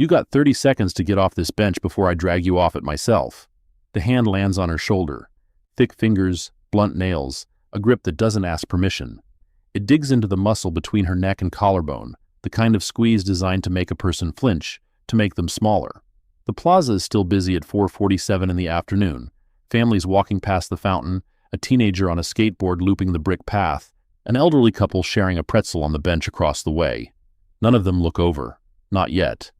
You got 30 seconds to get off this bench before I drag you off it myself. The hand lands on her shoulder. Thick fingers, blunt nails, a grip that doesn't ask permission. It digs into the muscle between her neck and collarbone, the kind of squeeze designed to make a person flinch, to make them smaller. The plaza is still busy at 4:47 in the afternoon. Families walking past the fountain, a teenager on a skateboard looping the brick path, an elderly couple sharing a pretzel on the bench across the way. None of them look over. Not yet.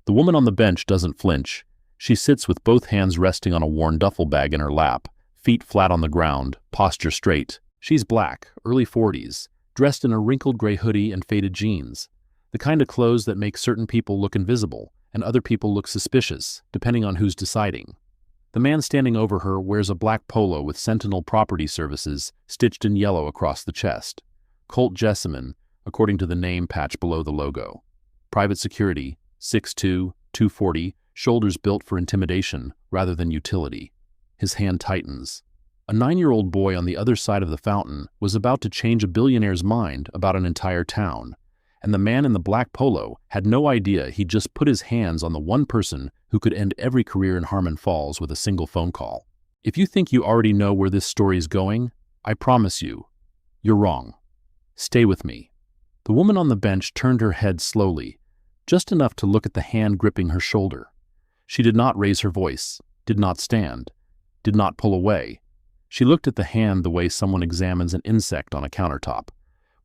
The woman on the bench doesn't flinch. She sits with both hands resting on a worn duffel bag in her lap, feet flat on the ground, posture straight. She's black, early 40s, dressed in a wrinkled gray hoodie and faded jeans. The kind of clothes that make certain people look invisible and other people look suspicious, depending on who's deciding. The man standing over her wears a black polo with Sentinel Property Services stitched in yellow across the chest. Colt Jessamine, according to the name patch below the logo. Private security, 6'2", 240, shoulders built for intimidation rather than utility. His hand tightens. A 9-year-old boy on the other side of the fountain was about to change a billionaire's mind about an entire town, and the man in the black polo had no idea he'd just put his hands on the one person who could end every career in Harmon Falls with a single phone call. If you think you already know where this story is going, I promise you, you're wrong. Stay with me. The woman on the bench turned her head slowly, just enough to look at the hand gripping her shoulder. She did not raise her voice, did not stand, did not pull away. She looked at the hand the way someone examines an insect on a countertop,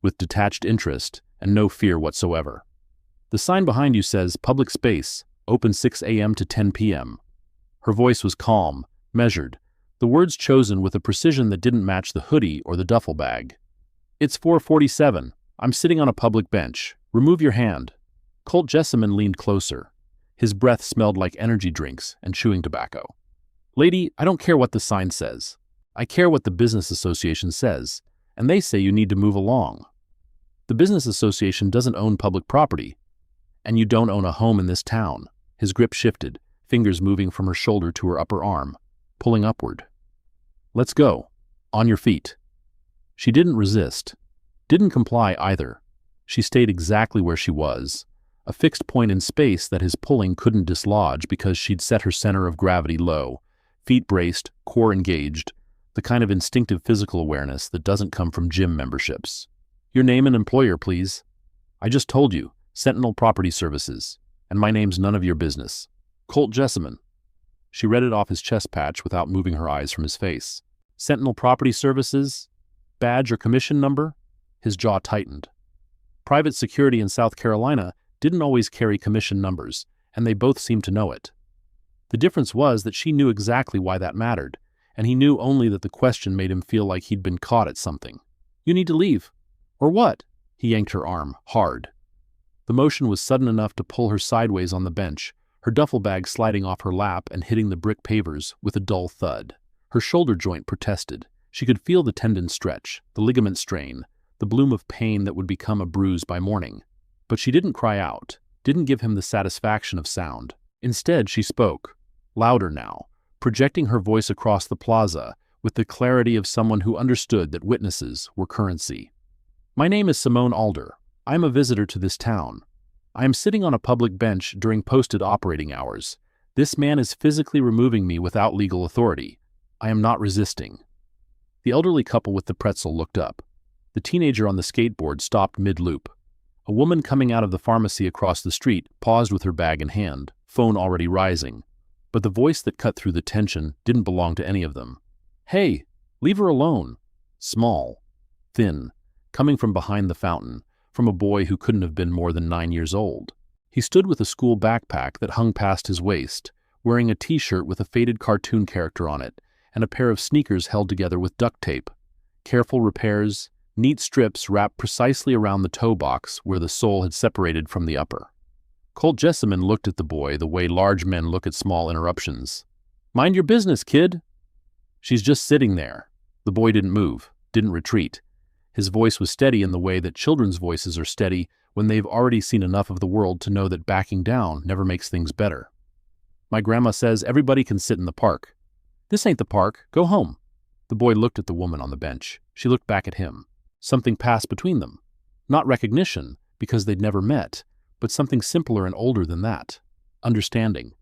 with detached interest and no fear whatsoever. The sign behind you says, "Public Space, open 6 a.m. to 10 p.m. Her voice was calm, measured, the words chosen with a precision that didn't match the hoodie or the duffel bag. "It's 4:47. I'm sitting on a public bench. Remove your hand." Colt Jessamine leaned closer. His breath smelled like energy drinks and chewing tobacco. "Lady, I don't care what the sign says. I care what the business association says, and they say you need to move along. The business association doesn't own public property, and you don't own a home in this town." His grip shifted, fingers moving from her shoulder to her upper arm, pulling upward. "Let's go. On your feet." She didn't resist, didn't comply either. She stayed exactly where she was, a fixed point in space that his pulling couldn't dislodge because she'd set her center of gravity low, feet braced, core engaged, the kind of instinctive physical awareness that doesn't come from gym memberships. "Your name and employer, please." "I just told you, Sentinel Property Services, and my name's none of your business. Colt Jessamine." She read it off his chest patch without moving her eyes from his face. "Sentinel Property Services? Badge or commission number?" His jaw tightened. Private security in South Carolina didn't always carry commission numbers, and they both seemed to know it. The difference was that she knew exactly why that mattered, and he knew only that the question made him feel like he'd been caught at something. "You need to leave." "Or what?" He yanked her arm, hard. The motion was sudden enough to pull her sideways on the bench, her duffel bag sliding off her lap and hitting the brick pavers with a dull thud. Her shoulder joint protested. She could feel the tendon stretch, the ligament strain, the bloom of pain that would become a bruise by morning. But she didn't cry out, didn't give him the satisfaction of sound. Instead, she spoke, louder now, projecting her voice across the plaza with the clarity of someone who understood that witnesses were currency. "My name is Simone Alder. I am a visitor to this town. I am sitting on a public bench during posted operating hours. This man is physically removing me without legal authority. I am not resisting." The elderly couple with the pretzel looked up. The teenager on the skateboard stopped mid-loop. A woman coming out of the pharmacy across the street paused with her bag in hand, phone already rising. But the voice that cut through the tension didn't belong to any of them. "Hey, leave her alone." Small, thin, coming from behind the fountain, from a boy who couldn't have been more than 9 years old. He stood with a school backpack that hung past his waist, wearing a t-shirt with a faded cartoon character on it, and a pair of sneakers held together with duct tape. Careful repairs, neat strips wrapped precisely around the toe box where the sole had separated from the upper. Colt Jessamine looked at the boy the way large men look at small interruptions. "Mind your business, kid." "She's just sitting there." The boy didn't move, didn't retreat. His voice was steady in the way that children's voices are steady when they've already seen enough of the world to know that backing down never makes things better. "My grandma says everybody can sit in the park." "This ain't the park. Go home." The boy looked at the woman on the bench. She looked back at him. Something passed between them. Not recognition, because they'd never met, but something simpler and older than that. Understanding.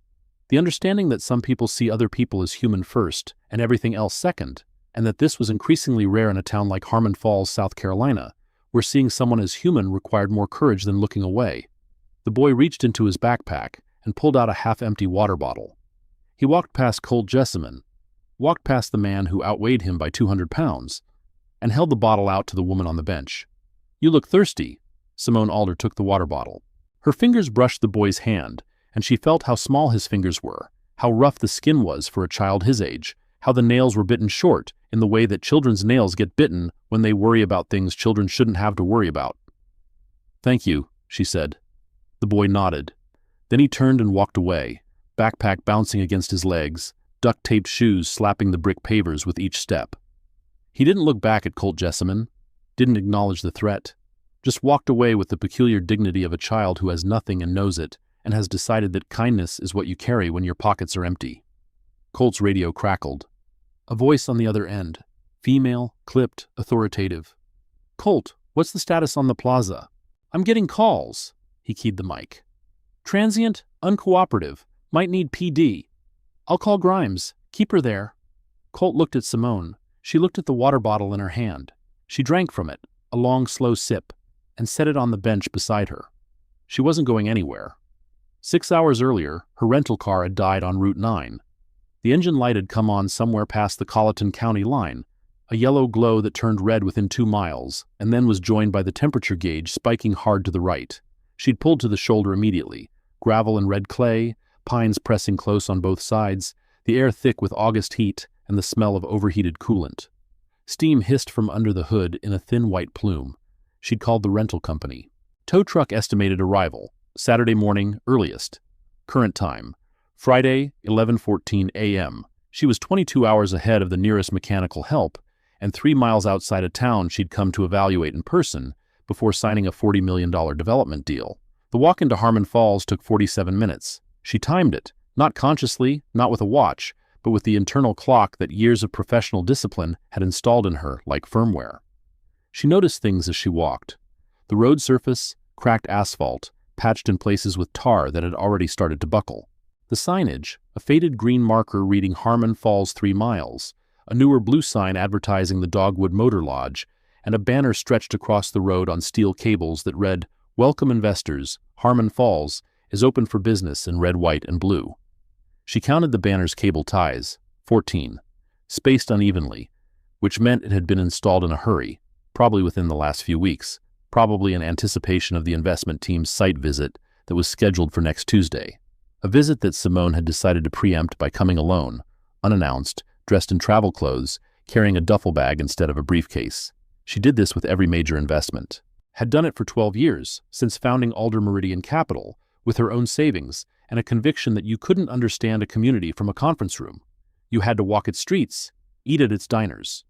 The understanding that some people see other people as human first and everything else second, and that this was increasingly rare in a town like Harmon Falls, South Carolina, where seeing someone as human required more courage than looking away. The boy reached into his backpack and pulled out a half-empty water bottle. He walked past Colt Jessamine, walked past the man who outweighed him by 200 pounds, and held the bottle out to the woman on the bench. "You look thirsty." Simone Alder took the water bottle. Her fingers brushed the boy's hand, and she felt how small his fingers were, how rough the skin was for a child his age, how the nails were bitten short in the way that children's nails get bitten when they worry about things children shouldn't have to worry about. "Thank you," she said. The boy nodded. Then he turned and walked away, backpack bouncing against his legs, duct-taped shoes slapping the brick pavers with each step. He didn't look back at Colt Jessamine, didn't acknowledge the threat, just walked away with the peculiar dignity of a child who has nothing and knows it, and has decided that kindness is what you carry when your pockets are empty. Colt's radio crackled. A voice on the other end, female, clipped, authoritative. "Colt, what's the status on the plaza?" "I'm getting calls." He keyed the mic. "Transient, uncooperative, might need PD. I'll call Grimes. Keep her there." Colt looked at Simone. She looked at the water bottle in her hand. She drank from it, a long, slow sip, and set it on the bench beside her. She wasn't going anywhere. 6 hours earlier, her rental car had died on Route 9. The engine light had come on somewhere past the Colleton County line, a yellow glow that turned red within 2 miles, and then was joined by the temperature gauge spiking hard to the right. She'd pulled to the shoulder immediately. Gravel and red clay, pines pressing close on both sides, the air thick with August heat and the smell of overheated coolant. Steam hissed from under the hood in a thin white plume. She'd called the rental company. Tow truck estimated arrival, Saturday morning, earliest. Current time, Friday, 11:14 a.m. She was 22 hours ahead of the nearest mechanical help, and 3 miles outside of town she'd come to evaluate in person before signing a $40 million development deal. The walk into Harmon Falls took 47 minutes. She timed it, not consciously, not with a watch, but with the internal clock that years of professional discipline had installed in her like firmware. She noticed things as she walked. The road surface, cracked asphalt, patched in places with tar that had already started to buckle. The signage, a faded green marker reading Harmon Falls 3 miles, a newer blue sign advertising the Dogwood Motor Lodge, and a banner stretched across the road on steel cables that read, "Welcome investors, Harmon Falls is open for business," in red, white, and blue. She counted the banner's cable ties, 14, spaced unevenly, which meant it had been installed in a hurry, probably within the last few weeks, probably in anticipation of the investment team's site visit that was scheduled for next Tuesday. A visit that Simone had decided to preempt by coming alone, unannounced, dressed in travel clothes, carrying a duffel bag instead of a briefcase. She did this with every major investment. Had done it for 12 years, since founding Alder Meridian Capital, with her own savings and a conviction that you couldn't understand a community from a conference room. You had to walk its streets, eat at its diners,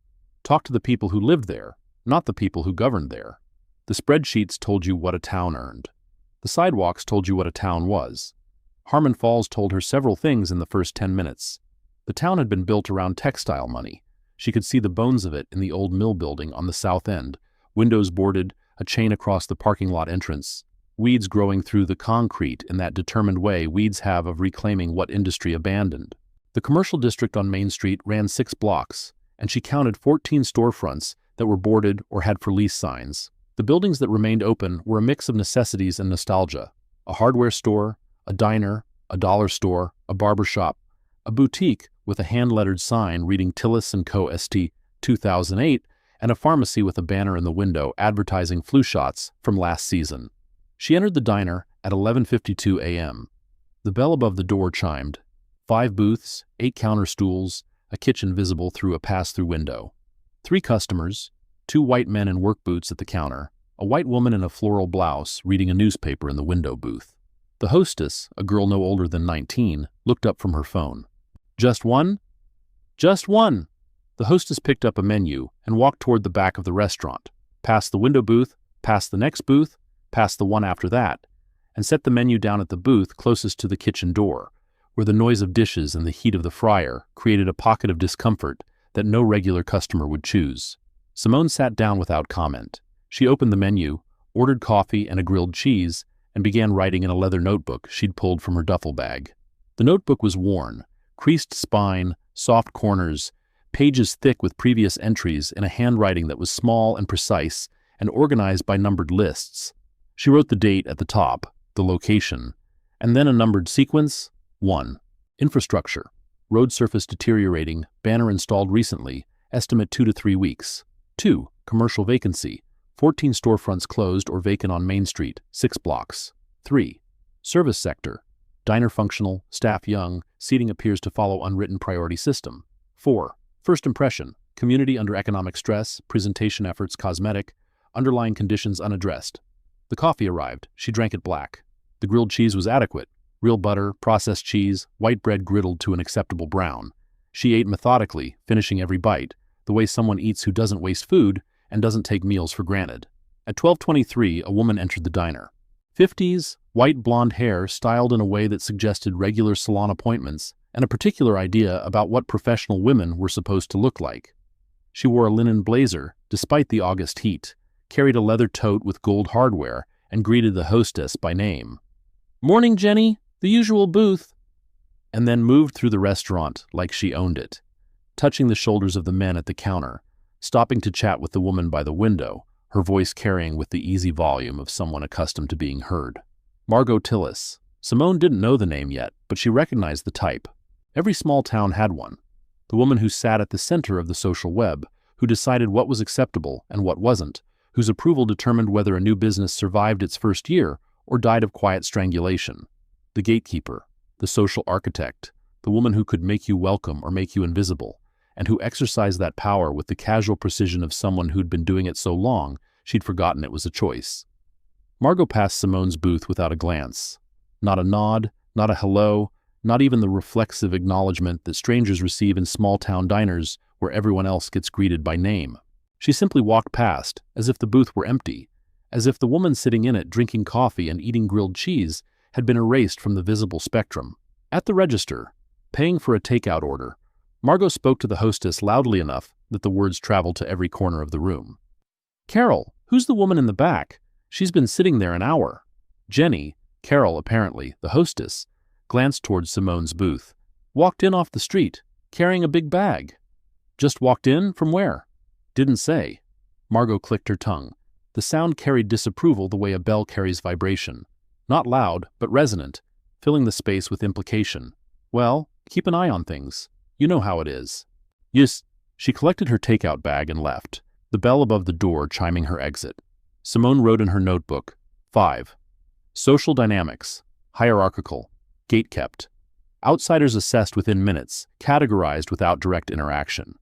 talk to the people who lived there, not the people who governed there. The spreadsheets told you what a town earned. The sidewalks told you what a town was. Harmon Falls told her several things in the first 10 minutes. The town had been built around textile money. She could see the bones of it in the old mill building on the south end, windows boarded, a chain across the parking lot entrance, weeds growing through the concrete in that determined way weeds have of reclaiming what industry abandoned. The commercial district on Main Street ran 6 blocks, and she counted 14 storefronts that were boarded or had for lease signs. The buildings that remained open were a mix of necessities and nostalgia: a hardware store, a diner, a dollar store, a barber shop, a boutique with a hand-lettered sign reading Tillis & Co. St. 2008, and a pharmacy with a banner in the window advertising flu shots from last season. She entered the diner at 11:52 a.m. The bell above the door chimed. 5 booths, 8 counter stools, a kitchen visible through a pass-through window. 3 customers, 2 white men in work boots at the counter, a white woman in a floral blouse reading a newspaper in the window booth. The hostess, a girl no older than 19, looked up from her phone. "Just one?" "Just one." The hostess picked up a menu and walked toward the back of the restaurant, past the window booth, past the next booth, past the one after that, and set the menu down at the booth closest to the kitchen door, where the noise of dishes and the heat of the fryer created a pocket of discomfort that no regular customer would choose. Simone sat down without comment. She opened the menu, ordered coffee and a grilled cheese, and began writing in a leather notebook she'd pulled from her duffel bag. The notebook was worn, creased spine, soft corners, pages thick with previous entries in a handwriting that was small and precise and organized by numbered lists. She wrote the date at the top, the location, and then a numbered sequence. 1. Infrastructure. Road surface deteriorating, banner installed recently, estimate 2 to 3 weeks. 2. Commercial vacancy. 14 storefronts closed or vacant on Main Street, 6 blocks. 3. Service sector. Diner functional, staff young, seating appears to follow unwritten priority system. 4. First impression. Community under economic stress, presentation efforts cosmetic, underlying conditions unaddressed. The coffee arrived. She drank it black. The grilled cheese was adequate. Real butter, processed cheese, white bread griddled to an acceptable brown. She ate methodically, finishing every bite, the way someone eats who doesn't waste food and doesn't take meals for granted. At 12:23, a woman entered the diner. 50s, white blonde hair styled in a way that suggested regular salon appointments and a particular idea about what professional women were supposed to look like. She wore a linen blazer, despite the August heat, carried a leather tote with gold hardware, and greeted the hostess by name. "Morning, Jenny, the usual booth," and then moved through the restaurant like she owned it, touching the shoulders of the men at the counter, stopping to chat with the woman by the window, her voice carrying with the easy volume of someone accustomed to being heard. Margot Tillis. Simone didn't know the name yet, but she recognized the type. Every small town had one. The woman who sat at the center of the social web, who decided what was acceptable and what wasn't, whose approval determined whether a new business survived its first year or died of quiet strangulation. The gatekeeper, the social architect, the woman who could make you welcome or make you invisible, and who exercised that power with the casual precision of someone who'd been doing it so long she'd forgotten it was a choice. Margot passed Simone's booth without a glance. Not a nod, not a hello, not even the reflexive acknowledgement that strangers receive in small-town diners where everyone else gets greeted by name. She simply walked past, as if the booth were empty, as if the woman sitting in it drinking coffee and eating grilled cheese had been erased from the visible spectrum. At the register, paying for a takeout order, Margot spoke to the hostess loudly enough that the words traveled to every corner of the room. "Carol, who's the woman in the back? She's been sitting there an hour." Jenny, Carol apparently, the hostess, glanced towards Simone's booth. "Walked in off the street, carrying a big bag." "Just walked in? From where?" "Didn't say." Margot clicked her tongue. The sound carried disapproval the way a bell carries vibration. Not loud, but resonant, filling the space with implication. "Well, keep an eye on things. You know how it is." "Yes." She collected her takeout bag and left, the bell above the door chiming her exit. Simone wrote in her notebook, 5. Social dynamics, hierarchical, gate-kept. Outsiders assessed within minutes, categorized without direct interaction.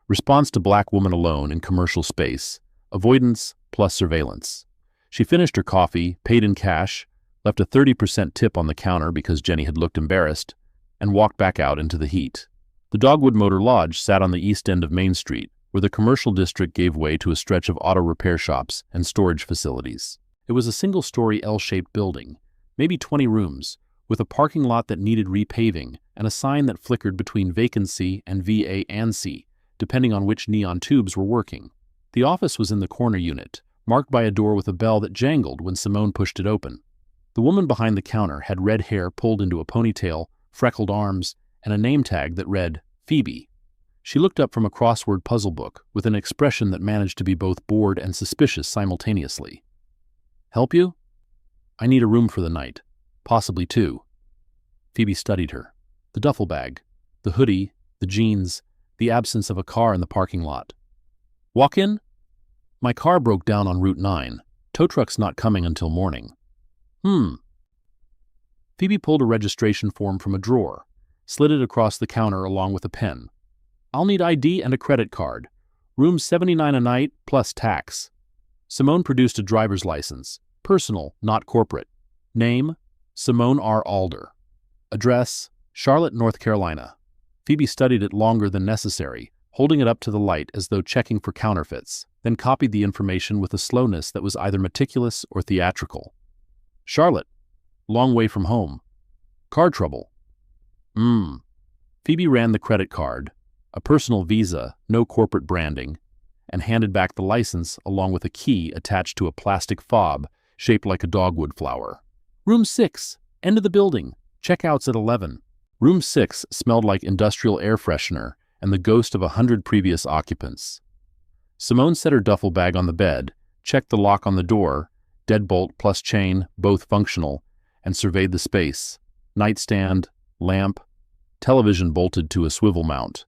Response to black woman alone in commercial space, avoidance plus surveillance. She finished her coffee, paid in cash, left a 30% tip on the counter because Jenny had looked embarrassed, and walked back out into the heat. The Dogwood Motor Lodge sat on the east end of Main Street, where the commercial district gave way to a stretch of auto repair shops and storage facilities. It was a single-story L-shaped building, maybe 20 rooms, with a parking lot that needed repaving and a sign that flickered between vacancy and VA&C, depending on which neon tubes were working. The office was in the corner unit, marked by a door with a bell that jangled when Simone pushed it open. The woman behind the counter had red hair pulled into a ponytail, freckled arms, and a name tag that read, Phoebe. She looked up from a crossword puzzle book with an expression that managed to be both bored and suspicious simultaneously. "Help you?" "I need a room for the night. Possibly 2. Phoebe studied her. The duffel bag, the hoodie, the jeans, the absence of a car in the parking lot. "Walk in?" "My car broke down on Route 9. Tow truck's not coming until morning." Phoebe pulled a registration form from a drawer, slid it across the counter along with a pen. "I'll need ID and a credit card. Room 79 a night, plus tax." Simone produced a driver's license, personal, not corporate. Name, Simone R. Alder. Address, Charlotte, North Carolina. Phoebe studied it longer than necessary, holding it up to the light as though checking for counterfeits, then copied the information with a slowness that was either meticulous or theatrical. "Charlotte. Long way from home. Car trouble." Phoebe ran the credit card, a personal Visa, no corporate branding, and handed back the license along with a key attached to a plastic fob shaped like a dogwood flower. Room 6, end of the building. Checkouts at 11. Room 6 smelled like industrial air freshener and the ghost of 100 previous occupants. Simone set her duffel bag on the bed, checked the lock on the door, deadbolt plus chain, both functional, and surveyed the space. Nightstand, lamp, television bolted to a swivel mount.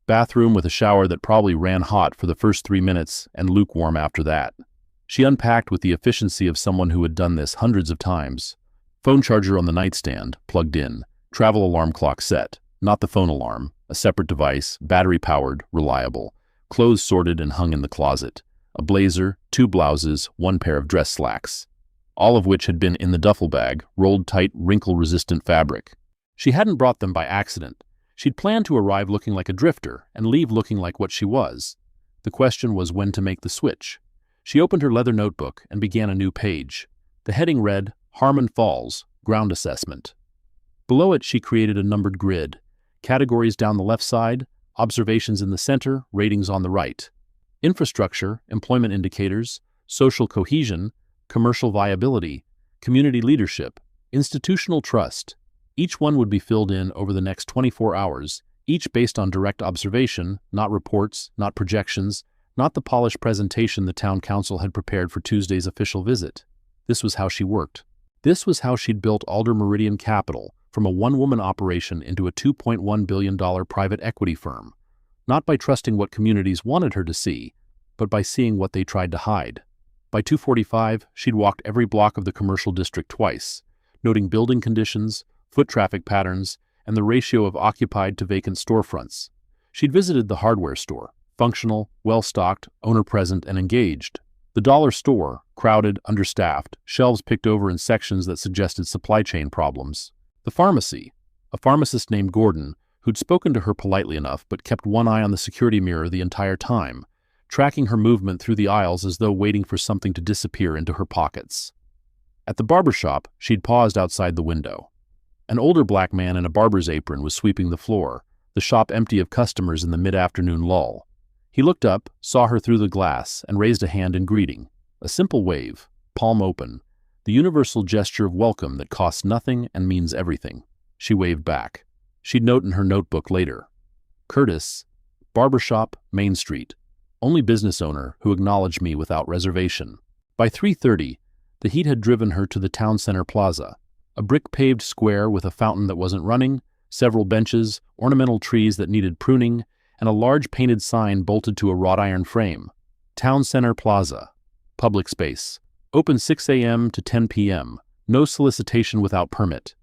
Bathroom with a shower that probably ran hot for the first 3 minutes and lukewarm after that. She unpacked with the efficiency of someone who had done this hundreds of times. Phone charger on the nightstand, plugged in. Travel alarm clock set, not the phone alarm, a separate device, battery-powered, reliable. Clothes sorted and hung in the closet. A blazer, 2 blouses, 1 pair of dress slacks. All of which had been in the duffel bag, rolled tight, wrinkle-resistant fabric. She hadn't brought them by accident. She'd planned to arrive looking like a drifter and leave looking like what she was. The question was when to make the switch. She opened her leather notebook and began a new page. The heading read, Harmon Falls, Ground Assessment. Below it, she created a numbered grid. Categories down the left side, observations in the center, ratings on the right. Infrastructure, employment indicators, social cohesion, commercial viability, community leadership, institutional trust. Each one would be filled in over the next 24 hours, each based on direct observation, not reports, not projections, not the polished presentation the town council had prepared for Tuesday's official visit. This was how she worked. This was how she'd built Alder Meridian Capital from a one-woman operation into a $2.1 billion private equity firm, not by trusting what communities wanted her to see, but by seeing what they tried to hide. By 2:45, she'd walked every block of the commercial district twice, noting building conditions, foot traffic patterns, and the ratio of occupied to vacant storefronts. She'd visited the hardware store, functional, well-stocked, owner-present, and engaged. The dollar store, crowded, understaffed, shelves picked over in sections that suggested supply chain problems. The pharmacy, a pharmacist named Gordon, who'd spoken to her politely enough but kept one eye on the security mirror the entire time, tracking her movement through the aisles as though waiting for something to disappear into her pockets. At the barber shop, she'd paused outside the window. An older black man in a barber's apron was sweeping the floor, the shop empty of customers in the mid-afternoon lull. He looked up, saw her through the glass, and raised a hand in greeting. A simple wave, palm open, the universal gesture of welcome that costs nothing and means everything. She waved back. She'd note in her notebook later. Curtis, barbershop, Main Street. Only business owner who acknowledged me without reservation. By 3:30, the heat had driven her to the town center plaza, a brick-paved square with a fountain that wasn't running, several benches, ornamental trees that needed pruning, and a large painted sign bolted to a wrought iron frame. Town Center Plaza. Public space. Open 6 a.m. to 10 p.m. No solicitation without permit.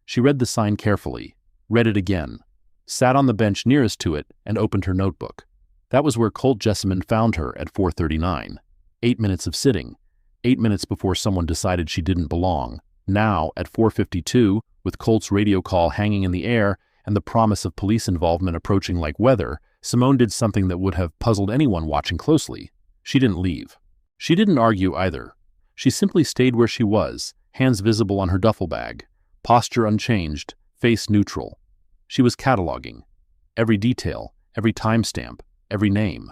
She read the sign carefully, read it again, sat on the bench nearest to it, and opened her notebook. That was where Colt Jessamine found her at 4:39. 8 minutes of sitting. 8 minutes before someone decided she didn't belong. Now, at 4:52, with Colt's radio call hanging in the air and the promise of police involvement approaching like weather, Simone did something that would have puzzled anyone watching closely. She didn't leave. She didn't argue either. She simply stayed where she was, hands visible on her duffel bag, posture unchanged, face neutral. She was cataloging. Every detail, every timestamp, every name.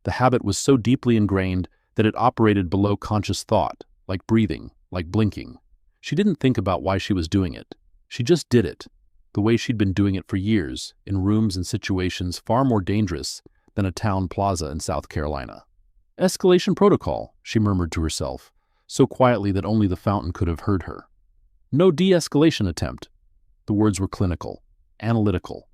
The habit was so deeply ingrained that it operated below conscious thought, like breathing, like blinking. She didn't think about why she was doing it. She just did it, the way she'd been doing it for years, in rooms and situations far more dangerous than a town plaza in South Carolina. Escalation protocol, she murmured to herself, so quietly that only the fountain could have heard her. No de-escalation attempt. The words were clinical, analytical,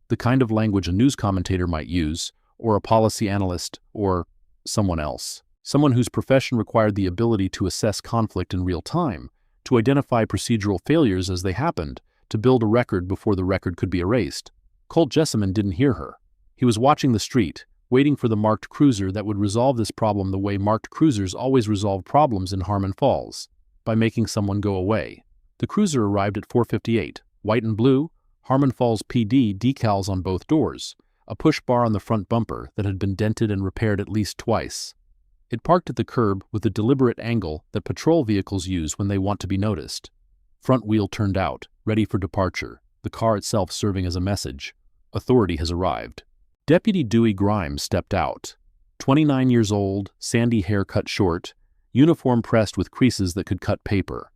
the kind of language a news commentator might use, or a policy analyst, or someone else. Someone whose profession required the ability to assess conflict in real time, to identify procedural failures as they happened, to build a record before the record could be erased. Colt Jessamine didn't hear her. He was watching the street, waiting for the marked cruiser that would resolve this problem the way marked cruisers always resolve problems in Harmon Falls, by making someone go away. The cruiser arrived at 4:58, white and blue, Harmon Falls PD decals on both doors, a push bar on the front bumper that had been dented and repaired at least twice. It parked at the curb with the deliberate angle that patrol vehicles use when they want to be noticed. Front wheel turned out, ready for departure, the car itself serving as a message. Authority has arrived. Deputy Dewey Grimes stepped out. 29 years old, sandy hair cut short, uniform pressed with creases that could cut paper.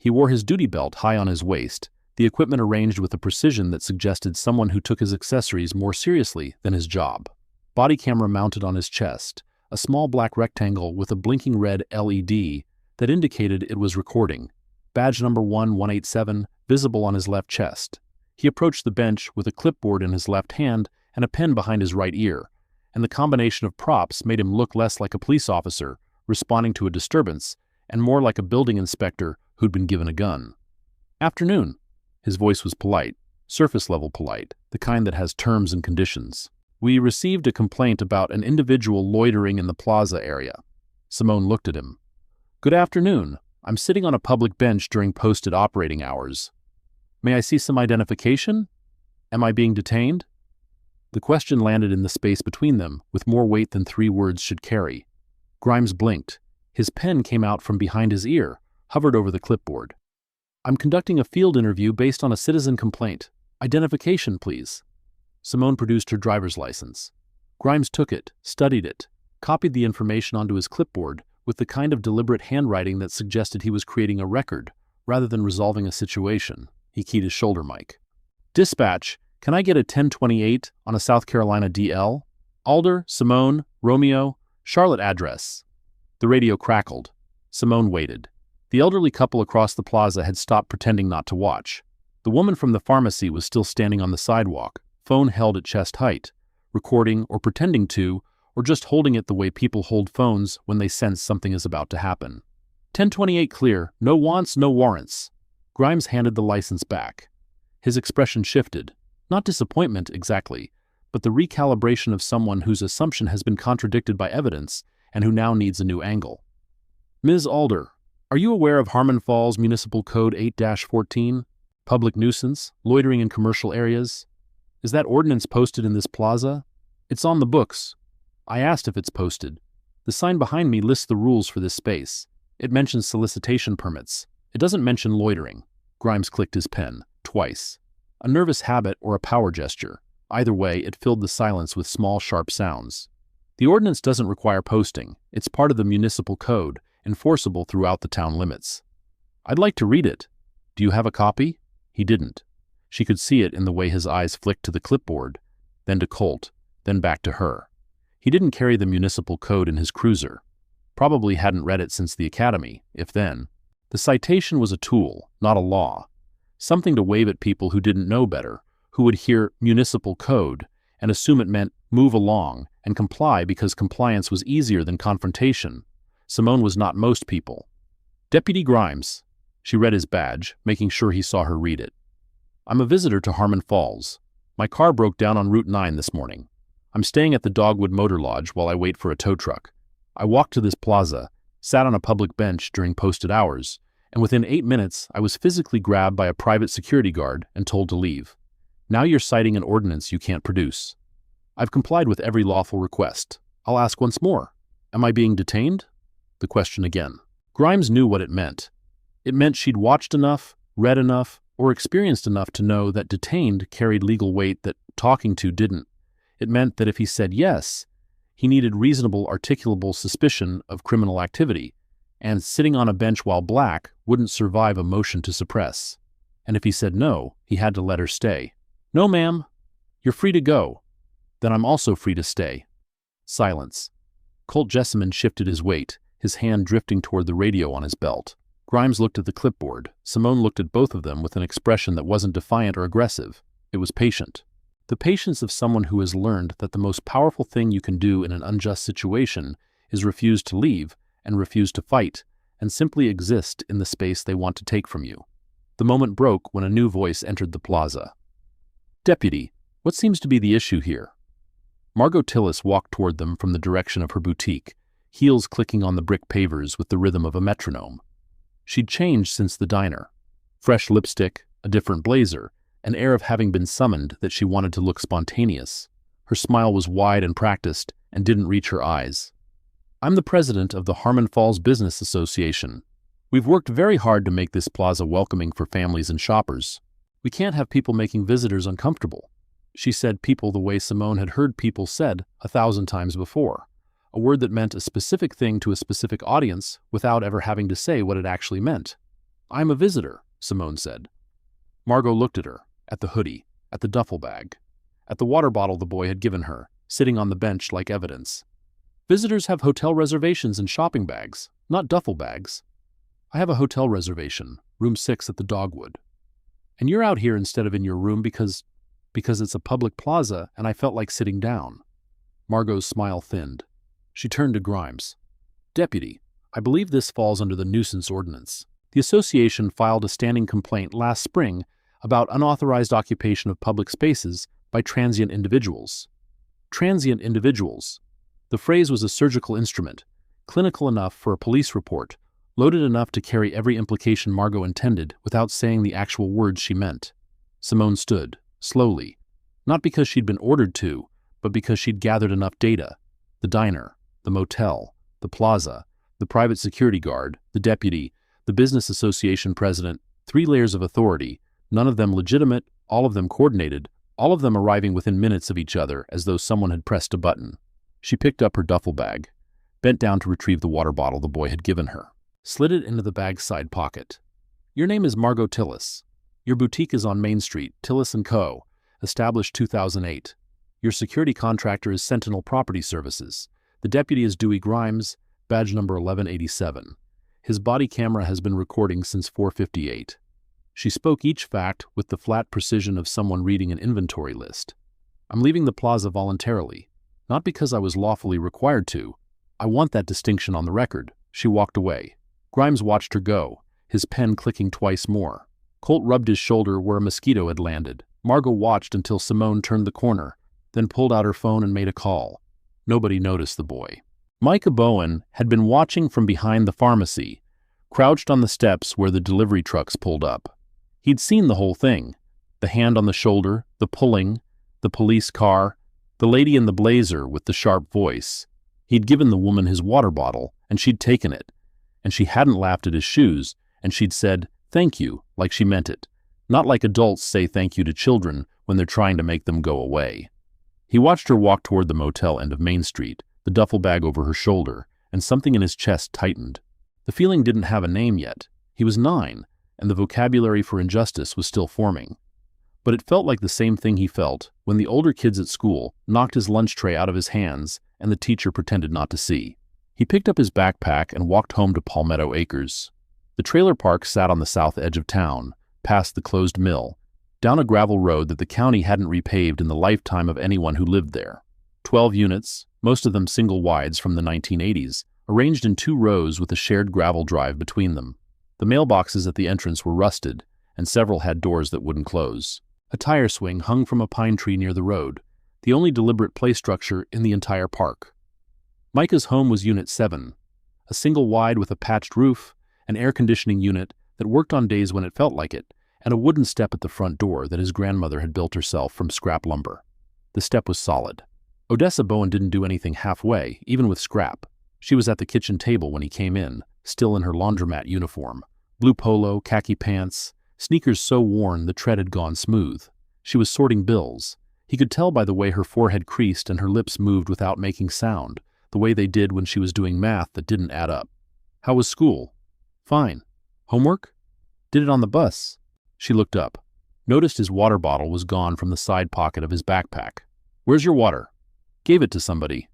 He wore his duty belt high on his waist, the equipment arranged with a precision that suggested someone who took his accessories more seriously than his job. Body camera mounted on his chest, a small black rectangle with a blinking red LED that indicated it was recording. Badge number 1187 visible on his left chest. He approached the bench with a clipboard in his left hand and a pen behind his right ear, and the combination of props made him look less like a police officer responding to a disturbance and more like a building inspector who'd been given a gun. "Afternoon." His voice was polite, surface-level polite, the kind that has terms and conditions. "We received a complaint about an individual loitering in the plaza area." Simone looked at him. "Good afternoon. I'm sitting on a public bench during posted operating hours. May I see some identification? Am I being detained?" The question landed in the space between them with more weight than 3 words should carry. Grimes blinked. His pen came out from behind his ear, hovered over the clipboard. "I'm conducting a field interview based on a citizen complaint. Identification, please." Simone produced her driver's license. Grimes took it, studied it, copied the information onto his clipboard with the kind of deliberate handwriting that suggested he was creating a record rather than resolving a situation. He keyed his shoulder mic. "Dispatch, can I get a 1028 on a South Carolina DL? Alder, Simone, Romeo, Charlotte address." The radio crackled. Simone waited. The elderly couple across the plaza had stopped pretending not to watch. The woman from the pharmacy was still standing on the sidewalk, phone held at chest height, recording or pretending to, or just holding it the way people hold phones when they sense something is about to happen. 1028 clear, no wants, no warrants." Grimes handed the license back. His expression shifted. Not disappointment, exactly, but the recalibration of someone whose assumption has been contradicted by evidence and who now needs a new angle. "Ms. Alder, are you aware of Harmon Falls Municipal Code 8-14? Public nuisance, loitering in commercial areas? Is that ordinance posted in this plaza?" "It's on the books." "I asked if it's posted. The sign behind me lists the rules for this space. It mentions solicitation permits. It doesn't mention loitering." Grimes clicked his pen, twice. A nervous habit or a power gesture. Either way, it filled the silence with small, sharp sounds. "The ordinance doesn't require posting. It's part of the municipal code, enforceable throughout the town limits." "I'd like to read it. Do you have a copy?" He didn't. She could see it in the way his eyes flicked to the clipboard, then to Colt, then back to her. He didn't carry the municipal code in his cruiser. Probably hadn't read it since the academy, if then. The citation was a tool, not a law. Something to wave at people who didn't know better, who would hear municipal code and assume it meant move along and comply because compliance was easier than confrontation. Simone was not most people. "Deputy Grimes." She read his badge, making sure he saw her read it. "I'm a visitor to Harmon Falls. My car broke down on Route 9 this morning. I'm staying at the Dogwood Motor Lodge while I wait for a tow truck. I walked to this plaza, sat on a public bench during posted hours, and within 8 minutes I was physically grabbed by a private security guard and told to leave. Now you're citing an ordinance you can't produce. I've complied with every lawful request. I'll ask once more. Am I being detained?" The question again. Grimes knew what it meant. It meant she'd watched enough, read enough, or experienced enough to know that detained carried legal weight that talking to didn't. It meant that if he said yes, he needed reasonable articulable suspicion of criminal activity, and sitting on a bench while black wouldn't survive a motion to suppress. And if he said no, he had to let her stay. "No, ma'am. You're free to go." "Then I'm also free to stay." Silence. Colt Jessamine shifted his weight, his hand drifting toward the radio on his belt. Grimes looked at the clipboard. Simone looked at both of them with an expression that wasn't defiant or aggressive. It was patient. The patience of someone who has learned that the most powerful thing you can do in an unjust situation is refuse to leave and refuse to fight and simply exist in the space they want to take from you. The moment broke when a new voice entered the plaza. "Deputy, what seems to be the issue here?" Margot Tillis walked toward them from the direction of her boutique, heels clicking on the brick pavers with the rhythm of a metronome. She'd changed since the diner. Fresh lipstick, a different blazer, an air of having been summoned that she wanted to look spontaneous. Her smile was wide and practiced and didn't reach her eyes. "I'm the president of the Harmon Falls Business Association. We've worked very hard to make this plaza welcoming for families and shoppers. We can't have people making visitors uncomfortable." She said people the way Simone had heard people said 1,000 times before, a word that meant a specific thing to a specific audience without ever having to say what it actually meant. "I'm a visitor," Simone said. Margot looked at her, at the hoodie, at the duffel bag, at the water bottle the boy had given her, sitting on the bench like evidence. "Visitors have hotel reservations and shopping bags, not duffel bags." "I have a hotel reservation, room 6 at the Dogwood." "And you're out here instead of in your room because it's a public plaza and I felt like sitting down." Margot's smile thinned. She turned to Grimes. "Deputy, I believe this falls under the nuisance ordinance. The association filed a standing complaint last spring about unauthorized occupation of public spaces by transient individuals." Transient individuals. The phrase was a surgical instrument, clinical enough for a police report, loaded enough to carry every implication Margot intended without saying the actual words she meant. Simone stood, slowly, not because she'd been ordered to, but because she'd gathered enough data. The diner, the motel, the plaza, the private security guard, the deputy, the business association president, 3 layers of authority, none of them legitimate, all of them coordinated, all of them arriving within minutes of each other as though someone had pressed a button. She picked up her duffel bag, bent down to retrieve the water bottle the boy had given her, slid it into the bag's side pocket. "Your name is Margot Tillis. Your boutique is on Main Street, Tillis & Co., established 2008. Your security contractor is Sentinel Property Services. The deputy is Dewey Grimes, badge number 1187. His body camera has been recording since 4:58. She spoke each fact with the flat precision of someone reading an inventory list. "I'm leaving the plaza voluntarily, not because I was lawfully required to. I want that distinction on the record." She walked away. Grimes watched her go, his pen clicking twice more. Colt rubbed his shoulder where a mosquito had landed. Margot watched until Simone turned the corner, then pulled out her phone and made a call. Nobody noticed the boy. Micah Bowen had been watching from behind the pharmacy, crouched on the steps where the delivery trucks pulled up. He'd seen the whole thing. The hand on the shoulder, the pulling, the police car, the lady in the blazer with the sharp voice. He'd given the woman his water bottle, and she'd taken it. And she hadn't laughed at his shoes, and she'd said, "Thank you," like she meant it. Not like adults say thank you to children when they're trying to make them go away. He watched her walk toward the motel end of Main Street, the duffel bag over her shoulder, and something in his chest tightened. The feeling didn't have a name yet. He was 9, and the vocabulary for injustice was still forming. But it felt like the same thing he felt when the older kids at school knocked his lunch tray out of his hands and the teacher pretended not to see. He picked up his backpack and walked home to Palmetto Acres. The trailer park sat on the south edge of town, past the closed mill, down a gravel road that the county hadn't repaved in the lifetime of anyone who lived there. 12 units, most of them single wides from the 1980s, arranged in 2 rows with a shared gravel drive between them. The mailboxes at the entrance were rusted, and several had doors that wouldn't close. A tire swing hung from a pine tree near the road, the only deliberate play structure in the entire park. Micah's home was Unit 7, a single wide with a patched roof, an air conditioning unit that worked on days when it felt like it, and a wooden step at the front door that his grandmother had built herself from scrap lumber. The step was solid. Odessa Bowen didn't do anything halfway, even with scrap. She was at the kitchen table when he came in, still in her laundromat uniform. Blue polo, khaki pants, sneakers so worn the tread had gone smooth. She was sorting bills. He could tell by the way her forehead creased and her lips moved without making sound, the way they did when she was doing math that didn't add up. "How was school?" "Fine." "Homework?" "Did it on the bus." She looked up, noticed his water bottle was gone from the side pocket of his backpack. "Where's your water?" "Gave it to somebody."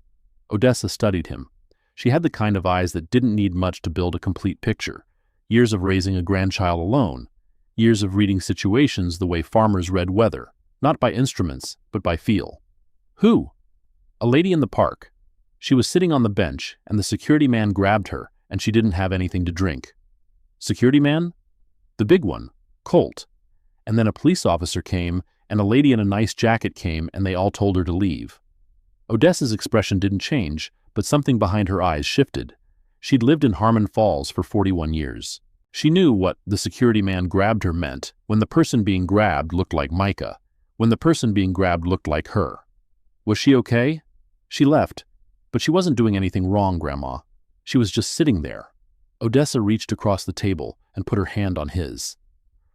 Odessa studied him. She had the kind of eyes that didn't need much to build a complete picture. Years of raising a grandchild alone. Years of reading situations the way farmers read weather, not by instruments, but by feel. "Who?" "A lady in the park. She was sitting on the bench, and the security man grabbed her, and she didn't have anything to drink." "Security man?" "The big one. Colt. And then a police officer came, and a lady in a nice jacket came, and they all told her to leave." Odessa's expression didn't change, but something behind her eyes shifted. She'd lived in Harmon Falls for 41 years. She knew what "the security man grabbed her" meant when the person being grabbed looked like Micah, when the person being grabbed looked like her. Was she okay? She left, but she wasn't doing anything wrong, Grandma. She was just sitting there. Odessa reached across the table and put her hand on his.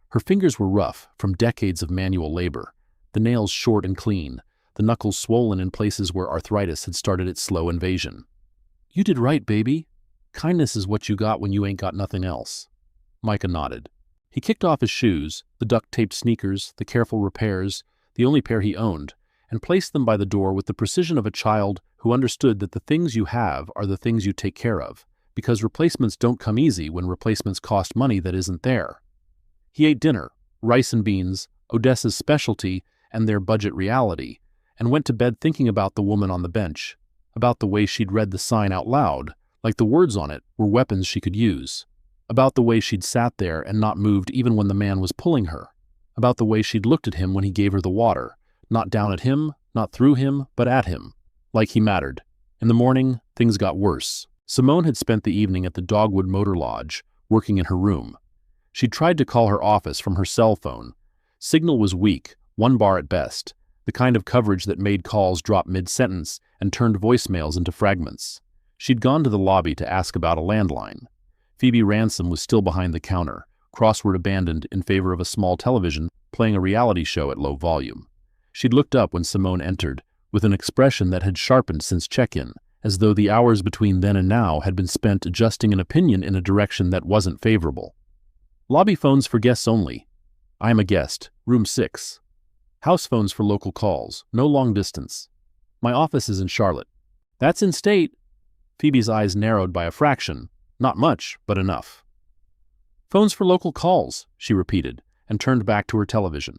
Her fingers were rough from decades of manual labor, the nails short and clean, the knuckles swollen in places where arthritis had started its slow invasion. "You did right, baby. Kindness is what you got when you ain't got nothing else." Micah nodded. He kicked off his shoes, the duct-taped sneakers, the careful repairs, the only pair he owned, and placed them by the door with the precision of a child who understood that the things you have are the things you take care of, because replacements don't come easy when replacements cost money that isn't there. He ate dinner, rice and beans, Odessa's specialty, and their budget reality, and went to bed thinking about the woman on the bench, about the way she'd read the sign out loud, like the words on it were weapons she could use, about the way she'd sat there and not moved even when the man was pulling her, about the way she'd looked at him when he gave her the water, not down at him, not through him, but at him, like he mattered. In the morning, things got worse. Simone had spent the evening at the Dogwood Motor Lodge, working in her room. She'd tried to call her office from her cell phone. Signal was weak, 1 bar at best, the kind of coverage that made calls drop mid-sentence and turned voicemails into fragments. She'd gone to the lobby to ask about a landline. Phoebe Ransom was still behind the counter, crossword abandoned in favor of a small television playing a reality show at low volume. She'd looked up when Simone entered, with an expression that had sharpened since check-in, as though the hours between then and now had been spent adjusting an opinion in a direction that wasn't favorable. Lobby phones for guests only. I am a guest, room 6. House phones for local calls, no long distance. My office is in Charlotte. That's in state. Phoebe's eyes narrowed by a fraction. Not much, but enough. Phones for local calls, she repeated, and turned back to her television.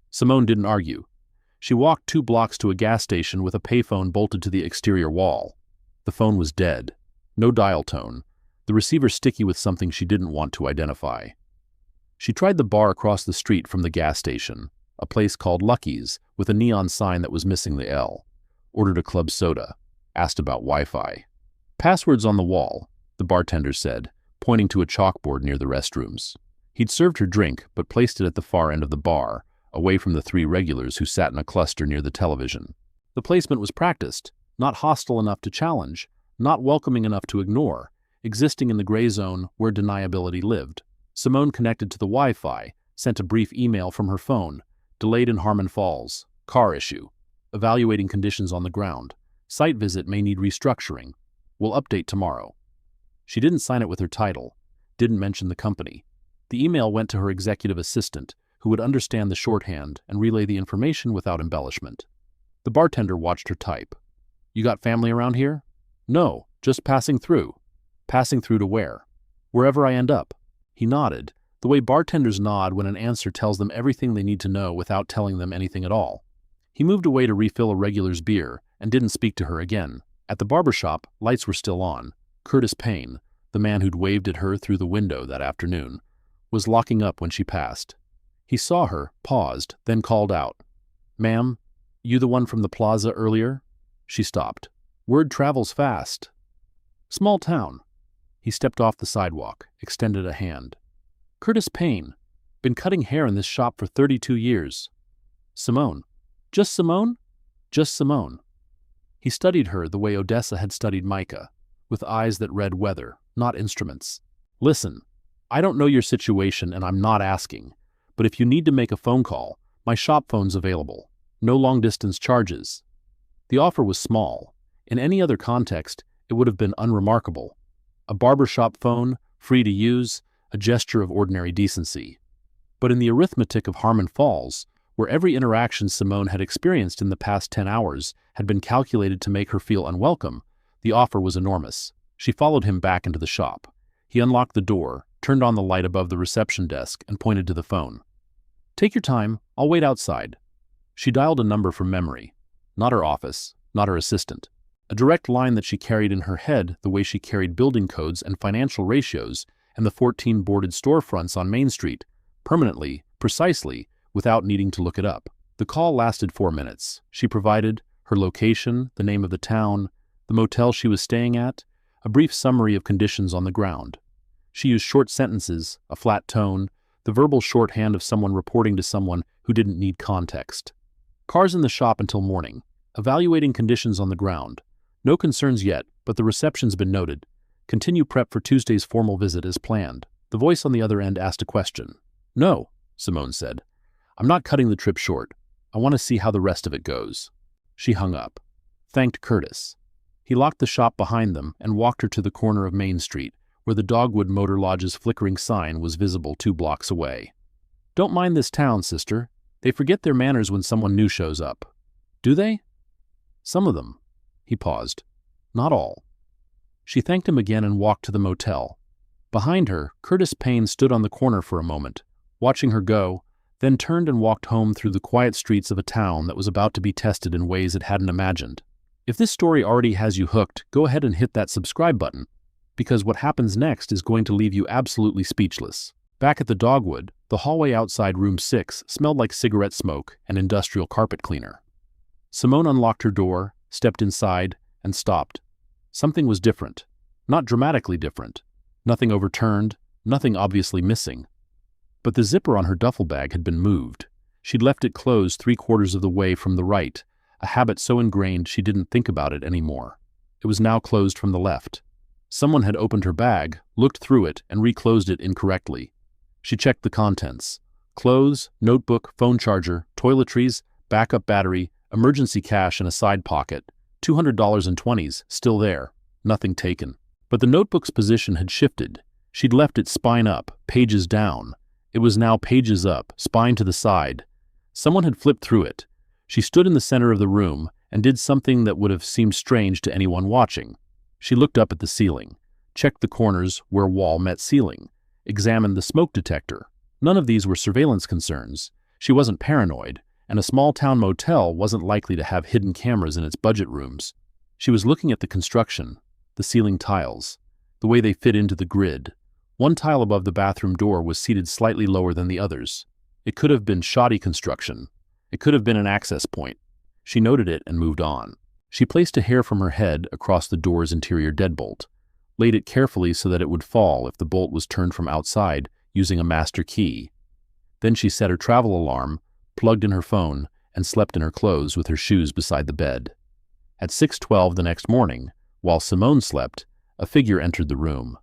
Simone didn't argue. She walked 2 blocks to a gas station with a payphone bolted to the exterior wall. The phone was dead. No dial tone. The receiver sticky with something she didn't want to identify. She tried the bar across the street from the gas station, a place called Lucky's, with a neon sign that was missing the L. Ordered a club soda. Asked about Wi-Fi. Passwords on the wall, the bartender said, pointing to a chalkboard near the restrooms. He'd served her drink, but placed it at the far end of the bar, away from the 3 regulars who sat in a cluster near the television. The placement was practiced, not hostile enough to challenge, not welcoming enough to ignore, existing in the gray zone where deniability lived. Simone connected to the Wi-Fi, sent a brief email from her phone, delayed in Harmon Falls, car issue, evaluating conditions on the ground, site visit may need restructuring, will update tomorrow. She didn't sign it with her title, didn't mention the company. The email went to her executive assistant, who would understand the shorthand and relay the information without embellishment. The bartender watched her type. You got family around here? No, just passing through. Passing through to where? Wherever I end up. He nodded, the way bartenders nod when an answer tells them everything they need to know without telling them anything at all. He moved away to refill a regular's beer and didn't speak to her again. At the barbershop, lights were still on. Curtis Payne, the man who'd waved at her through the window that afternoon, was locking up when she passed. He saw her, paused, then called out. Ma'am, you the one from the plaza earlier? She stopped. Word travels fast. Small town. He stepped off the sidewalk, extended a hand. Curtis Payne. Been cutting hair in this shop for 32 years. Simone. Just Simone? Just Simone. He studied her the way Odessa had studied Micah, with eyes that read weather, not instruments. Listen, I don't know your situation and I'm not asking, but if you need to make a phone call, my shop phone's available. No long-distance charges. The offer was small. In any other context, it would have been unremarkable. A barbershop phone, free to use, a gesture of ordinary decency. But in the arithmetic of Harmon Falls, where every interaction Simone had experienced in the past 10 hours had been calculated to make her feel unwelcome, the offer was enormous. She followed him back into the shop. He unlocked the door, turned on the light above the reception desk, and pointed to the phone. Take your time, I'll wait outside. She dialed a number from memory. Not her office, not her assistant. A direct line that she carried in her head the way she carried building codes and financial ratios and the 14 boarded storefronts on Main Street, permanently, precisely, without needing to look it up. The call lasted 4 minutes. She provided her location, the name of the town, the motel she was staying at, a brief summary of conditions on the ground. She used short sentences, a flat tone, the verbal shorthand of someone reporting to someone who didn't need context. Cars in the shop until morning. Evaluating conditions on the ground. No concerns yet, but the reception's been noted. Continue prep for Tuesday's formal visit as planned. The voice on the other end asked a question. No, Simone said. I'm not cutting the trip short. I want to see how the rest of it goes. She hung up. Thanked Curtis. He locked the shop behind them and walked her to the corner of Main Street, where the Dogwood Motor Lodge's flickering sign was visible 2 blocks away. "Don't mind this town, sister. They forget their manners when someone new shows up." "Do they?" "Some of them." He paused. "Not all." She thanked him again and walked to the motel. Behind her, Curtis Payne stood on the corner for a moment, watching her go, then turned and walked home through the quiet streets of a town that was about to be tested in ways it hadn't imagined. If this story already has you hooked, go ahead and hit that subscribe button, because what happens next is going to leave you absolutely speechless. Back at the Dogwood, the hallway outside room 6 smelled like cigarette smoke and industrial carpet cleaner. Simone unlocked her door, stepped inside, and stopped. Something was different. Not dramatically different. Nothing overturned, nothing obviously missing. But the zipper on her duffel bag had been moved. She'd left it closed 3/4 of the way from the right, a habit so ingrained she didn't think about it anymore. It was now closed from the left. Someone had opened her bag, looked through it, and reclosed it incorrectly. She checked the contents. Clothes, notebook, phone charger, toiletries, backup battery, emergency cash in a side pocket, $200 in 20s, still there, nothing taken. But the notebook's position had shifted. She'd left it spine up, pages down. It was now pages up, spine to the side. Someone had flipped through it. She stood in the center of the room and did something that would have seemed strange to anyone watching. She looked up at the ceiling, checked the corners where wall met ceiling, examined the smoke detector. None of these were surveillance concerns. She wasn't paranoid, and a small-town motel wasn't likely to have hidden cameras in its budget rooms. She was looking at the construction, the ceiling tiles, the way they fit into the grid. One tile above the bathroom door was seated slightly lower than the others. It could have been shoddy construction. It could have been an access point. She noted it and moved on. She placed a hair from her head across the door's interior deadbolt, laid it carefully so that it would fall if the bolt was turned from outside using a master key. Then she set her travel alarm, plugged in her phone, and slept in her clothes with her shoes beside the bed. At 6:12 the next morning, while Simone slept, a figure entered the room.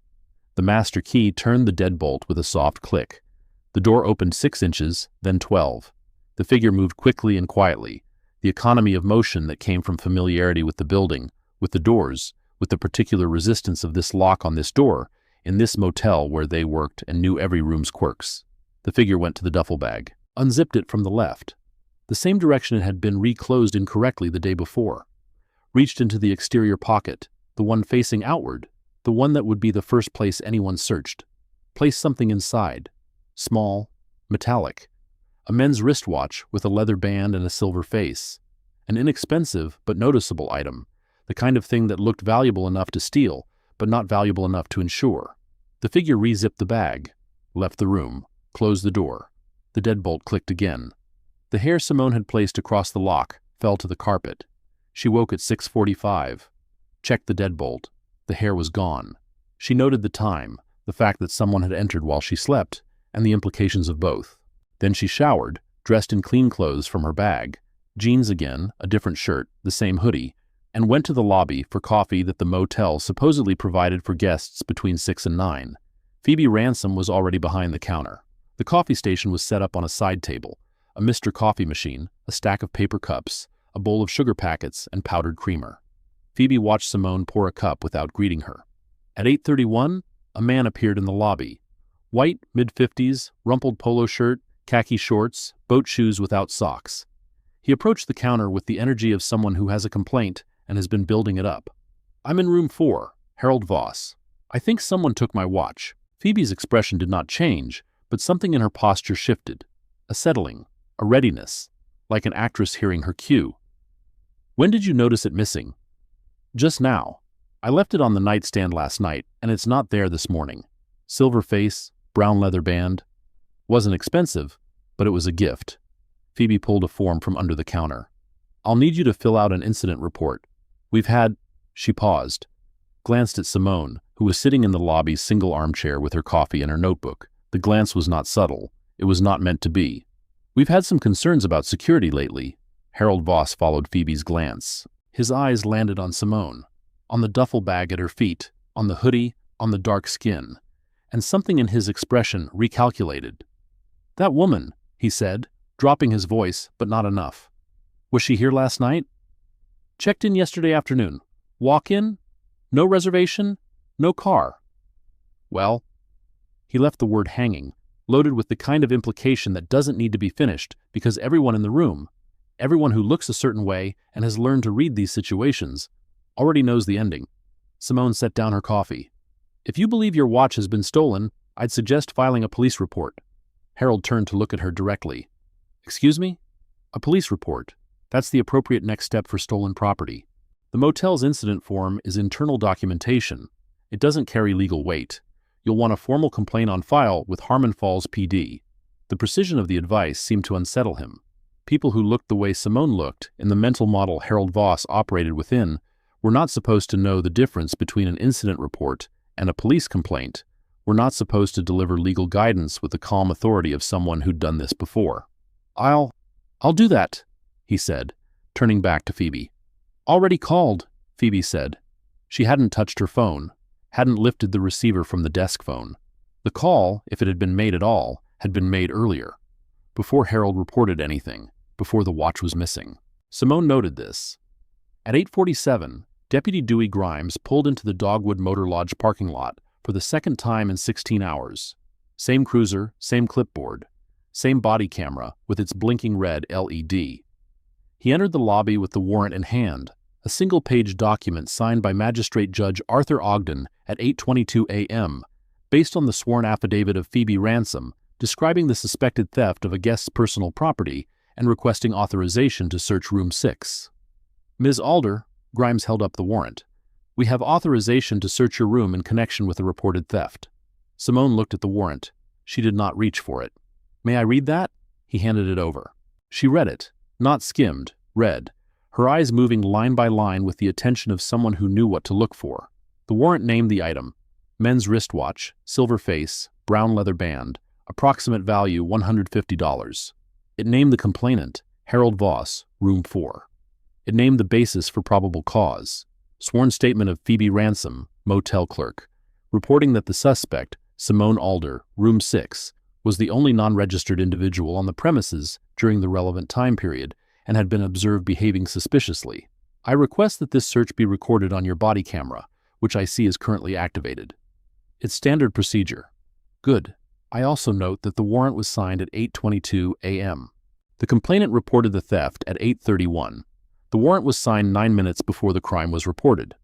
The master key turned the deadbolt with a soft click. The door opened 6 inches, then 12. The figure moved quickly and quietly, the economy of motion that came from familiarity with the building, with the doors, with the particular resistance of this lock on this door, in this motel where they worked and knew every room's quirks. The figure went to the duffel bag, unzipped it from the left, the same direction it had been reclosed incorrectly the day before, reached into the exterior pocket, the one facing outward, the one that would be the first place anyone searched, placed something inside, small, metallic, a men's wristwatch with a leather band and a silver face, an inexpensive but noticeable item, the kind of thing that looked valuable enough to steal, but not valuable enough to insure. The figure re-zipped the bag, left the room, closed the door. The deadbolt clicked again. The hair Simone had placed across the lock fell to the carpet. She woke at 6:45, checked the deadbolt. The hair was gone. She noted the time, the fact that someone had entered while she slept, and the implications of both. Then she showered, dressed in clean clothes from her bag, jeans again, a different shirt, the same hoodie, and went to the lobby for coffee that the motel supposedly provided for guests between 6 and 9. Phoebe Ransom was already behind the counter. The coffee station was set up on a side table, a Mr. Coffee machine, a stack of paper cups, a bowl of sugar packets, and powdered creamer. Phoebe watched Simone pour a cup without greeting her. At 8:31, a man appeared in the lobby. White, mid-50s, rumpled polo shirt, khaki shorts, boat shoes without socks. He approached the counter with the energy of someone who has a complaint and has been building it up. "I'm in room 4, Harold Voss. I think someone took my watch." Phoebe's expression did not change, but something in her posture shifted. A settling, a readiness, like an actress hearing her cue. "When did you notice it missing?" "Just now. I left it on the nightstand last night, and it's not there this morning. Silver face, brown leather band. Wasn't expensive, but it was a gift." Phoebe pulled a form from under the counter. "I'll need you to fill out an incident report. We've had—" She paused, glanced at Simone, who was sitting in the lobby's single armchair with her coffee and her notebook. The glance was not subtle. It was not meant to be. "We've had some concerns about security lately." Harold Voss followed Phoebe's glance. His eyes landed on Simone, on the duffel bag at her feet, on the hoodie, on the dark skin, and something in his expression recalculated. "That woman," he said, dropping his voice, but not enough. "Was she here last night?" "Checked in yesterday afternoon. Walk-in? No reservation? No car?" Well, he left the word hanging, loaded with the kind of implication that doesn't need to be finished because everyone in the room, everyone who looks a certain way and has learned to read these situations, already knows the ending. Simone set down her coffee. If you believe your watch has been stolen, I'd suggest filing a police report. Harold turned to look at her directly. Excuse me? A police report. That's the appropriate next step for stolen property. The motel's incident form is internal documentation. It doesn't carry legal weight. You'll want a formal complaint on file with Harmon Falls PD. The precision of the advice seemed to unsettle him. People who looked the way Simone looked in the mental model Harold Voss operated within were not supposed to know the difference between an incident report and a police complaint. Were not supposed to deliver legal guidance with the calm authority of someone who'd done this before. I'll do that, he said, turning back to Phoebe. Already called, Phoebe said. She hadn't touched her phone, hadn't lifted the receiver from the desk phone. The call, if it had been made at all, had been made earlier, before Harold reported anything, before the watch was missing. Simone noted this. At 8:47, Deputy Dewey Grimes pulled into the Dogwood Motor Lodge parking lot for the second time in 16 hours. Same cruiser, same clipboard, same body camera with its blinking red LED. He entered the lobby with the warrant in hand, a single-page document signed by Magistrate Judge Arthur Ogden at 8:22 a.m., based on the sworn affidavit of Phoebe Ransom, describing the suspected theft of a guest's personal property and requesting authorization to search room 6. Ms. Alder, Grimes held up the warrant. We have authorization to search your room in connection with a reported theft. Simone looked at the warrant. She did not reach for it. May I read that? He handed it over. She read it, not skimmed, read, her eyes moving line by line with the attention of someone who knew what to look for. The warrant named the item: men's wristwatch, silver face, brown leather band, approximate value $150. It named the complainant, Harold Voss, room 4. It named the basis for probable cause: sworn statement of Phoebe Ransom, motel clerk, reporting that the suspect, Simone Alder, room 6, was the only non-registered individual on the premises during the relevant time period and had been observed behaving suspiciously. I request that this search be recorded on your body camera, which I see is currently activated. It's standard procedure. Good. I also note that the warrant was signed at 8:22 a.m. The complainant reported the theft at 8:31. The warrant was signed 9 minutes before the crime was reported.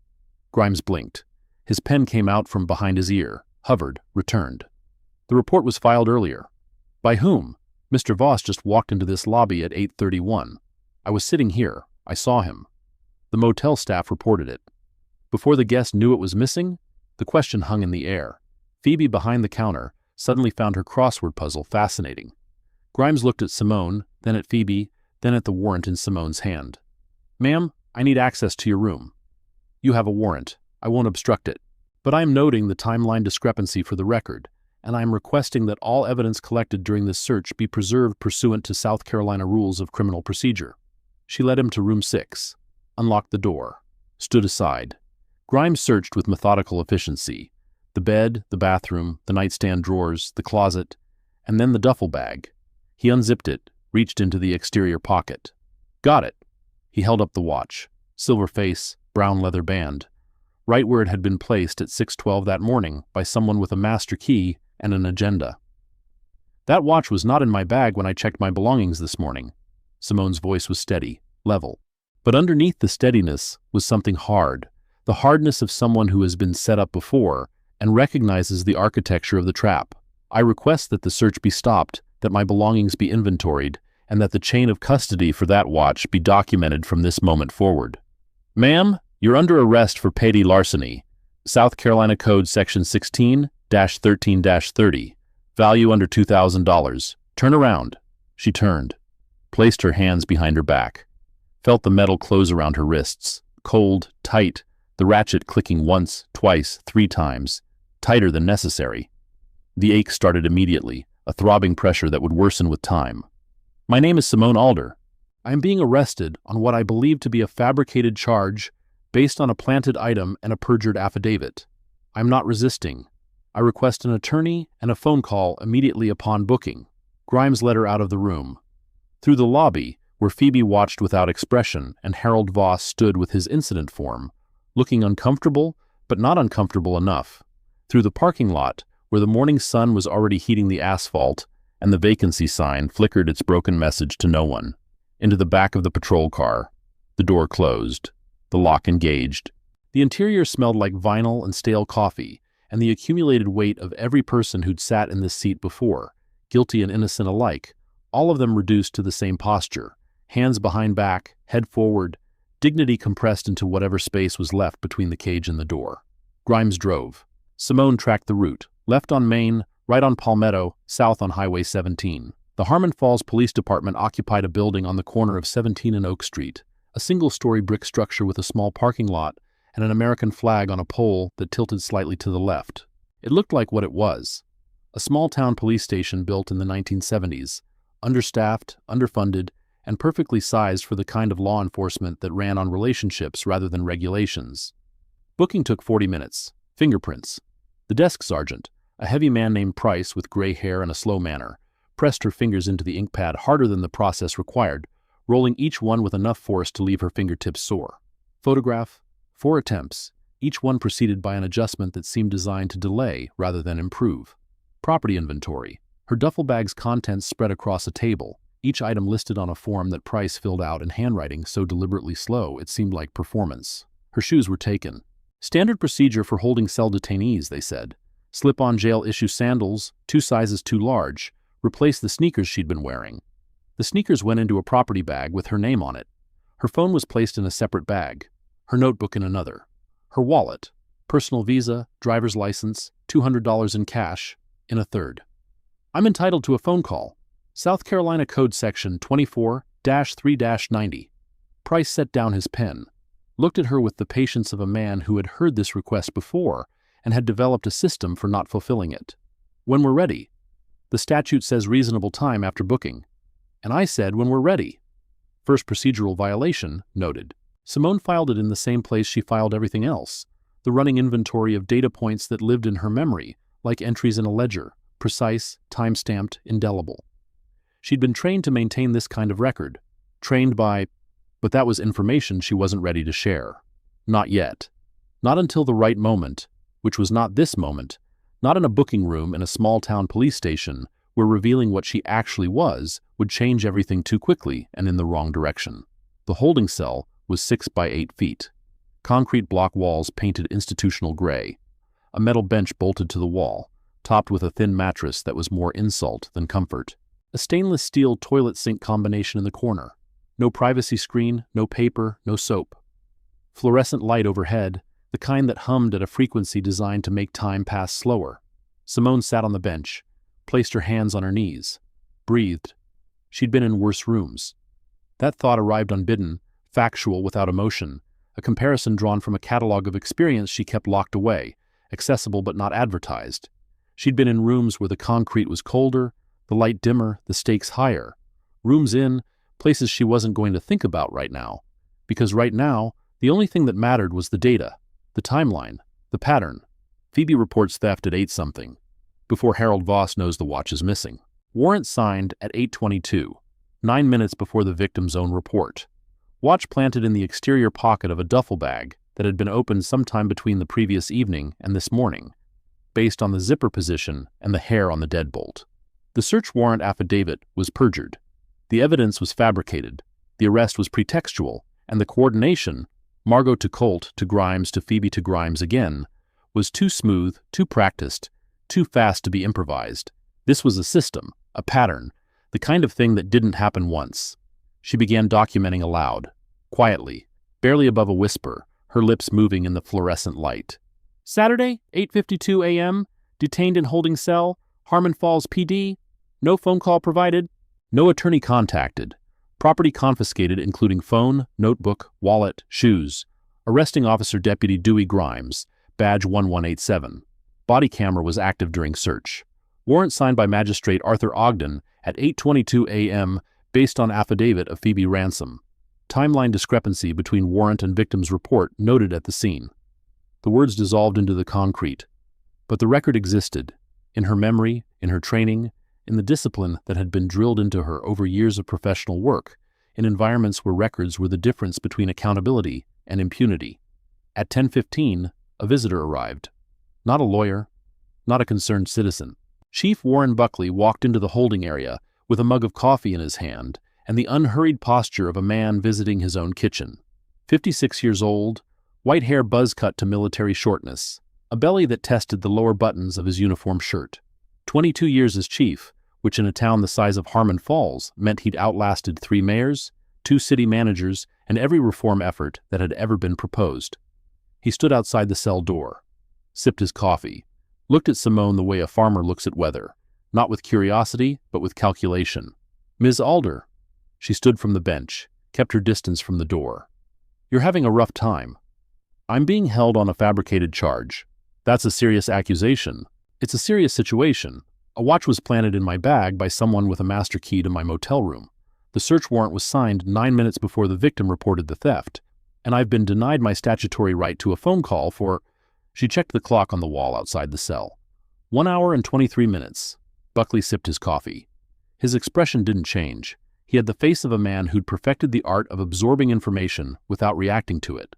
Grimes blinked. His pen came out from behind his ear, hovered, returned. The report was filed earlier. By whom? Mr. Voss just walked into this lobby at 8:31. I was sitting here. I saw him. The motel staff reported it. Before the guest knew it was missing, the question hung in the air. Phoebe, behind the counter, suddenly found her crossword puzzle fascinating. Grimes looked at Simone, then at Phoebe, then at the warrant in Simone's hand. Ma'am, I need access to your room. You have a warrant. I won't obstruct it. But I am noting the timeline discrepancy for the record, and I am requesting that all evidence collected during this search be preserved pursuant to South Carolina rules of criminal procedure. She led him to room 6, unlocked the door, stood aside. Grimes searched with methodical efficiency. The bed, the bathroom, the nightstand drawers, the closet, and then the duffel bag. He unzipped it, reached into the exterior pocket. Got it. He held up the watch. Silver face, brown leather band. Right where it had been placed at 6:12 that morning by someone with a master key and an agenda. That watch was not in my bag when I checked my belongings this morning. Simone's voice was steady, level. But underneath the steadiness was something hard, the hardness of someone who has been set up before and recognizes the architecture of the trap. I request that the search be stopped, that my belongings be inventoried, and that the chain of custody for that watch be documented from this moment forward. Ma'am, you're under arrest for petty larceny. South Carolina Code Section 16-13-30. Value under $2,000. Turn around. She turned, placed her hands behind her back, felt the metal close around her wrists, cold, tight, the ratchet clicking once, twice, 3 times, tighter than necessary. The ache started immediately, a throbbing pressure that would worsen with time. My name is Simone Alder. I am being arrested on what I believe to be a fabricated charge based on a planted item and a perjured affidavit. I am not resisting. I request an attorney and a phone call immediately upon booking. Grimes led her out of the room. Through the lobby, where Phoebe watched without expression and Harold Voss stood with his incident form, looking uncomfortable, but not uncomfortable enough. Through the parking lot, where the morning sun was already heating the asphalt, and the vacancy sign flickered its broken message to no one. Into the back of the patrol car. The door closed. The lock engaged. The interior smelled like vinyl and stale coffee, and the accumulated weight of every person who'd sat in this seat before, guilty and innocent alike, all of them reduced to the same posture, hands behind back, head forward, dignity compressed into whatever space was left between the cage and the door. Grimes drove. Simone tracked the route, left on Main, right on Palmetto, south on Highway 17. The Harmon Falls Police Department occupied a building on the corner of 17 and Oak Street, a single-story brick structure with a small parking lot and an American flag on a pole that tilted slightly to the left. It looked like what it was. A small-town police station built in the 1970s, understaffed, underfunded, and perfectly sized for the kind of law enforcement that ran on relationships rather than regulations. Booking took 40 minutes. Fingerprints. The desk sergeant, a heavy man named Price with gray hair and a slow manner, pressed her fingers into the ink pad harder than the process required, rolling each one with enough force to leave her fingertips sore. Photograph. 4 attempts, each one preceded by an adjustment that seemed designed to delay rather than improve. Property inventory. Her duffel bag's contents spread across a table, each item listed on a form that Price filled out in handwriting so deliberately slow it seemed like performance. Her shoes were taken. Standard procedure for holding cell detainees, they said. Slip-on jail-issue sandals, 2 sizes too large, replaced the sneakers she'd been wearing. The sneakers went into a property bag with her name on it. Her phone was placed in a separate bag, her notebook in another. Her wallet, personal visa, driver's license, $200 in cash, in a third. I'm entitled to a phone call. South Carolina Code Section 24-3-90. Price set down his pen, looked at her with the patience of a man who had heard this request before and had developed a system for not fulfilling it. When we're ready. The statute says reasonable time after booking. And I said when we're ready. First procedural violation, noted. Simone filed it in the same place she filed everything else, the running inventory of data points that lived in her memory, like entries in a ledger, precise, time-stamped, indelible. She'd been trained to maintain this kind of record, but that was information she wasn't ready to share. Not yet. Not until the right moment, which was not this moment, not in a booking room in a small-town police station, where revealing what she actually was would change everything too quickly and in the wrong direction. The holding cell was 6 by 8 feet. Concrete block walls painted institutional gray. A metal bench bolted to the wall, topped with a thin mattress that was more insult than comfort. A stainless steel toilet sink combination in the corner. No privacy screen, no paper, no soap. Fluorescent light overhead, the kind that hummed at a frequency designed to make time pass slower. Simone sat on the bench, placed her hands on her knees, breathed. She'd been in worse rooms. That thought arrived unbidden, factual without emotion, a comparison drawn from a catalog of experience she kept locked away, accessible but not advertised. She'd been in rooms where the concrete was colder, the light dimmer, the stakes higher. Rooms in, places she wasn't going to think about right now. Because right now, the only thing that mattered was the data, the timeline, the pattern. Phoebe reports theft at 8-something, before Harold Voss knows the watch is missing. Warrant signed at 8:22, 9 minutes before the victim's own report. Watch planted in the exterior pocket of a duffel bag that had been opened sometime between the previous evening and this morning, based on the zipper position and the hair on the deadbolt. The search warrant affidavit was perjured. The evidence was fabricated. The arrest was pretextual, and the coordination, Margot to Colt to Grimes to Phoebe to Grimes again, was too smooth, too practiced, too fast to be improvised. This was a system, a pattern, the kind of thing that didn't happen once. She began documenting aloud, quietly, barely above a whisper, her lips moving in the fluorescent light. Saturday, 8:52 a.m., detained in holding cell, Harmon Falls PD, no phone call provided, no attorney contacted, property confiscated including phone, notebook, wallet, shoes, arresting officer Deputy Dewey Grimes, badge 1187. Body camera was active during search. Warrant signed by Magistrate Arthur Ogden at 8:22 a.m. based on affidavit of Phoebe Ransom. Timeline discrepancy between warrant and victim's report noted at the scene. The words dissolved into the concrete. But the record existed, in her memory, in her training, in the discipline that had been drilled into her over years of professional work, in environments where records were the difference between accountability and impunity. At 10:15, a visitor arrived. Not a lawyer, not a concerned citizen. Chief Warren Buckley walked into the holding area with a mug of coffee in his hand and the unhurried posture of a man visiting his own kitchen. 56 years old, white hair buzz-cut to military shortness, a belly that tested the lower buttons of his uniform shirt. 22 years as chief, which in a town the size of Harmon Falls meant he'd outlasted 3 mayors, 2 city managers, and every reform effort that had ever been proposed. He stood outside the cell door, sipped his coffee, looked at Simone the way a farmer looks at weather, not with curiosity, but with calculation. "Ms. Alder." She stood from the bench, kept her distance from the door. "You're having a rough time." "I'm being held on a fabricated charge." "That's a serious accusation." "It's a serious situation. A watch was planted in my bag by someone with a master key to my motel room. The search warrant was signed 9 minutes before the victim reported the theft, and I've been denied my statutory right to a phone call for—" She checked the clock on the wall outside the cell. 1 hour and 23 minutes. Buckley sipped his coffee. His expression didn't change. He had the face of a man who'd perfected the art of absorbing information without reacting to it.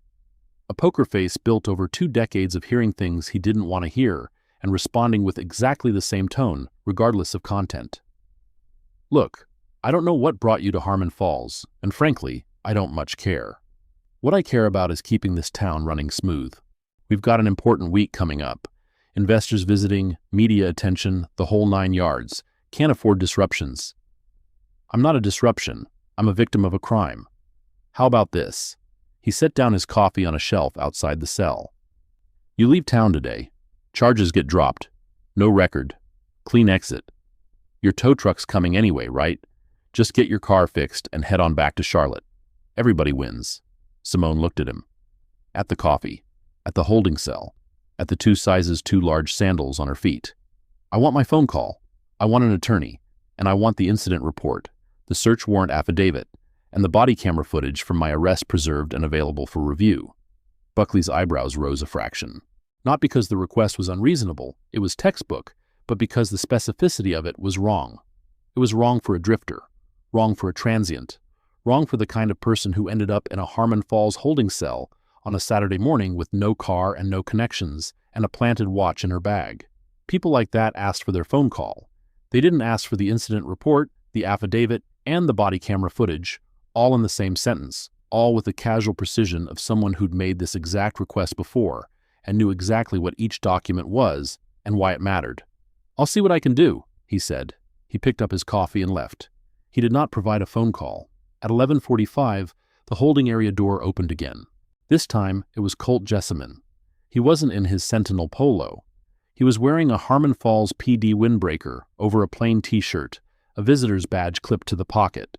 A poker face built over 2 decades of hearing things he didn't want to hear and responding with exactly the same tone, regardless of content. "Look, I don't know what brought you to Harmon Falls, and frankly, I don't much care. What I care about is keeping this town running smooth. We've got an important week coming up. Investors visiting, media attention, the whole 9 yards. Can't afford disruptions." "I'm not a disruption. I'm a victim of a crime. How about this?" He set down his coffee on a shelf outside the cell. "You leave town today. Charges get dropped. No record. Clean exit. Your tow truck's coming anyway, right? Just get your car fixed and head on back to Charlotte. Everybody wins." Simone looked at him. At the coffee. At the holding cell. At the 2 sizes too large sandals on her feet. "I want my phone call. I want an attorney. And I want the incident report, the search warrant affidavit, and the body camera footage from my arrest preserved and available for review." Buckley's eyebrows rose a fraction. Not because the request was unreasonable, it was textbook, but because the specificity of it was wrong. It was wrong for a drifter, wrong for a transient, wrong for the kind of person who ended up in a Harmon Falls holding cell on a Saturday morning with no car and no connections and a planted watch in her bag. People like that asked for their phone call. They didn't ask for the incident report, the affidavit, and the body camera footage, all in the same sentence, all with the casual precision of someone who'd made this exact request before and knew exactly what each document was and why it mattered. "I'll see what I can do," he said. He picked up his coffee and left. He did not provide a phone call. At 11:45, the holding area door opened again. This time, it was Colt Jessamine. He wasn't in his Sentinel polo. He was wearing a Harmon Falls PD windbreaker over a plain t-shirt, a visitor's badge clipped to the pocket.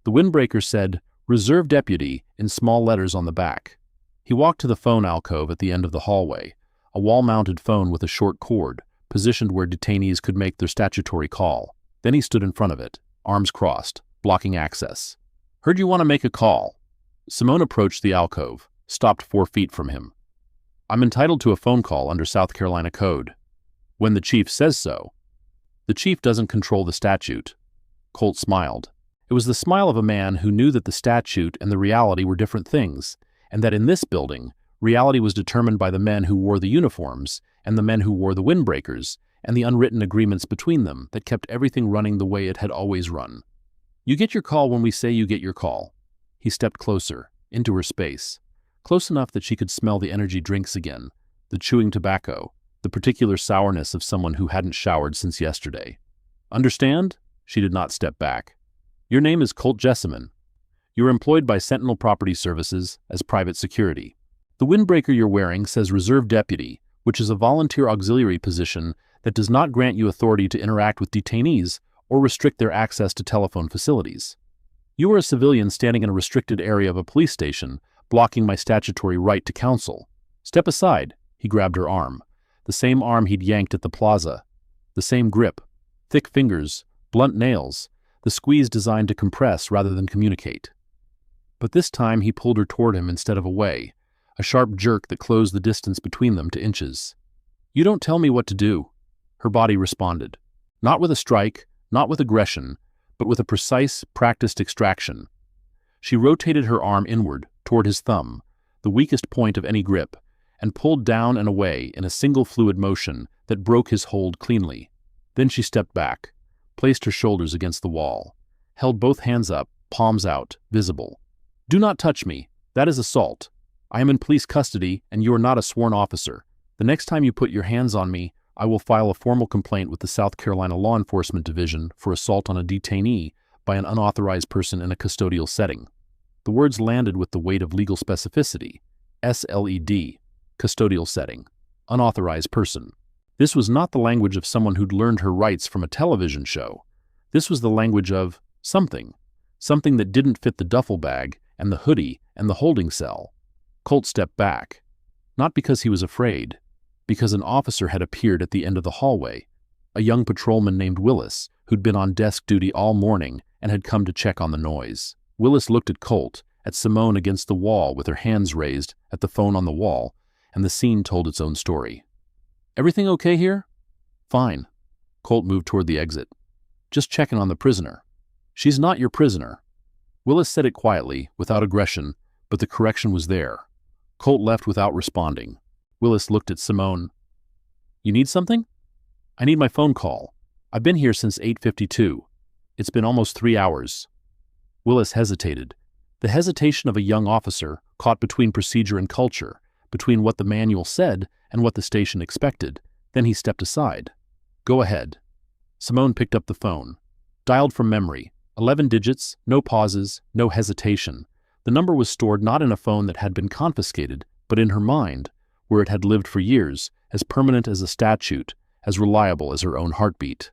The windbreaker said, "Reserve Deputy," in small letters on the back. He walked to the phone alcove at the end of the hallway, a wall-mounted phone with a short cord, positioned where detainees could make their statutory call. Then he stood in front of it, arms crossed, blocking access. "Heard you want to make a call." Simone approached the alcove, stopped 4 feet from him. "I'm entitled to a phone call under South Carolina Code. When the chief says so." "The chief doesn't control the statute." Colt smiled. It was the smile of a man who knew that the statute and the reality were different things, and that in this building, reality was determined by the men who wore the uniforms and the men who wore the windbreakers and the unwritten agreements between them that kept everything running the way it had always run. "You get your call when we say you get your call." He stepped closer, into her space, close enough that she could smell the energy drinks again, the chewing tobacco, the particular sourness of someone who hadn't showered since yesterday. "Understand?" She did not step back. "Your name is Colt Jessamine. You're employed by Sentinel Property Services as private security. The windbreaker you're wearing says Reserve Deputy, which is a volunteer auxiliary position that does not grant you authority to interact with detainees or restrict their access to telephone facilities. You are a civilian standing in a restricted area of a police station, blocking my statutory right to counsel. Step aside." He grabbed her arm, the same arm he'd yanked at the plaza, the same grip, thick fingers, blunt nails, the squeeze designed to compress rather than communicate. But this time he pulled her toward him instead of away, a sharp jerk that closed the distance between them to inches. "You don't tell me what to do." Her body responded, not with a strike, not with aggression, but with a precise, practiced extraction. She rotated her arm inward, toward his thumb, the weakest point of any grip, and pulled down and away in a single fluid motion that broke his hold cleanly. Then she stepped back, placed her shoulders against the wall, held both hands up, palms out, visible. "Do not touch me. That is assault. I am in police custody, and you are not a sworn officer. The next time you put your hands on me, I will file a formal complaint with the South Carolina Law Enforcement Division for assault on a detainee by an unauthorized person in a custodial setting." The words landed with the weight of legal specificity. SLED, custodial setting, unauthorized person. This was not the language of someone who'd learned her rights from a television show. This was the language of something that didn't fit the duffel bag and the hoodie and the holding cell. Colt stepped back, not because he was afraid, because an officer had appeared at the end of the hallway, a young patrolman named Willis, who'd been on desk duty all morning and had come to check on the noise. Willis looked at Colt, at Simone against the wall with her hands raised, at the phone on the wall, and the scene told its own story. "Everything okay here?" "Fine." Colt moved toward the exit. "Just checking on the prisoner." "She's not your prisoner." Willis said it quietly, without aggression, but the correction was there. Colt left without responding. Willis looked at Simone. "You need something?" "I need my phone call. I've been here since 8:52. It's been almost 3 hours." Willis hesitated. The hesitation of a young officer caught between procedure and culture, between what the manual said and what the station expected. Then he stepped aside. "Go ahead." Simone picked up the phone. Dialed from memory. 11 digits, no pauses, no hesitation. The number was stored not in a phone that had been confiscated, but in her mind, where it had lived for years, as permanent as a statute, as reliable as her own heartbeat.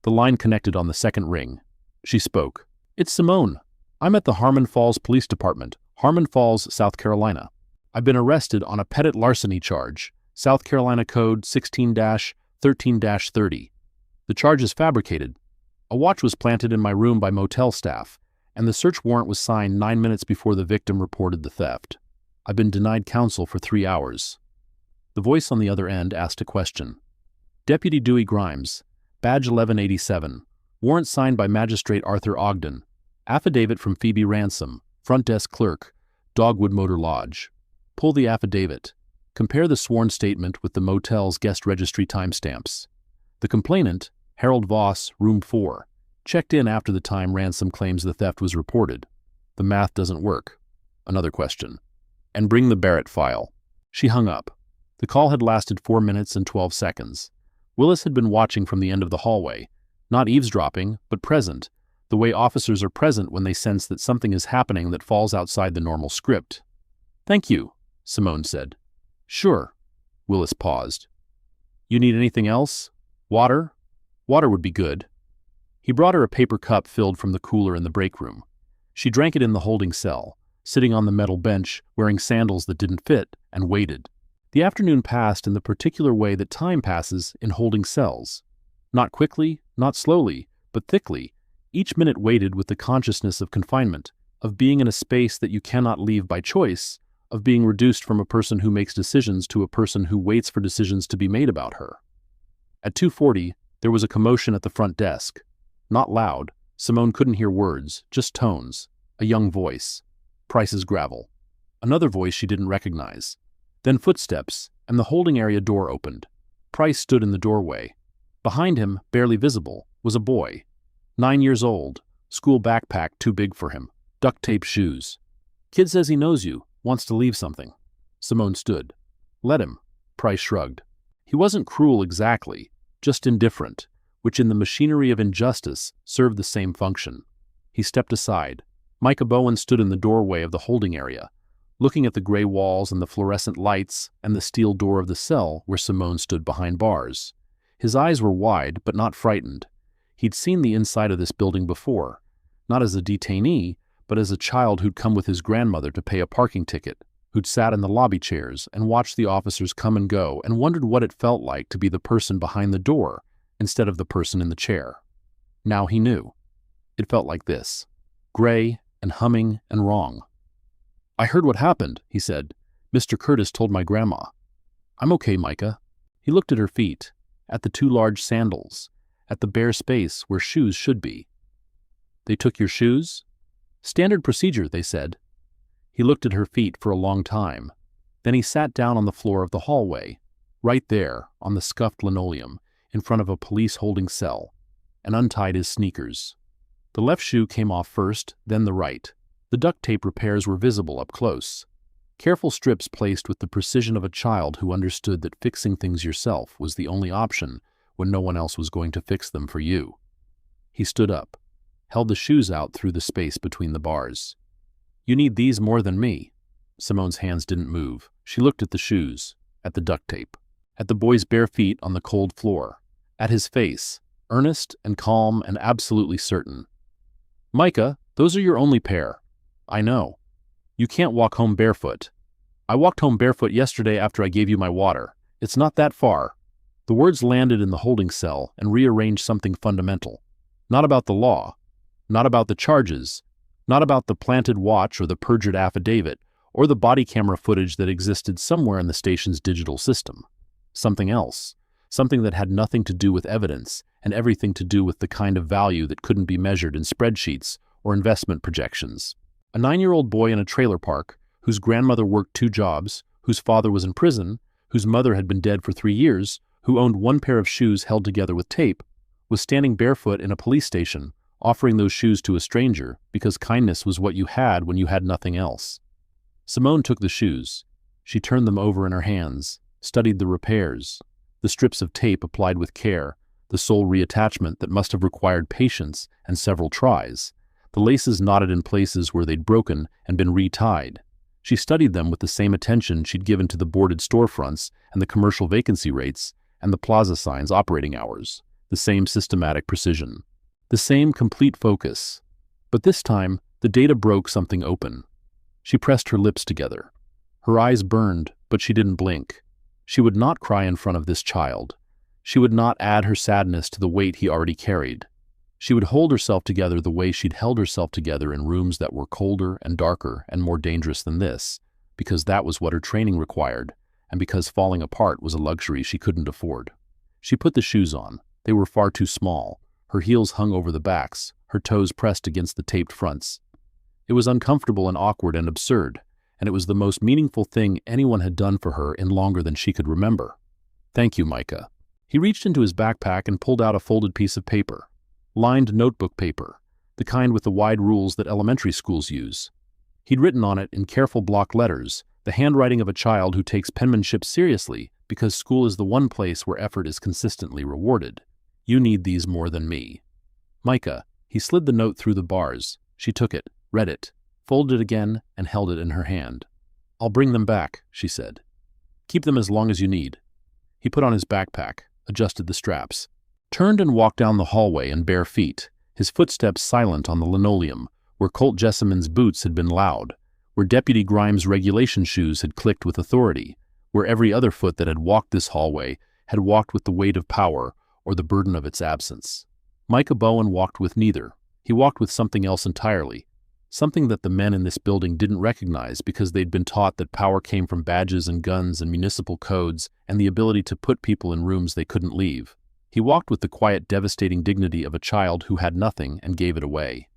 The line connected on the second ring. She spoke. "It's Simone. I'm at the Harmon Falls Police Department, Harmon Falls, South Carolina. I've been arrested on a petit larceny charge, South Carolina Code 16-13-30. The charge is fabricated. A watch was planted in my room by motel staff, and the search warrant was signed 9 minutes before the victim reported the theft. I've been denied counsel for 3 hours." The voice on the other end asked a question. "Deputy Dewey Grimes, badge 1187, warrant signed by Magistrate Arthur Ogden, affidavit from Phoebe Ransom, front desk clerk, Dogwood Motor Lodge." Pull the affidavit. Compare the sworn statement with the motel's guest registry timestamps. The complainant, Harold Voss, room 4, checked in after the time Ransom claims the theft was reported. The math doesn't work. Another question. "And bring the Barrett file." She hung up. The call had lasted 4 minutes and 12 seconds. Willis had been watching from the end of the hallway, not eavesdropping, but present, the way officers are present when they sense that something is happening that falls outside the normal script. "Thank you," Simone said. "Sure." Willis paused. "You need anything else? Water? Water would be good." He brought her a paper cup filled from the cooler in the break room. She drank it in the holding cell, sitting on the metal bench, wearing sandals that didn't fit, and waited. The afternoon passed in the particular way that time passes in holding cells. Not quickly, not slowly, but thickly. Each minute waited with the consciousness of confinement, of being in a space that you cannot leave by choice, of being reduced from a person who makes decisions to a person who waits for decisions to be made about her. At 2:40, there was a commotion at the front desk. Not loud. Simone couldn't hear words, just tones. A young voice. "Price's gravel." Another voice she didn't recognize. Then footsteps, and the holding area door opened. Price stood in the doorway. Behind him, barely visible, was a boy. 9 years old, school backpack too big for him, duct tape shoes. "Kid says he knows you, wants to leave something." Simone stood. "Let him." Price shrugged. He wasn't cruel exactly, just indifferent, which in the machinery of injustice served the same function. He stepped aside. Micah Bowen stood in the doorway of the holding area, looking at the gray walls and the fluorescent lights and the steel door of the cell where Simone stood behind bars. His eyes were wide, but not frightened. He'd seen the inside of this building before, not as a detainee, but as a child who'd come with his grandmother to pay a parking ticket, who'd sat in the lobby chairs and watched the officers come and go and wondered what it felt like to be the person behind the door instead of the person in the chair. Now he knew. It felt like this. Gray and humming and wrong. "I heard what happened," he said. "Mr. Curtis told my grandma." "I'm okay, Micah." He looked at her feet, at the 2 large sandals, at the bare space where shoes should be. "They took your shoes?" "Standard procedure," they said. He looked at her feet for a long time. Then he sat down on the floor of the hallway. right there, on the scuffed linoleum, in front of a police-holding cell, and untied his sneakers. The left shoe came off first, then the right. The duct tape repairs were visible up close. Careful strips placed with the precision of a child who understood that fixing things yourself was the only option when no one else was going to fix them for you. He stood up, held the shoes out through the space between the bars. "You need these more than me." Simone's hands didn't move. She looked at the shoes, at the duct tape, at the boy's bare feet on the cold floor, at his face, earnest and calm and absolutely certain. "Micah, those are your only pair. I know. You can't walk home barefoot. I walked home barefoot yesterday after I gave you my water. It's not that far." The words landed in the holding cell and rearranged something fundamental. Not about the law, not about the charges, not about the planted watch or the perjured affidavit, or the body camera footage that existed somewhere in the station's digital system. Something else, something that had nothing to do with evidence and everything to do with the kind of value that couldn't be measured in spreadsheets or investment projections. A 9-year-old boy in a trailer park, whose grandmother worked 2 jobs, whose father was in prison, whose mother had been dead for 3 years, who owned 1 pair of shoes held together with tape, was standing barefoot in a police station, offering those shoes to a stranger because kindness was what you had when you had nothing else. Simone took the shoes. She turned them over in her hands, studied the repairs, the strips of tape applied with care, the sole reattachment that must have required patience and several tries, the laces knotted in places where they'd broken and been retied. She studied them with the same attention she'd given to the boarded storefronts and the commercial vacancy rates and the plaza signs' operating hours, the same systematic precision, the same complete focus. But this time, the data broke something open. She pressed her lips together. Her eyes burned, but she didn't blink. She would not cry in front of this child. She would not add her sadness to the weight he already carried. She would hold herself together the way she'd held herself together in rooms that were colder and darker and more dangerous than this, because that was what her training required, and because falling apart was a luxury she couldn't afford. She put the shoes on. They were far too small. Her heels hung over the backs, her toes pressed against the taped fronts. It was uncomfortable and awkward and absurd, and it was the most meaningful thing anyone had done for her in longer than she could remember. "Thank you, Micah." He reached into his backpack and pulled out a folded piece of paper. Lined notebook paper, the kind with the wide rules that elementary schools use. He'd written on it in careful block letters, the handwriting of a child who takes penmanship seriously because school is the one place where effort is consistently rewarded. "You need these more than me." "Micah." He slid the note through the bars. She took it, read it, folded it again, and held it in her hand. "I'll bring them back," she said. "Keep them as long as you need." He put on his backpack, adjusted the straps, turned and walked down the hallway in bare feet, his footsteps silent on the linoleum, where Colt Jessamyn's boots had been loud, where Deputy Grimes' regulation shoes had clicked with authority, where every other foot that had walked this hallway had walked with the weight of power or the burden of its absence. Micah Bowen walked with neither. He walked with something else entirely, something that the men in this building didn't recognize because they'd been taught that power came from badges and guns and municipal codes and the ability to put people in rooms they couldn't leave. He walked with the quiet, devastating dignity of a child who had nothing and gave it away.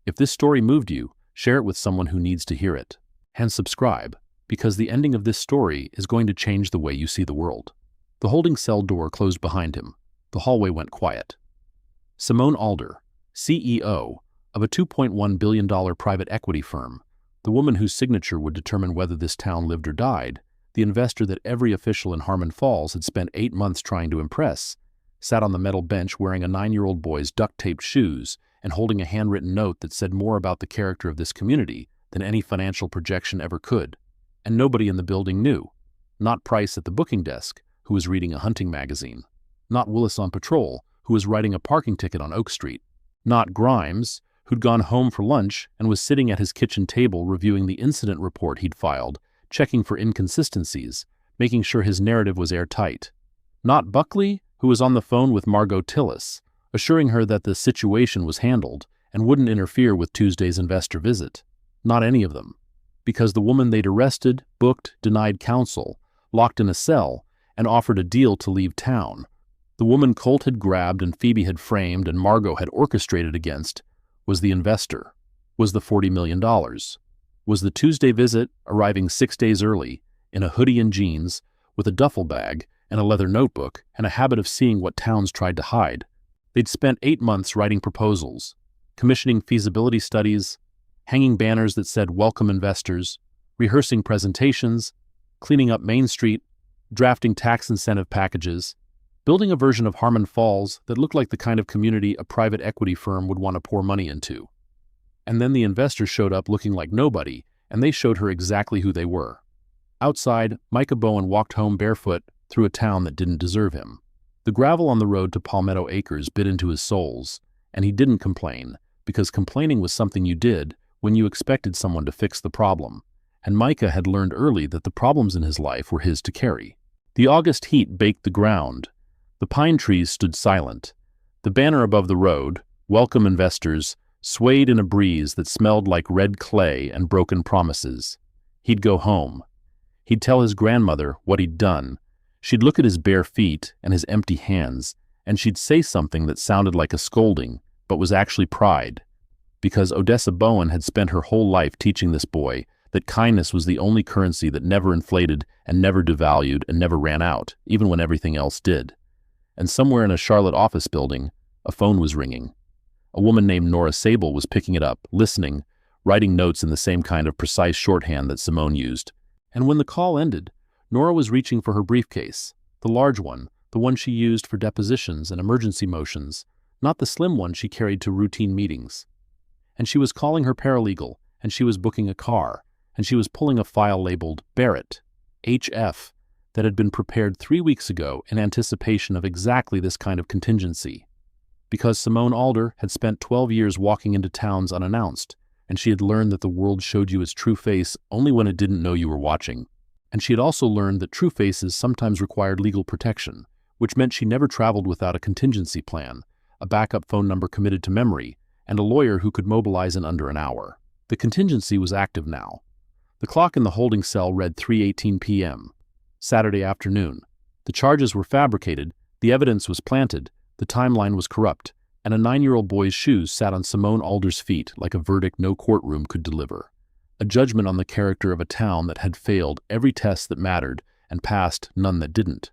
If this story moved you, share it with someone who needs to hear it. And subscribe, because the ending of this story is going to change the way you see the world. The holding cell door closed behind him. The hallway went quiet. Simone Alder, CEO of a $2.1 billion private equity firm, the woman whose signature would determine whether this town lived or died, the investor that every official in Harmon Falls had spent 8 months trying to impress, sat on the metal bench wearing a 9-year-old boy's duct-taped shoes and holding a handwritten note that said more about the character of this community than any financial projection ever could. And nobody in the building knew. Not Price at the booking desk, who was reading a hunting magazine. Not Willis on patrol, who was writing a parking ticket on Oak Street. Not Grimes, who'd gone home for lunch and was sitting at his kitchen table reviewing the incident report he'd filed, checking for inconsistencies, making sure his narrative was airtight. Not Buckley, who was on the phone with Margot Tillis, assuring her that the situation was handled and wouldn't interfere with Tuesday's investor visit. Not any of them. Because the woman they'd arrested, booked, denied counsel, locked in a cell, and offered a deal to leave town. The woman Colt had grabbed and Phoebe had framed and Margot had orchestrated against was the investor, was the $40 million, was the Tuesday visit arriving 6 days early, in a hoodie and jeans, with a duffel bag, and a leather notebook, and a habit of seeing what towns tried to hide. They'd spent 8 months writing proposals, commissioning feasibility studies, hanging banners that said "Welcome Investors," rehearsing presentations, cleaning up Main Street, drafting tax incentive packages, building a version of Harmon Falls that looked like the kind of community a private equity firm would want to pour money into. And then the investors showed up looking like nobody, and they showed her exactly who they were. Outside, Micah Bowen walked home barefoot through a town that didn't deserve him. The gravel on the road to Palmetto Acres bit into his soles, and he didn't complain, because complaining was something you did when you expected someone to fix the problem. And Micah had learned early that the problems in his life were his to carry. The August heat baked the ground. The pine trees stood silent. The banner above the road, "Welcome Investors," swayed in a breeze that smelled like red clay and broken promises. He'd go home. He'd tell his grandmother what he'd done. She'd look at his bare feet and his empty hands, and she'd say something that sounded like a scolding, but was actually pride. Because Odessa Bowen had spent her whole life teaching this boy that kindness was the only currency that never inflated and never devalued and never ran out, even when everything else did. And somewhere in a Charlotte office building, a phone was ringing. A woman named Nora Sable was picking it up, listening, writing notes in the same kind of precise shorthand that Simone used. And when the call ended, Nora was reaching for her briefcase, the large one, the one she used for depositions and emergency motions, not the slim one she carried to routine meetings. And she was calling her paralegal, and she was booking a car, and she was pulling a file labeled Barrett, HF, that had been prepared 3 weeks ago in anticipation of exactly this kind of contingency. Because Simone Alder had spent 12 years walking into towns unannounced, and she had learned that the world showed you its true face only when it didn't know you were watching. And she had also learned that true faces sometimes required legal protection, which meant she never traveled without a contingency plan, a backup phone number committed to memory, and a lawyer who could mobilize in under an hour. The contingency was active now. The clock in the holding cell read 3:18 p.m. Saturday afternoon. The charges were fabricated, the evidence was planted, the timeline was corrupt, and a 9-year-old boy's shoes sat on Simone Alder's feet like a verdict no courtroom could deliver. A judgment on the character of a town that had failed every test that mattered and passed none that didn't.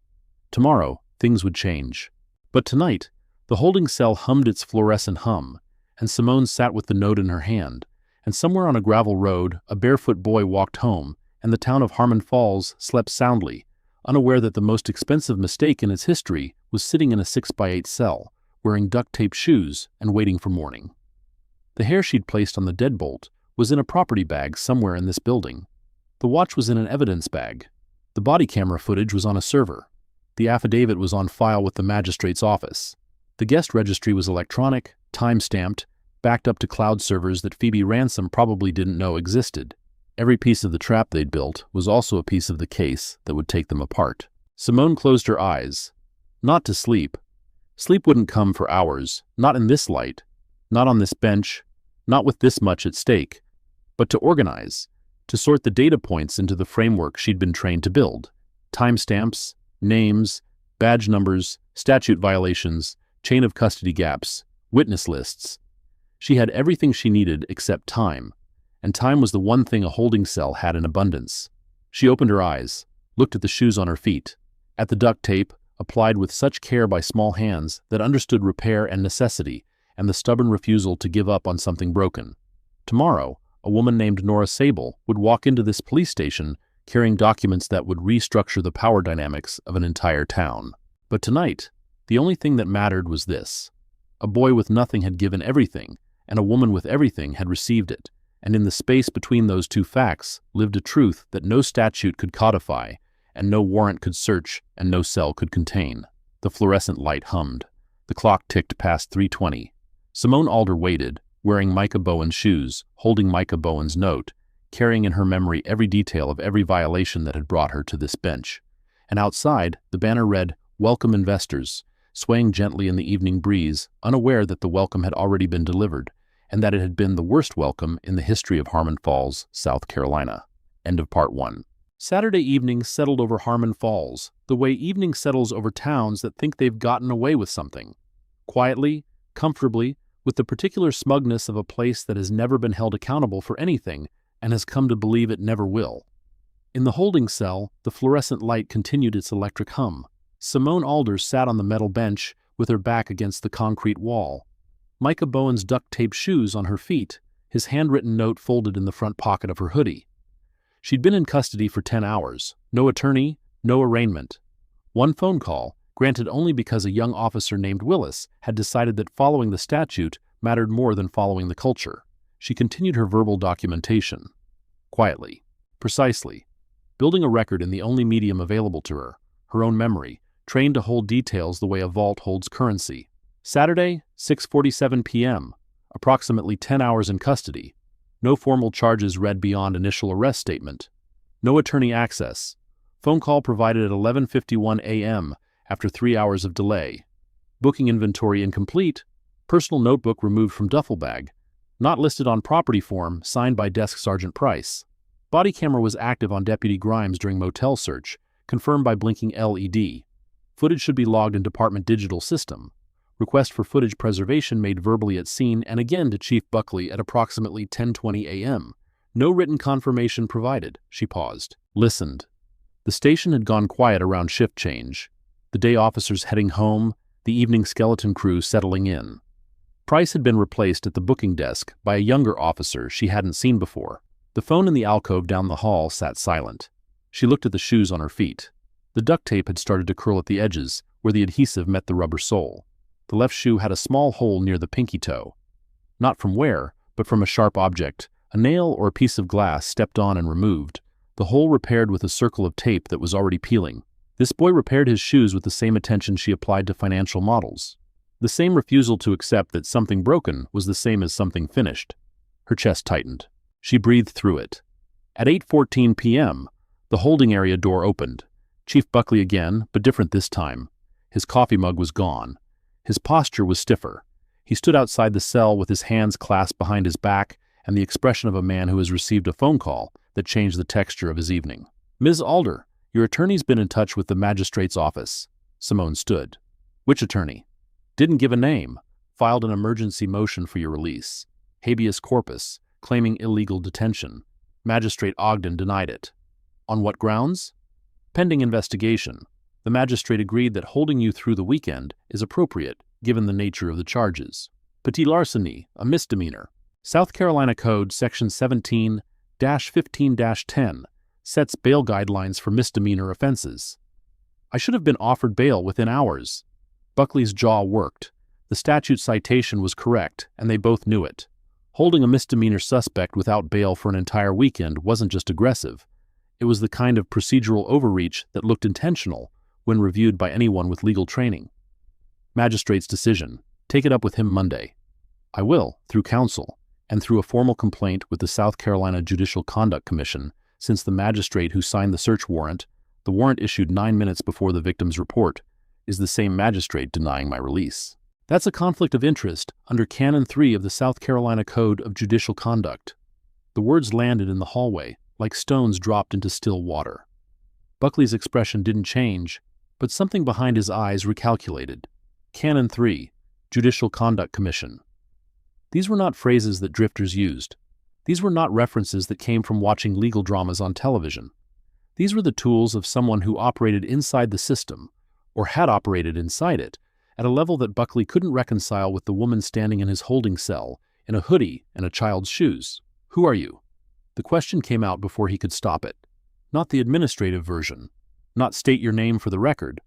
Tomorrow, things would change. But tonight, the holding cell hummed its fluorescent hum, and Simone sat with the note in her hand, and somewhere on a gravel road, a barefoot boy walked home, and the town of Harmon Falls slept soundly, unaware that the most expensive mistake in its history was sitting in a 6x8 cell, wearing duct-tape shoes and waiting for morning. The hair she'd placed on the deadbolt was in a property bag somewhere in this building. The watch was in an evidence bag. The body camera footage was on a server. The affidavit was on file with the magistrate's office. The guest registry was electronic, time-stamped, backed up to cloud servers that Phoebe Ransom probably didn't know existed. Every piece of the trap they'd built was also a piece of the case that would take them apart. Simone closed her eyes. Not to sleep. Sleep wouldn't come for hours, not in this light, not on this bench, not with this much at stake, but to organize, to sort the data points into the framework she'd been trained to build. Timestamps, names, badge numbers, statute violations, chain of custody gaps, witness lists. She had everything she needed except time, and time was the one thing a holding cell had in abundance. She opened her eyes, looked at the shoes on her feet, at the duct tape, applied with such care by small hands that understood repair and necessity, and the stubborn refusal to give up on something broken. Tomorrow, a woman named Nora Sable would walk into this police station carrying documents that would restructure the power dynamics of an entire town. But tonight, the only thing that mattered was this. A boy with nothing had given everything, and a woman with everything had received it, and in the space between those two facts lived a truth that no statute could codify, and no warrant could search, and no cell could contain. The fluorescent light hummed. The clock ticked past 3:20. Simone Alder waited, wearing Micah Bowen's shoes, holding Micah Bowen's note, carrying in her memory every detail of every violation that had brought her to this bench. And outside, the banner read, "Welcome Investors," swaying gently in the evening breeze, unaware that the welcome had already been delivered, and that it had been the worst welcome in the history of Harmon Falls, South Carolina. End of part 1. Saturday evening settled over Harmon Falls, the way evening settles over towns that think they've gotten away with something. Quietly, comfortably, with the particular smugness of a place that has never been held accountable for anything and has come to believe it never will. In the holding cell, the fluorescent light continued its electric hum. Simone Alder sat on the metal bench with her back against the concrete wall. Micah Bowen's duct-taped shoes on her feet, his handwritten note folded in the front pocket of her hoodie. She'd been in custody for 10 hours. No attorney, no arraignment. One phone call, granted only because a young officer named Willis had decided that following the statute mattered more than following the culture. She continued her verbal documentation. Quietly. Precisely. Building a record in the only medium available to her, her own memory, trained to hold details the way a vault holds currency. Saturday, 6:47 p.m., approximately 10 hours in custody. No formal charges read beyond initial arrest statement. No attorney access. Phone call provided at 11:51 a.m. after 3 hours of delay. Booking inventory incomplete. Personal notebook removed from duffel bag. Not listed on property form, signed by Desk Sergeant Price. Body camera was active on Deputy Grimes during motel search, confirmed by blinking LED. Footage should be logged in Department Digital System. Request for footage preservation made verbally at scene and again to Chief Buckley at approximately 10:20 a.m. No written confirmation provided. She paused. Listened. The station had gone quiet around shift change. The day officers heading home, the evening skeleton crew settling in. Price had been replaced at the booking desk by a younger officer she hadn't seen before. The phone in the alcove down the hall sat silent. She looked at the shoes on her feet. The duct tape had started to curl at the edges, where the adhesive met the rubber sole. The left shoe had a small hole near the pinky toe. Not from wear, but from a sharp object, a nail or a piece of glass stepped on and removed, the hole repaired with a circle of tape that was already peeling. This boy repaired his shoes with the same attention she applied to financial models. The same refusal to accept that something broken was the same as something finished. Her chest tightened. She breathed through it. At 8:14 p.m., the holding area door opened. Chief Buckley again, but different this time. His coffee mug was gone. His posture was stiffer. He stood outside the cell with his hands clasped behind his back and the expression of a man who has received a phone call that changed the texture of his evening. Ms. Alder, your attorney's been in touch with the magistrate's office. Simone stood. Which attorney? Didn't give a name. Filed an emergency motion for your release. Habeas corpus, claiming illegal detention. Magistrate Ogden denied it. On what grounds? Pending investigation. The magistrate agreed that holding you through the weekend is appropriate, given the nature of the charges. Petit larceny, a misdemeanor. South Carolina Code, Section 17-15-10, sets bail guidelines for misdemeanor offenses. I should have been offered bail within hours. Buckley's jaw worked. The statute citation was correct, and they both knew it. Holding a misdemeanor suspect without bail for an entire weekend wasn't just aggressive. It was the kind of procedural overreach that looked intentional when reviewed by anyone with legal training. Magistrate's decision. Take it up with him Monday. I will, through counsel, and through a formal complaint with the South Carolina Judicial Conduct Commission, since the magistrate who signed the search warrant, the warrant issued 9 minutes before the victim's report, is the same magistrate denying my release. That's a conflict of interest under Canon 3 of the South Carolina Code of Judicial Conduct. The words landed in the hallway, like stones dropped into still water. Buckley's expression didn't change, but something behind his eyes recalculated. Canon 3, Judicial Conduct Commission. These were not phrases that drifters used. These were not references that came from watching legal dramas on television. These were the tools of someone who operated inside the system, or had operated inside it, at a level that Buckley couldn't reconcile with the woman standing in his holding cell, in a hoodie and a child's shoes. Who are you? The question came out before he could stop it. Not the administrative version. Not state your name for the record,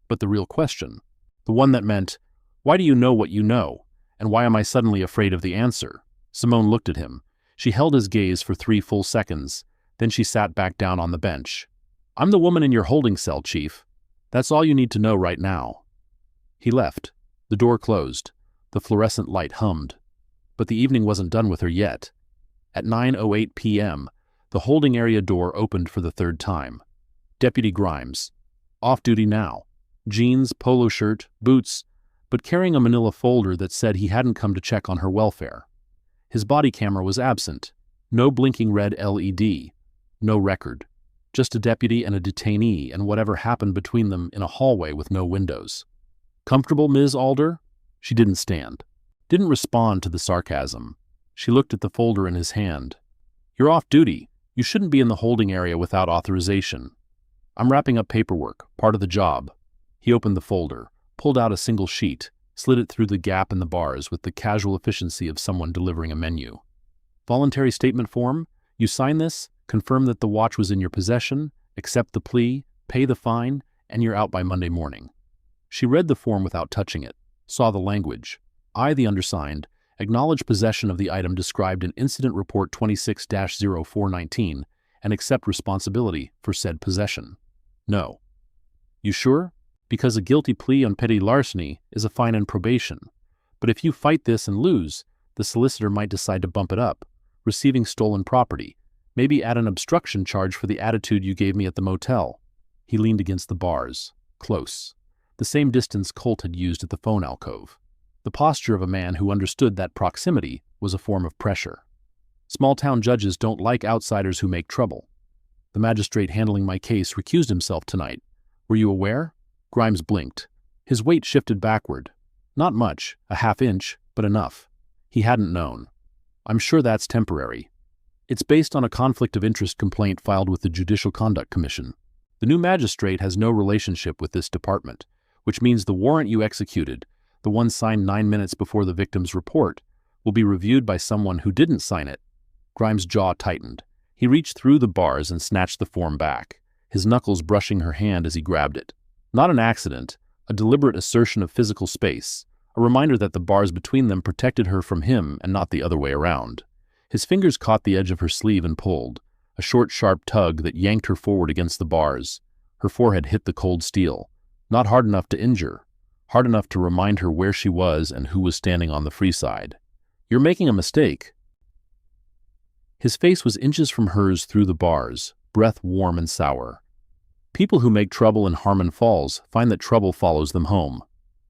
but the real question. The one that meant, why do you know what you know, and why am I suddenly afraid of the answer? Simone looked at him. She held his gaze for 3 full seconds, then she sat back down on the bench. I'm the woman in your holding cell, Chief. That's all you need to know right now. He left. The door closed. The fluorescent light hummed. But the evening wasn't done with her yet. At 9:08 p.m., the holding area door opened for the 3rd time. Deputy Grimes. Off duty now. Jeans, polo shirt, boots, but carrying a manila folder that said he hadn't come to check on her welfare. His body camera was absent. No blinking red LED. No record. Just a deputy and a detainee and whatever happened between them in a hallway with no windows. Comfortable, Ms. Alder? She didn't stand. Didn't respond to the sarcasm. She looked at the folder in his hand. You're off duty. You shouldn't be in the holding area without authorization. I'm wrapping up paperwork, part of the job. He opened the folder, pulled out a single sheet, slid it through the gap in the bars with the casual efficiency of someone delivering a menu. Voluntary statement form? You sign this, confirm that the watch was in your possession, accept the plea, pay the fine, and you're out by Monday morning. She read the form without touching it, saw the language. I, the undersigned, acknowledge possession of the item described in Incident Report 26-0419 and accept responsibility for said possession. No. You sure? Because a guilty plea on petty larceny is a fine and probation. But if you fight this and lose, the solicitor might decide to bump it up, receiving stolen property, maybe add an obstruction charge for the attitude you gave me at the motel. He leaned against the bars, close, the same distance Colt had used at the phone alcove. The posture of a man who understood that proximity was a form of pressure. Small-town judges don't like outsiders who make trouble. The magistrate handling my case recused himself tonight. Were you aware? Grimes blinked. His weight shifted backward. Not much, a half-inch, but enough. He hadn't known. I'm sure that's temporary. It's based on a conflict of interest complaint filed with the Judicial Conduct Commission. The new magistrate has no relationship with this department, which means the warrant you executed, the one signed 9 minutes before the victim's report, will be reviewed by someone who didn't sign it. Grimes' jaw tightened. He reached through the bars and snatched the form back, his knuckles brushing her hand as he grabbed it. Not an accident, a deliberate assertion of physical space, a reminder that the bars between them protected her from him and not the other way around. His fingers caught the edge of her sleeve and pulled, a short, sharp tug that yanked her forward against the bars. Her forehead hit the cold steel, not hard enough to injure, hard enough to remind her where she was and who was standing on the free side. You're making a mistake. His face was inches from hers through the bars, breath warm and sour. People who make trouble in Harmon Falls find that trouble follows them home.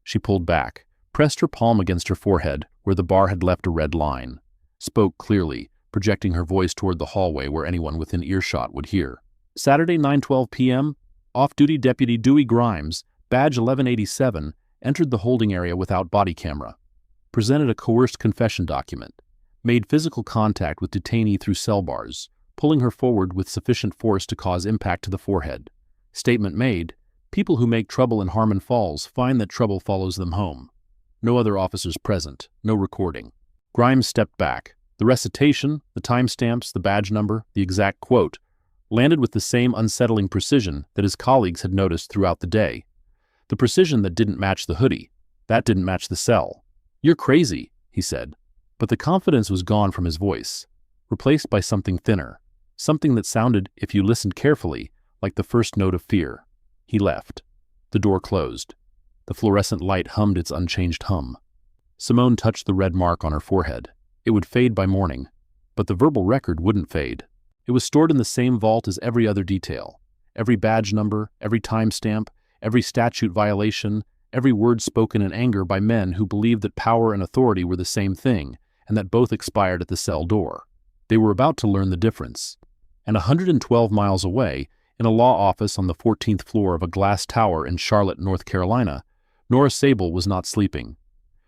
She pulled back, pressed her palm against her forehead where the bar had left a red line, spoke clearly, projecting her voice toward the hallway where anyone within earshot would hear. Saturday, 9:12 p.m., off-duty Deputy Dewey Grimes, badge 1187, entered the holding area without body camera, presented a coerced confession document, made physical contact with detainee through cell bars, pulling her forward with sufficient force to cause impact to the forehead. Statement made, people who make trouble in Harmon Falls find that trouble follows them home. No other officers present, no recording. Grimes stepped back. The recitation, the timestamps, the badge number, the exact quote, landed with the same unsettling precision that his colleagues had noticed throughout the day. The precision that didn't match the hoodie, that didn't match the cell. You're crazy, he said. But the confidence was gone from his voice, replaced by something thinner, something that sounded, if you listened carefully, like the first note of fear. He left. The door closed. The fluorescent light hummed its unchanged hum. Simone touched the red mark on her forehead. It would fade by morning, but the verbal record wouldn't fade. It was stored in the same vault as every other detail. Every badge number, every timestamp, every statute violation, every word spoken in anger by men who believed that power and authority were the same thing, and that both expired at the cell door. They were about to learn the difference. And 112 miles away, in a law office on the 14th floor of a glass tower in Charlotte, North Carolina, Nora Sable was not sleeping.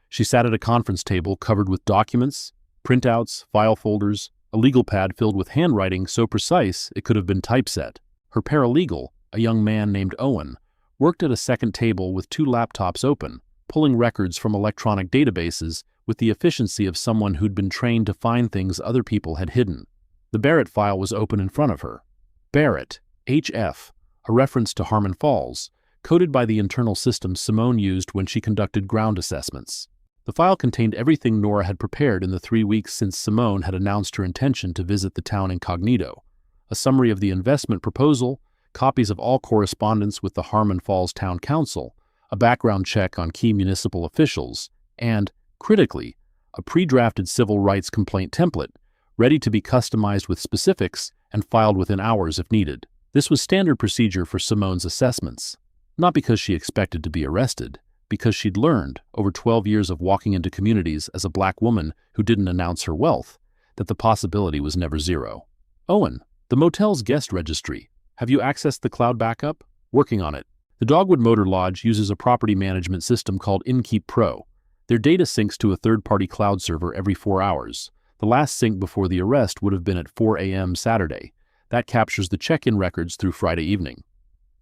She sat at a conference table covered with documents, printouts, file folders, a legal pad filled with handwriting so precise it could have been typeset. Her paralegal, a young man named Owen, worked at a second table with 2 laptops open, pulling records from electronic databases with the efficiency of someone who'd been trained to find things other people had hidden. The Barrett file was open in front of her. Barrett, HF, a reference to Harmon Falls, coded by the internal system Simone used when she conducted ground assessments. The file contained everything Nora had prepared in the 3 weeks since Simone had announced her intention to visit the town incognito, a summary of the investment proposal, copies of all correspondence with the Harmon Falls Town Council, a background check on key municipal officials, and, critically, a pre-drafted civil rights complaint template, ready to be customized with specifics and filed within hours if needed. This was standard procedure for Simone's assessments, not because she expected to be arrested, because she'd learned, over 12 years of walking into communities as a black woman who didn't announce her wealth, that the possibility was never zero. Owen, the motel's guest registry. Have you accessed the cloud backup? Working on it. The Dogwood Motor Lodge uses a property management system called InKeep Pro. Their data syncs to a third-party cloud server every 4 hours. The last sync before the arrest would have been at 4 a.m. Saturday. That captures the check-in records through Friday evening.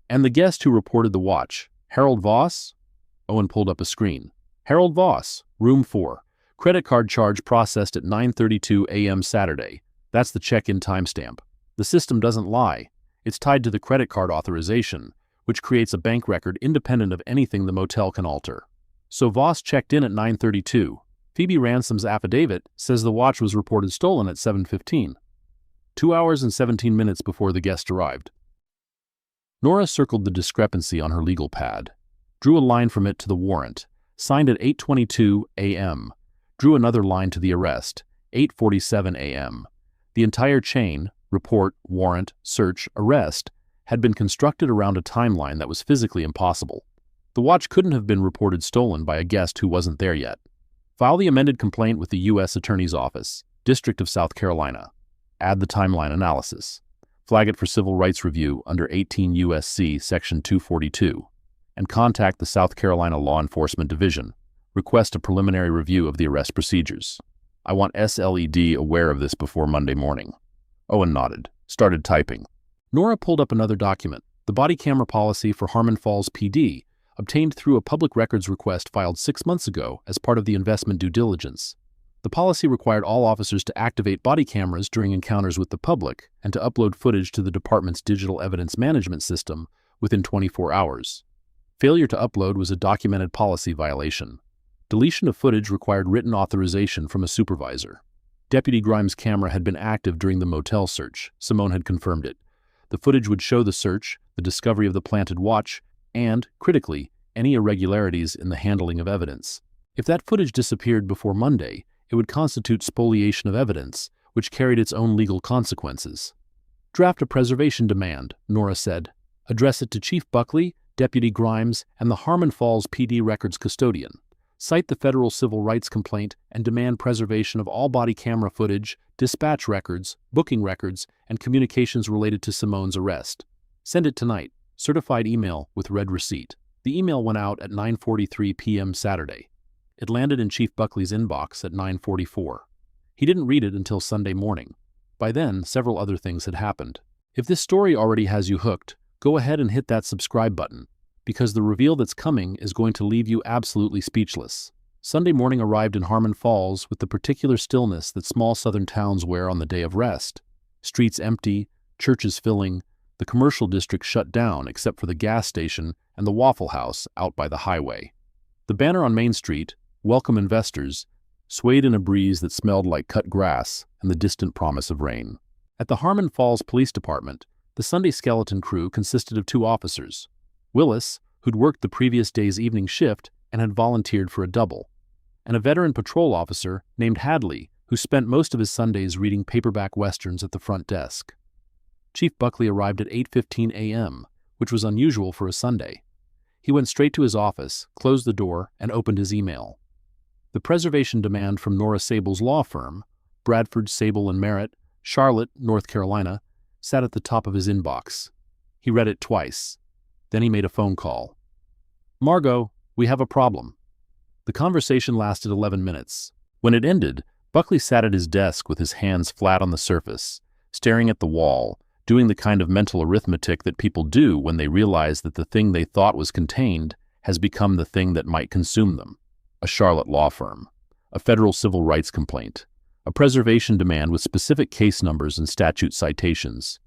And the guest who reported the watch, Harold Voss? Owen pulled up a screen. Harold Voss, room 4. Credit card charge processed at 9:32 a.m. Saturday. That's the check-in timestamp. The system doesn't lie. It's tied to the credit card authorization, which creates a bank record independent of anything the motel can alter. So Voss checked in at 9:32. Phoebe Ransom's affidavit says the watch was reported stolen at 7:15. 2 hours and 17 minutes before the guest arrived. Nora circled the discrepancy on her legal pad, drew a line from it to the warrant, signed at 8:22 a.m., drew another line to the arrest, 8:47 a.m. The entire chain, report, warrant, search, arrest, had been constructed around a timeline that was physically impossible. The watch couldn't have been reported stolen by a guest who wasn't there yet. File the amended complaint with the U.S. Attorney's Office, District of South Carolina. Add the timeline analysis. Flag it for civil rights review under 18 U.S.C. Section 242. And contact the South Carolina Law Enforcement Division. Request a preliminary review of the arrest procedures. I want SLED aware of this before Monday morning. Owen nodded, started typing. Nora pulled up another document, the body camera policy for Harmon Falls PD, obtained through a public records request filed 6 months ago as part of the investment due diligence. The policy required all officers to activate body cameras during encounters with the public and to upload footage to the department's digital evidence management system within 24 hours. Failure to upload was a documented policy violation. Deletion of footage required written authorization from a supervisor. Deputy Grimes' camera had been active during the motel search. Simone had confirmed it. The footage would show the search, the discovery of the planted watch, and, critically, any irregularities in the handling of evidence. If that footage disappeared before Monday, it would constitute spoliation of evidence, which carried its own legal consequences. Draft a preservation demand, Nora said. Address it to Chief Buckley, Deputy Grimes, and the Harmon Falls PD records custodian. Cite the federal civil rights complaint and demand preservation of all body camera footage, dispatch records, booking records, and communications related to Simone's arrest. Send it tonight. Certified email with red receipt. The email went out at 9:43 p.m. Saturday. It landed in Chief Buckley's inbox at 9:44. He didn't read it until Sunday morning. By then, several other things had happened. If this story already has you hooked, go ahead and hit that subscribe button, because the reveal that's coming is going to leave you absolutely speechless. Sunday morning arrived in Harmon Falls with the particular stillness that small southern towns wear on the day of rest. Streets empty, churches filling, the commercial district shut down except for the gas station and the Waffle House out by the highway. The banner on Main Street, Welcome Investors, swayed in a breeze that smelled like cut grass and the distant promise of rain. At the Harmon Falls Police Department, the Sunday skeleton crew consisted of 2 officers. Willis, who'd worked the previous day's evening shift and had volunteered for a double, and a veteran patrol officer named Hadley, who spent most of his Sundays reading paperback westerns at the front desk. Chief Buckley arrived at 8:15 a.m., which was unusual for a Sunday. He went straight to his office, closed the door, and opened his email. The preservation demand from Nora Sable's law firm, Bradford, Sable & Merritt, Charlotte, North Carolina, sat at the top of his inbox. He read it twice. Then he made a phone call. Margot, we have a problem. The conversation lasted 11 minutes. When it ended, Buckley sat at his desk with his hands flat on the surface, staring at the wall, doing the kind of mental arithmetic that people do when they realize that the thing they thought was contained has become the thing that might consume them. A Charlotte law firm, a federal civil rights complaint, a preservation demand with specific case numbers and statute citations,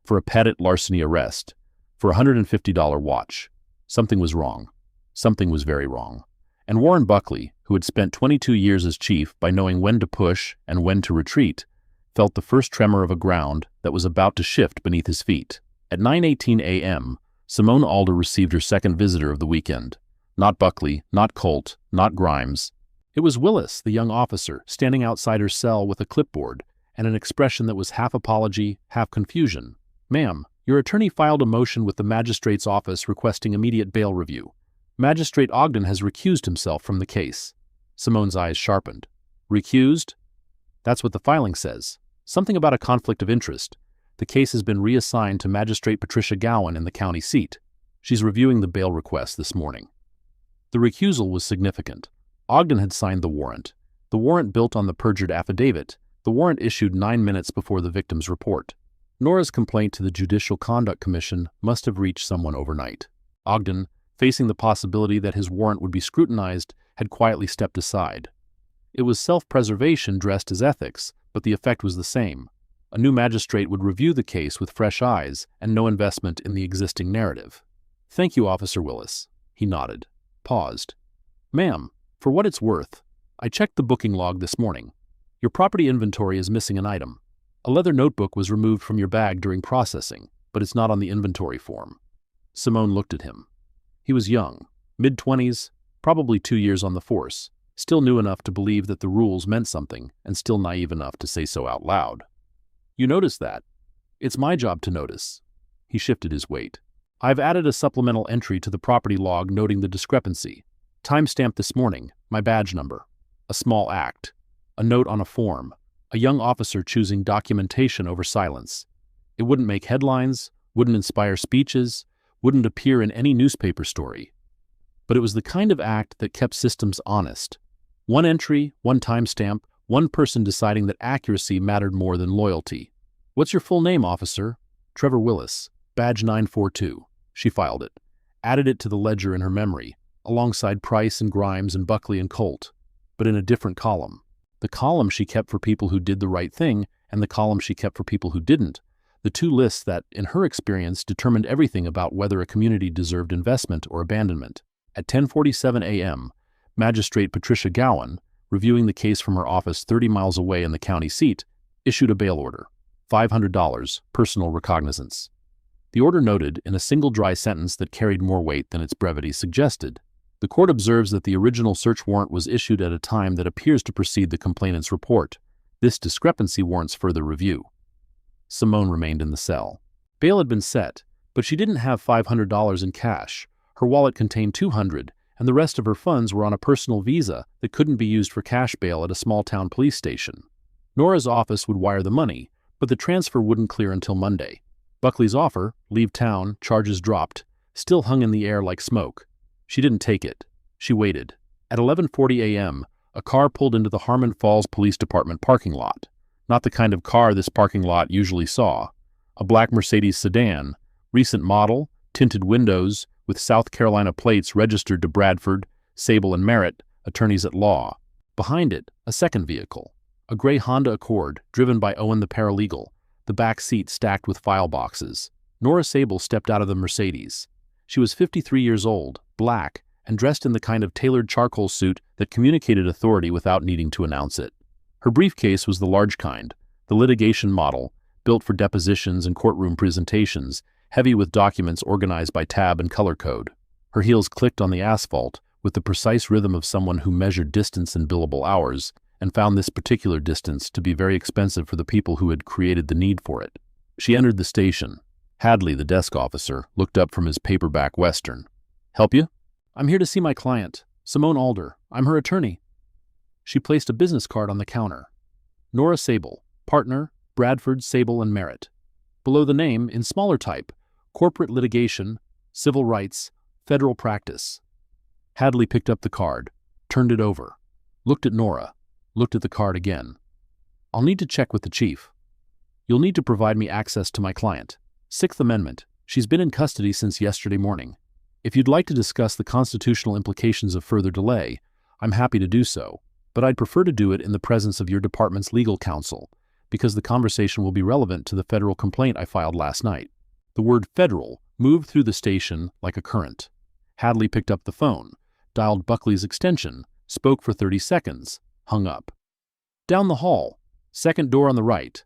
for a Pettit larceny arrest, for a $150 watch. Something was wrong. Something was very wrong. And Warren Buckley, who had spent 22 years as chief by knowing when to push and when to retreat, felt the first tremor of a ground that was about to shift beneath his feet. At 9:18 a.m., Simone Alder received her second visitor of the weekend. Not Buckley, not Colt, not Grimes. It was Willis, the young officer, standing outside her cell with a clipboard and an expression that was half apology, half confusion. Ma'am, your attorney filed a motion with the magistrate's office requesting immediate bail review. Magistrate Ogden has recused himself from the case. Simone's eyes sharpened. Recused? That's what the filing says. Something about a conflict of interest. The case has been reassigned to Magistrate Patricia Gowan in the county seat. She's reviewing the bail request this morning. The recusal was significant. Ogden had signed the warrant. The warrant built on the perjured affidavit. The warrant issued 9 minutes before the victim's report. Nora's complaint to the Judicial Conduct Commission must have reached someone overnight. Ogden, facing the possibility that his warrant would be scrutinized, had quietly stepped aside. It was self-preservation dressed as ethics, but the effect was the same. A new magistrate would review the case with fresh eyes and no investment in the existing narrative. "Thank you, Officer Willis." He nodded, paused. "Ma'am, for what it's worth, I checked the booking log this morning. Your property inventory is missing an item. A leather notebook was removed from your bag during processing, but it's not on the inventory form." Simone looked at him. He was young, mid-20s, probably 2 years on the force, still new enough to believe that the rules meant something, and still naive enough to say so out loud. "You noticed that? It's my job to notice." He shifted his weight. "I've added a supplemental entry to the property log noting the discrepancy. Timestamp this morning, my badge number. A small act. A note on a form. A young officer choosing documentation over silence. It wouldn't make headlines, wouldn't inspire speeches, wouldn't appear in any newspaper story. But it was the kind of act that kept systems honest. One entry, one timestamp, one person deciding that accuracy mattered more than loyalty. "What's your full name, officer?" "Trevor Willis, badge 942. She filed it, added it to the ledger in her memory, alongside Price and Grimes and Buckley and Colt, but in a different column. The column she kept for people who did the right thing and the column she kept for people who didn't. The two lists that, in her experience, determined everything about whether a community deserved investment or abandonment. At 10:47 a.m., Magistrate Patricia Gowan, reviewing the case from her office 30 miles away in the county seat, issued a bail order. $500, personal recognizance. The order noted, in a single dry sentence that carried more weight than its brevity suggested, "The court observes that the original search warrant was issued at a time that appears to precede the complainant's report. This discrepancy warrants further review." Simone remained in the cell. Bail had been set, but she didn't have $500 in cash. Her wallet contained $200, and the rest of her funds were on a personal visa that couldn't be used for cash bail at a small-town police station. Nora's office would wire the money, but the transfer wouldn't clear until Monday. Buckley's offer, leave town, charges dropped, still hung in the air like smoke. She didn't take it. She waited. At 11:40 a.m., a car pulled into the Harmon Falls Police Department parking lot. Not the kind of car this parking lot usually saw. A black Mercedes sedan, recent model, tinted windows, with South Carolina plates registered to Bradford, Sable and Merritt, attorneys at law. Behind it, a second vehicle, a gray Honda Accord driven by Owen the paralegal, the back seat stacked with file boxes. Nora Sable stepped out of the Mercedes. She was 53 years old, black, and dressed in the kind of tailored charcoal suit that communicated authority without needing to announce it. Her briefcase was the large kind, the litigation model, built for depositions and courtroom presentations, heavy with documents organized by tab and color code. Her heels clicked on the asphalt with the precise rhythm of someone who measured distance in billable hours and found this particular distance to be very expensive for the people who had created the need for it. She entered the station. Hadley, the desk officer, looked up from his paperback Western. "Help you?" "I'm here to see my client, Simone Alder. I'm her attorney." She placed a business card on the counter. Nora Sable, partner, Bradford, Sable and Merritt. Below the name, in smaller type, corporate litigation, civil rights, federal practice. Hadley picked up the card, turned it over, looked at Nora, looked at the card again. "I'll need to check with the chief. You'll need to provide me access to my client. 6th Amendment. She's been in custody since yesterday morning. If you'd like to discuss the constitutional implications of further delay, I'm happy to do so, but I'd prefer to do it in the presence of your department's legal counsel, because the conversation will be relevant to the federal complaint I filed last night." The word federal moved through the station like a current. Hadley picked up the phone, dialed Buckley's extension, spoke for 30 seconds, hung up. Down the hall, second door on the right.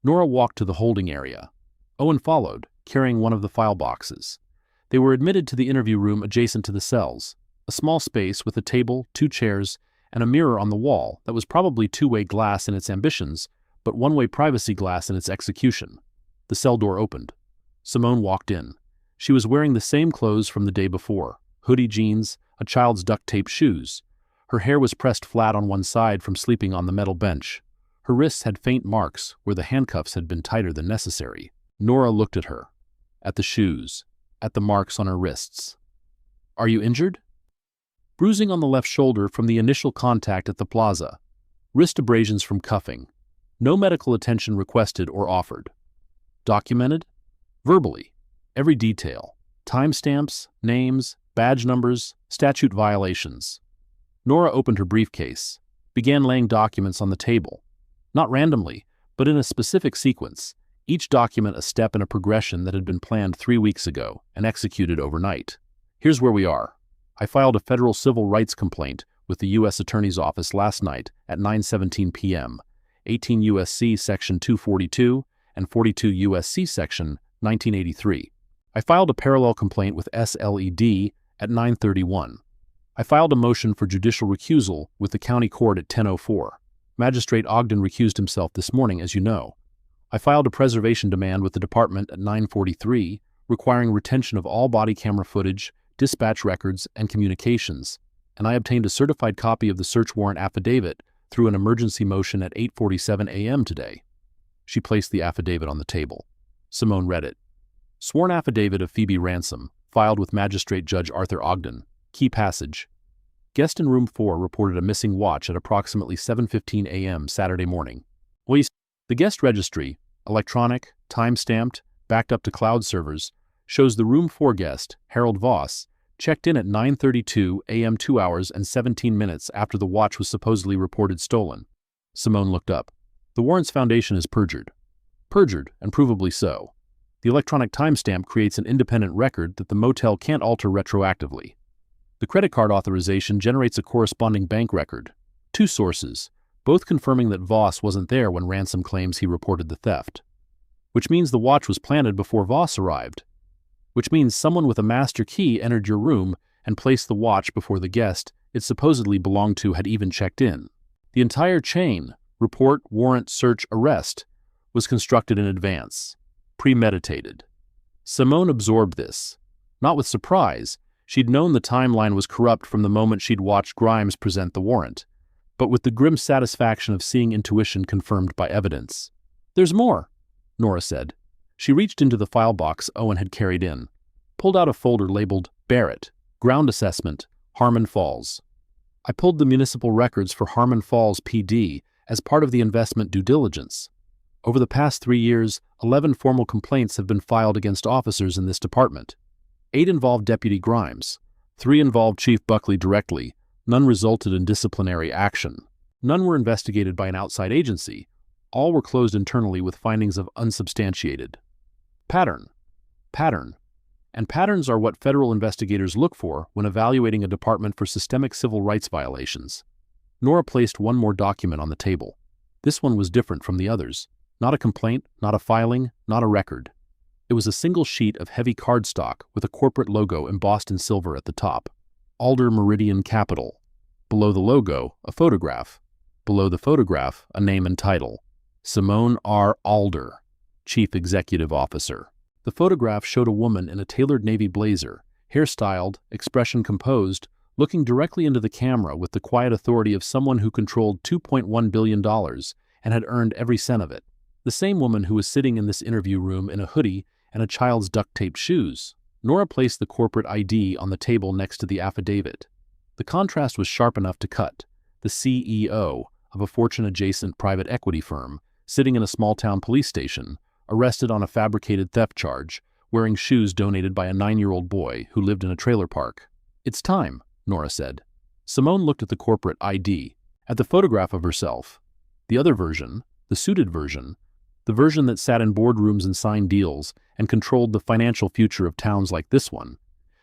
Nora walked to the holding area. Owen followed, carrying one of the file boxes. They were admitted to the interview room adjacent to the cells, a small space with a table, 2 chairs, and a mirror on the wall that was probably two-way glass in its ambitions, but one-way privacy glass in its execution. The cell door opened. Simone walked in. She was wearing the same clothes from the day before, hoodie jeans, a child's duct-tape shoes. Her hair was pressed flat on one side from sleeping on the metal bench. Her wrists had faint marks where the handcuffs had been tighter than necessary. Nora looked at her, at the shoes, at the marks on her wrists. "Are you injured?" "Bruising on the left shoulder from the initial contact at the plaza. Wrist abrasions from cuffing. No medical attention requested or offered." "Documented?" "Verbally. Every detail. Timestamps, names, badge numbers, statute violations. Nora opened her briefcase, began laying documents on the table. Not randomly, but in a specific sequence, each document a step in a progression that had been planned 3 weeks ago and executed overnight. Here's where we are. I filed a federal civil rights complaint with the U.S. Attorney's Office last night at 9:17 p.m., 18 U.S.C. Section 242 and 42 U.S.C. Section 1983. I filed a parallel complaint with SLED at 9:31. I filed a motion for judicial recusal with the county court at 10:04. Magistrate Ogden recused himself this morning, as you know. I filed a preservation demand with the department at 9:43, requiring retention of all body camera footage, dispatch records, and communications, and I obtained a certified copy of the search warrant affidavit through an emergency motion at 8:47 a.m. today. She placed the affidavit on the table. Simone read it. Sworn affidavit of Phoebe Ransom, filed with Magistrate Judge Arthur Ogden. Key passage. Guest in room 4 reported a missing watch at approximately 7:15 a.m. Saturday morning. The guest registry, electronic, time-stamped, backed up to cloud servers, shows the room 4 guest, Harold Voss, checked in at 9:32 a.m. 2 hours and 17 minutes after the watch was supposedly reported stolen. Simone looked up. The warrant's foundation is perjured. Perjured, and provably so. The electronic timestamp creates an independent record that the motel can't alter retroactively. The credit card authorization generates a corresponding bank record. 2 sources, both confirming that Voss wasn't there when Ransom claims he reported the theft. Which means the watch was planted before Voss arrived. Which means someone with a master key entered your room and placed the watch before the guest it supposedly belonged to had even checked in. The entire chain, report, warrant, search, arrest, was constructed in advance, premeditated. Simone absorbed this. Not with surprise, she'd known the timeline was corrupt from the moment she'd watched Grimes present the warrant, but with the grim satisfaction of seeing intuition confirmed by evidence. There's more, Nora said. She reached into the file box Owen had carried in, pulled out a folder labeled Barrett, Ground Assessment, Harmon Falls. I pulled the municipal records for Harmon Falls PD as part of the investment due diligence. Over the past 3 years, 11 formal complaints have been filed against officers in this department. 8 involved Deputy Grimes. 3 involved Chief Buckley directly. None resulted in disciplinary action. None were investigated by an outside agency. All were closed internally with findings of unsubstantiated. Pattern. And patterns are what federal investigators look for when evaluating a department for systemic civil rights violations. Nora placed one more document on the table. This one was different from the others. Not a complaint, not a filing, not a record. It was a single sheet of heavy cardstock with a corporate logo embossed in silver at the top. Alder Meridian Capital. Below the logo, a photograph. Below the photograph, a name and title. Simone R. Alder, Chief Executive Officer. The photograph showed a woman in a tailored navy blazer, hairstyled, expression composed, looking directly into the camera with the quiet authority of someone who controlled $2.1 billion and had earned every cent of it. The same woman who was sitting in this interview room in a hoodie and a child's duct-taped shoes. Nora placed the corporate ID on the table next to the affidavit. The contrast was sharp enough to cut. The CEO of a fortune-adjacent private equity firm, sitting in a small-town police station, arrested on a fabricated theft charge, wearing shoes donated by a 9-year-old boy who lived in a trailer park. It's time, Nora said. Simone looked at the corporate ID, at the photograph of herself. The other version, the suited version, the version that sat in boardrooms and signed deals and controlled the financial future of towns like this one.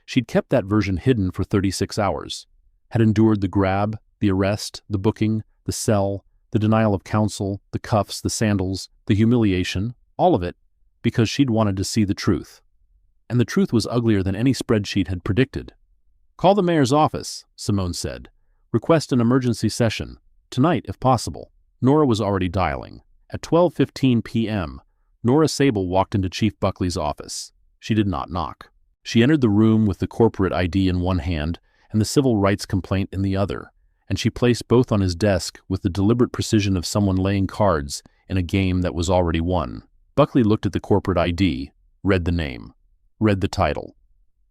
She'd kept that version hidden for 36 hours, had endured the grab, the arrest, the booking, the cell, the denial of counsel, the cuffs, the sandals, the humiliation, all of it, because she'd wanted to see the truth. And the truth was uglier than any spreadsheet had predicted. Call the mayor's office, Simone said. Request an emergency session. Tonight, if possible. Nora was already dialing. At 12:15 p.m., Nora Sable walked into Chief Buckley's office. She did not knock. She entered the room with the corporate ID in one hand and the civil rights complaint in the other, and she placed both on his desk with the deliberate precision of someone laying cards in a game that was already won. Buckley looked at the corporate ID, read the name, read the title,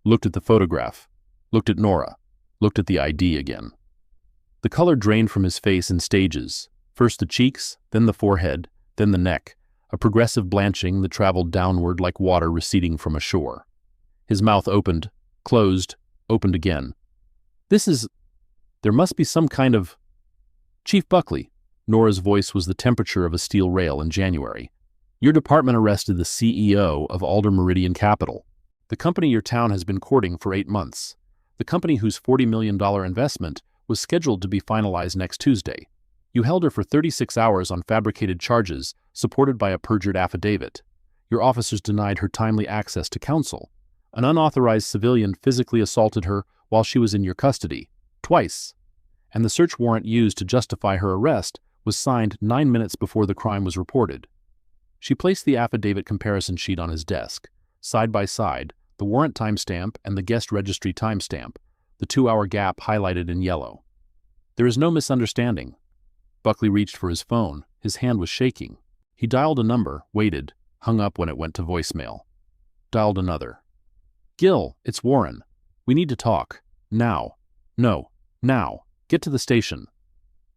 looked at the photograph, looked at Nora, looked at the ID again. The color drained from his face in stages, first the cheeks, then the forehead, then the neck, a progressive blanching that traveled downward like water receding from a shore. His mouth opened, closed, opened again. There must be some kind of... Chief Buckley. Nora's voice was the temperature of a steel rail in January. Your department arrested the CEO of Alder Meridian Capital, the company your town has been courting for 8 months, the company whose $40 million investment was scheduled to be finalized next Tuesday. You held her for 36 hours on fabricated charges supported by a perjured affidavit. Your officers denied her timely access to counsel. An unauthorized civilian physically assaulted her while she was in your custody, twice, and the search warrant used to justify her arrest was signed 9 minutes before the crime was reported. She placed the affidavit comparison sheet on his desk, side by side, the warrant timestamp and the guest registry timestamp, the 2-hour gap highlighted in yellow. There is no misunderstanding. Buckley reached for his phone. His hand was shaking. He dialed a number, waited, hung up when it went to voicemail. Dialed another. Gil, it's Warren. We need to talk. Now. No. Now. Get to the station.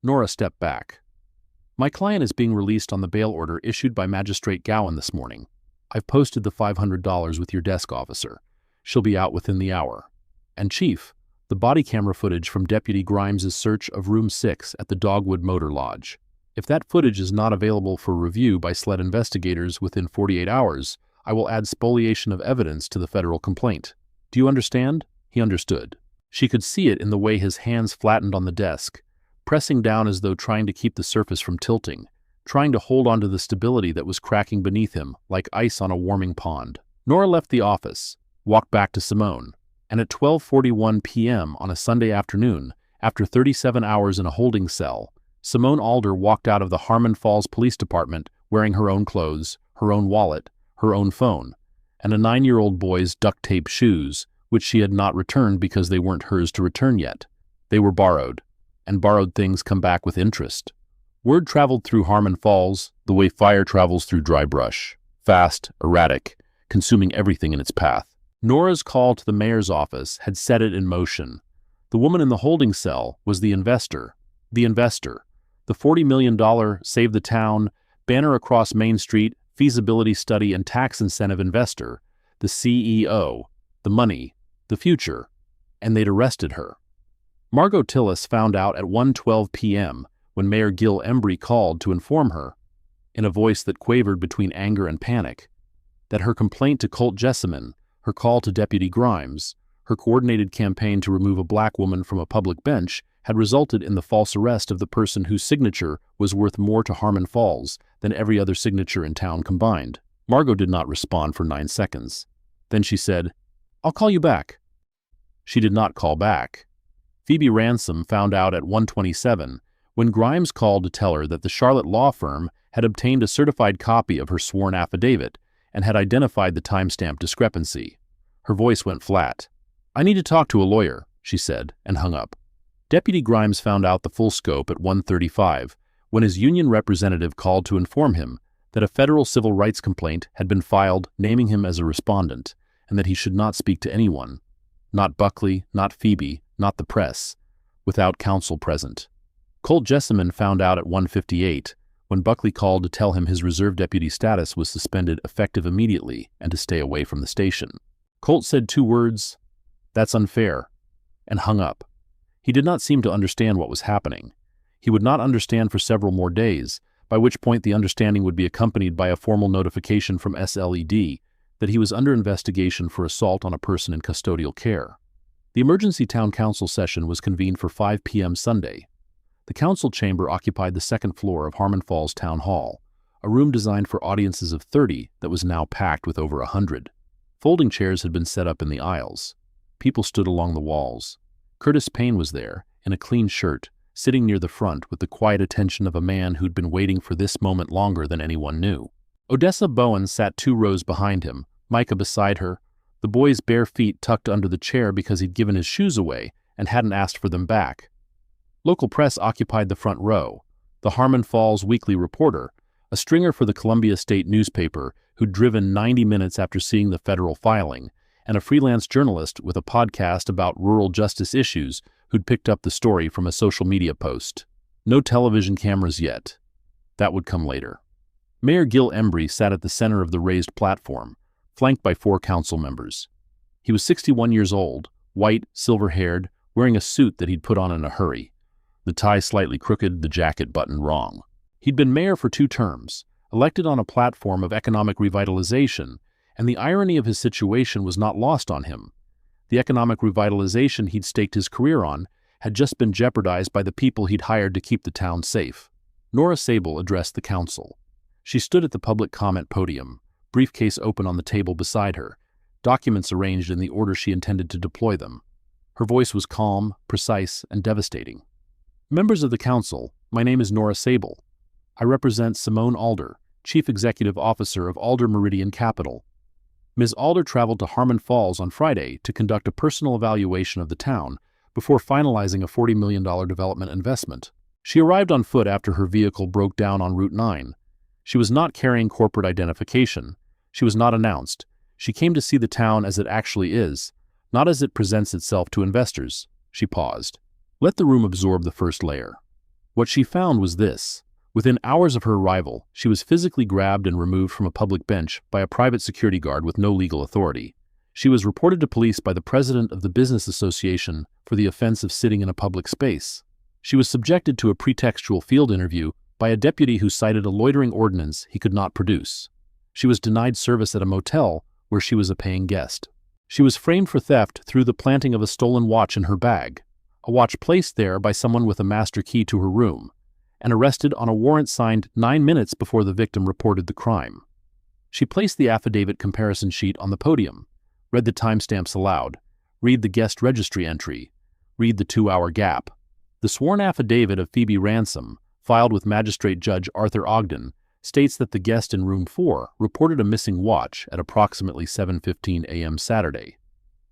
Nora stepped back. My client is being released on the bail order issued by Magistrate Gowan this morning. I've posted the $500 with your desk officer. She'll be out within the hour. And Chief, the body camera footage from Deputy Grimes' search of Room 6 at the Dogwood Motor Lodge. If that footage is not available for review by SLED investigators within 48 hours, I will add spoliation of evidence to the federal complaint. Do you understand? He understood. She could see it in the way his hands flattened on the desk, pressing down as though trying to keep the surface from tilting, trying to hold on to the stability that was cracking beneath him like ice on a warming pond. Nora left the office, walked back to Simone, and at 12:41 p.m. on a Sunday afternoon, after 37 hours in a holding cell, Simone Alder walked out of the Harmon Falls Police Department wearing her own clothes, her own wallet, her own phone, and a 9-year-old boy's duct-tape shoes, which she had not returned because they weren't hers to return yet. They were borrowed, and borrowed things come back with interest. Word traveled through Harmon Falls the way fire travels through dry brush, fast, erratic, consuming everything in its path. Nora's call to the mayor's office had set it in motion. The woman in the holding cell was the investor, the $40 million Save the Town, banner across Main Street, feasibility study and tax incentive investor, the CEO, the money, the future, and they'd arrested her. Margot Tillis found out at 1:12 p.m. when Mayor Gil Embry called to inform her, in a voice that quavered between anger and panic, that her complaint to Colt Jessamine, her call to Deputy Grimes, her coordinated campaign to remove a black woman from a public bench had resulted in the false arrest of the person whose signature was worth more to Harmon Falls than every other signature in town combined. Margot did not respond for 9 seconds. Then she said, "I'll call you back." She did not call back. Phoebe Ransom found out at 1:27 when Grimes called to tell her that the Charlotte law firm had obtained a certified copy of her sworn affidavit and had identified the timestamp discrepancy. Her voice went flat. "I need to talk to a lawyer," she said, and hung up. Deputy Grimes found out the full scope at 1:35 when his union representative called to inform him that a federal civil rights complaint had been filed naming him as a respondent and that he should not speak to anyone, not Buckley, not Phoebe, not the press, without counsel present. Colt Jessamine found out at 1:58 when Buckley called to tell him his reserve deputy status was suspended effective immediately and to stay away from the station. Colt said 2 words, "That's unfair," and hung up. He did not seem to understand what was happening. He would not understand for several more days, by which point the understanding would be accompanied by a formal notification from SLED that he was under investigation for assault on a person in custodial care. The emergency town council session was convened for 5 p.m. Sunday. The council chamber occupied the 2nd floor of Harmon Falls Town Hall, a room designed for audiences of 30 that was now packed with over 100. Folding chairs had been set up in the aisles. People stood along the walls. Curtis Payne was there, in a clean shirt, sitting near the front with the quiet attention of a man who'd been waiting for this moment longer than anyone knew. Odessa Bowen sat 2 rows behind him, Micah beside her, the boy's bare feet tucked under the chair because he'd given his shoes away and hadn't asked for them back. Local press occupied the front row. The Harmon Falls Weekly Reporter, a stringer for the Columbia State newspaper who'd driven 90 minutes after seeing the federal filing, and a freelance journalist with a podcast about rural justice issues who'd picked up the story from a social media post. No television cameras yet. That would come later. Mayor Gil Embry sat at the center of the raised platform, flanked by 4 council members. He was 61 years old, white, silver-haired, wearing a suit that he'd put on in a hurry. The tie slightly crooked, the jacket buttoned wrong. He'd been mayor for 2 terms, elected on a platform of economic revitalization, and the irony of his situation was not lost on him. The economic revitalization he'd staked his career on had just been jeopardized by the people he'd hired to keep the town safe. Nora Sable addressed the council. She stood at the public comment podium, briefcase open on the table beside her, documents arranged in the order she intended to deploy them. Her voice was calm, precise, and devastating. Members of the council, my name is Nora Sable. I represent Simone Alder, Chief Executive Officer of Alder Meridian Capital. Ms. Alder traveled to Harmon Falls on Friday to conduct a personal evaluation of the town before finalizing a $40 million development investment. She arrived on foot after her vehicle broke down on Route 9. She was not carrying corporate identification. She was not announced. She came to see the town as it actually is, not as it presents itself to investors. She paused. Let the room absorb the first layer. What she found was this. Within hours of her arrival, she was physically grabbed and removed from a public bench by a private security guard with no legal authority. She was reported to police by the president of the Business Association for the offense of sitting in a public space. She was subjected to a pretextual field interview by a deputy who cited a loitering ordinance he could not produce. She was denied service at a motel where she was a paying guest. She was framed for theft through the planting of a stolen watch in her bag, a watch placed there by someone with a master key to her room, and arrested on a warrant signed 9 minutes before the victim reported the crime. She placed the affidavit comparison sheet on the podium, read the timestamps aloud, read the guest registry entry, read the 2-hour gap. The sworn affidavit of Phoebe Ransom, filed with Magistrate Judge Arthur Ogden, states that the guest in room 4 reported a missing watch at approximately 7:15 a.m. Saturday.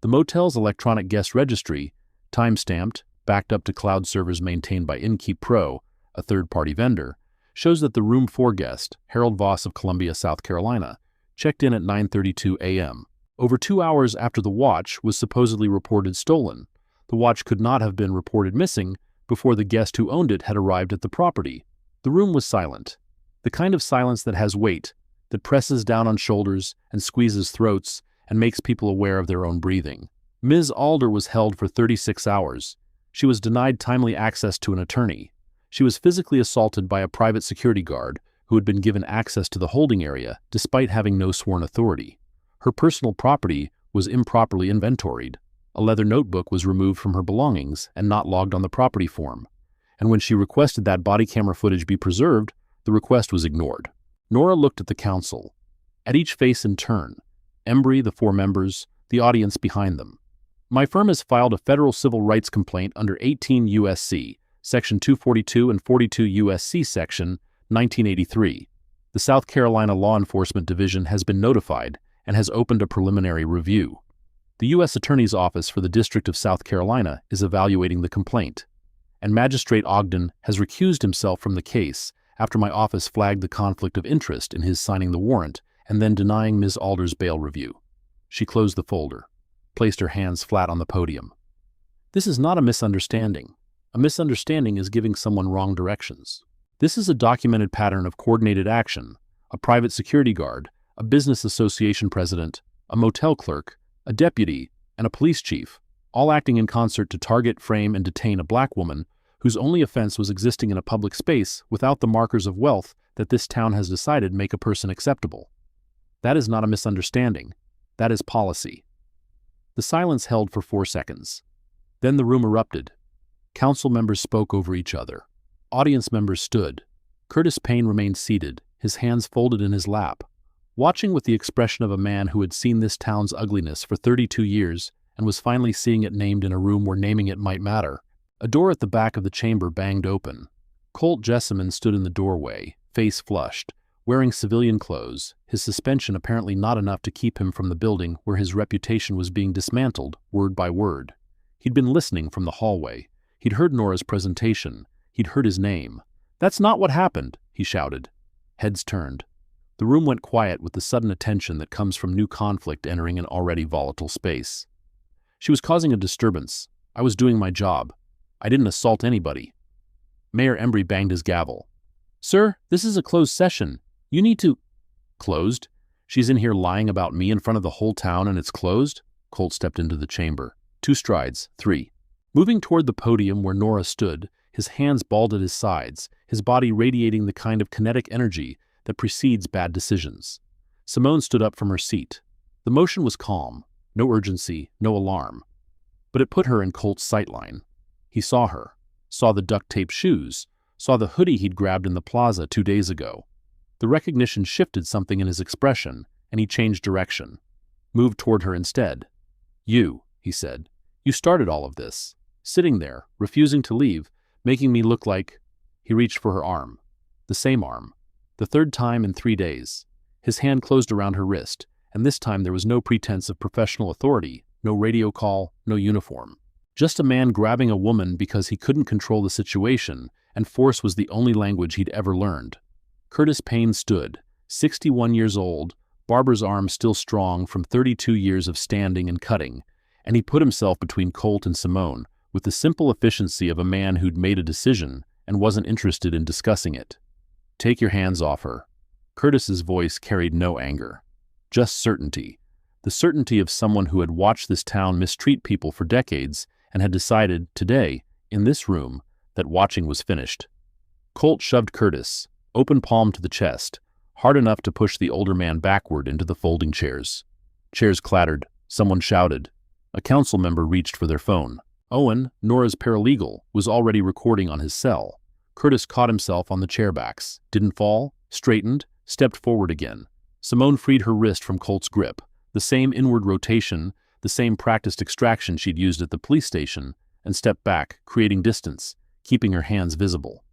The motel's electronic guest registry, time-stamped, backed up to cloud servers maintained by Inkeep Pro, a third-party vendor, shows that the room 4 guest, Harold Voss of Columbia, South Carolina, checked in at 9:32 a.m. Over 2 hours after the watch was supposedly reported stolen. The watch could not have been reported missing before the guest who owned it had arrived at the property. The room was silent. The kind of silence that has weight, that presses down on shoulders and squeezes throats and makes people aware of their own breathing. Ms. Alder was held for 36 hours. She was denied timely access to an attorney. She was physically assaulted by a private security guard who had been given access to the holding area despite having no sworn authority. Her personal property was improperly inventoried. A leather notebook was removed from her belongings and not logged on the property form. And when she requested that body camera footage be preserved, the request was ignored. Nora looked at the council, at each face in turn, Embry, the 4 members, the audience behind them. My firm has filed a federal civil rights complaint under 18 U.S.C., Section 242 and 42 U.S.C. Section 1983. The South Carolina Law Enforcement Division has been notified and has opened a preliminary review. The U.S. Attorney's Office for the District of South Carolina is evaluating the complaint, and Magistrate Ogden has recused himself from the case after my office flagged the conflict of interest in his signing the warrant and then denying Ms. Alder's bail review. She closed the folder, placed her hands flat on the podium. This is not a misunderstanding. A misunderstanding is giving someone wrong directions. This is a documented pattern of coordinated action. A private security guard, a business association president, a motel clerk, a deputy, and a police chief, all acting in concert to target, frame, and detain a black woman whose only offense was existing in a public space without the markers of wealth that this town has decided make a person acceptable. That is not a misunderstanding. That is policy. The silence held for 4 seconds. Then the room erupted. Council members spoke over each other. Audience members stood. Curtis Payne remained seated, his hands folded in his lap, watching with the expression of a man who had seen this town's ugliness for 32 years and was finally seeing it named in a room where naming it might matter. A door at the back of the chamber banged open. Colt Jessamine stood in the doorway, face flushed, wearing civilian clothes, his suspension apparently not enough to keep him from the building where his reputation was being dismantled, word by word. He'd been listening from the hallway. He'd heard Nora's presentation. He'd heard his name. "That's not what happened," he shouted. Heads turned. The room went quiet with the sudden attention that comes from new conflict entering an already volatile space. "She was causing a disturbance. I was doing my job. I didn't assault anybody." Mayor Embry banged his gavel. "Sir, this is a closed session. You need to—" "Closed? She's in here lying about me in front of the whole town and it's closed?" Colt stepped into the chamber. 2 strides, 3. Moving toward the podium where Nora stood, his hands balled at his sides, his body radiating the kind of kinetic energy that precedes bad decisions. Simone stood up from her seat. The motion was calm, no urgency, no alarm. But it put her in Colt's sightline. He saw her, saw the duct-tape shoes, saw the hoodie he'd grabbed in the plaza 2 days ago. The recognition shifted something in his expression, and he changed direction. Moved toward her instead. "You," he said. "You started all of this. Sitting there, refusing to leave, making me look like—" He reached for her arm. The same arm. The 3rd time in 3 days. His hand closed around her wrist, and this time there was no pretense of professional authority, no radio call, no uniform. Just a man grabbing a woman because he couldn't control the situation, and force was the only language he'd ever learned. Curtis Payne stood, 61 years old, Barbara's arm still strong from 32 years of standing and cutting, and he put himself between Colt and Simone with the simple efficiency of a man who'd made a decision and wasn't interested in discussing it. "Take your hands off her." Curtis's voice carried no anger, just certainty. The certainty of someone who had watched this town mistreat people for decades and had decided, today, in this room, that watching was finished. Colt shoved Curtis, open palm to the chest, hard enough to push the older man backward into the folding chairs. Chairs clattered. Someone shouted. A council member reached for their phone. Owen, Nora's paralegal, was already recording on his cell. Curtis caught himself on the chairbacks, didn't fall, straightened, stepped forward again. Simone freed her wrist from Colt's grip, the same inward rotation, the same practiced extraction she'd used at the police station, and stepped back, creating distance, keeping her hands visible.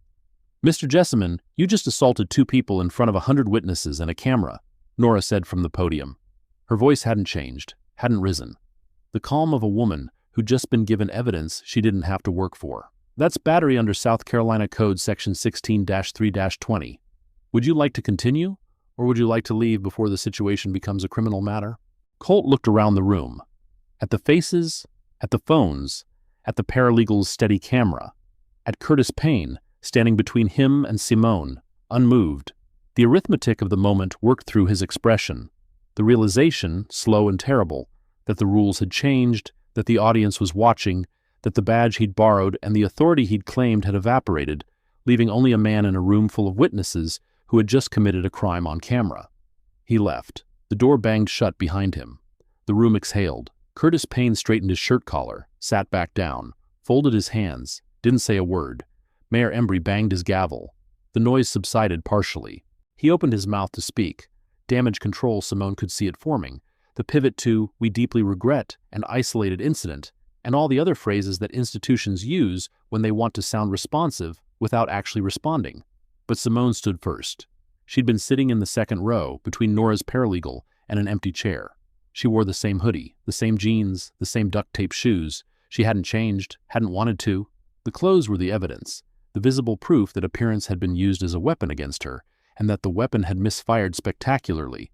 "Mr. Jessamine, you just assaulted 2 people in front of 100 witnesses and a camera," Nora said from the podium. Her voice hadn't changed, hadn't risen. The calm of a woman who'd just been given evidence she didn't have to work for. "That's battery under South Carolina Code Section 16-3-20. Would you like to continue, or would you like to leave before the situation becomes a criminal matter?" Colt looked around the room. At the faces, at the phones, at the paralegal's steady camera, at Curtis Payne, standing between him and Simone, unmoved. The arithmetic of the moment worked through his expression. The realization, slow and terrible, that the rules had changed, that the audience was watching, that the badge he'd borrowed and the authority he'd claimed had evaporated, leaving only a man in a room full of witnesses who had just committed a crime on camera. He left. The door banged shut behind him. The room exhaled. Curtis Payne straightened his shirt collar, sat back down, folded his hands, didn't say a word. Mayor Embry banged his gavel. The noise subsided partially. He opened his mouth to speak. Damage control, Simone could see it forming. The pivot to, "we deeply regret," and "isolated incident," and all the other phrases that institutions use when they want to sound responsive without actually responding. But Simone stood first. She'd been sitting in the 2nd row between Nora's paralegal and an empty chair. She wore the same hoodie, the same jeans, the same duct-tape shoes. She hadn't changed, hadn't wanted to. The clothes were the evidence, the visible proof that appearance had been used as a weapon against her, and that the weapon had misfired spectacularly.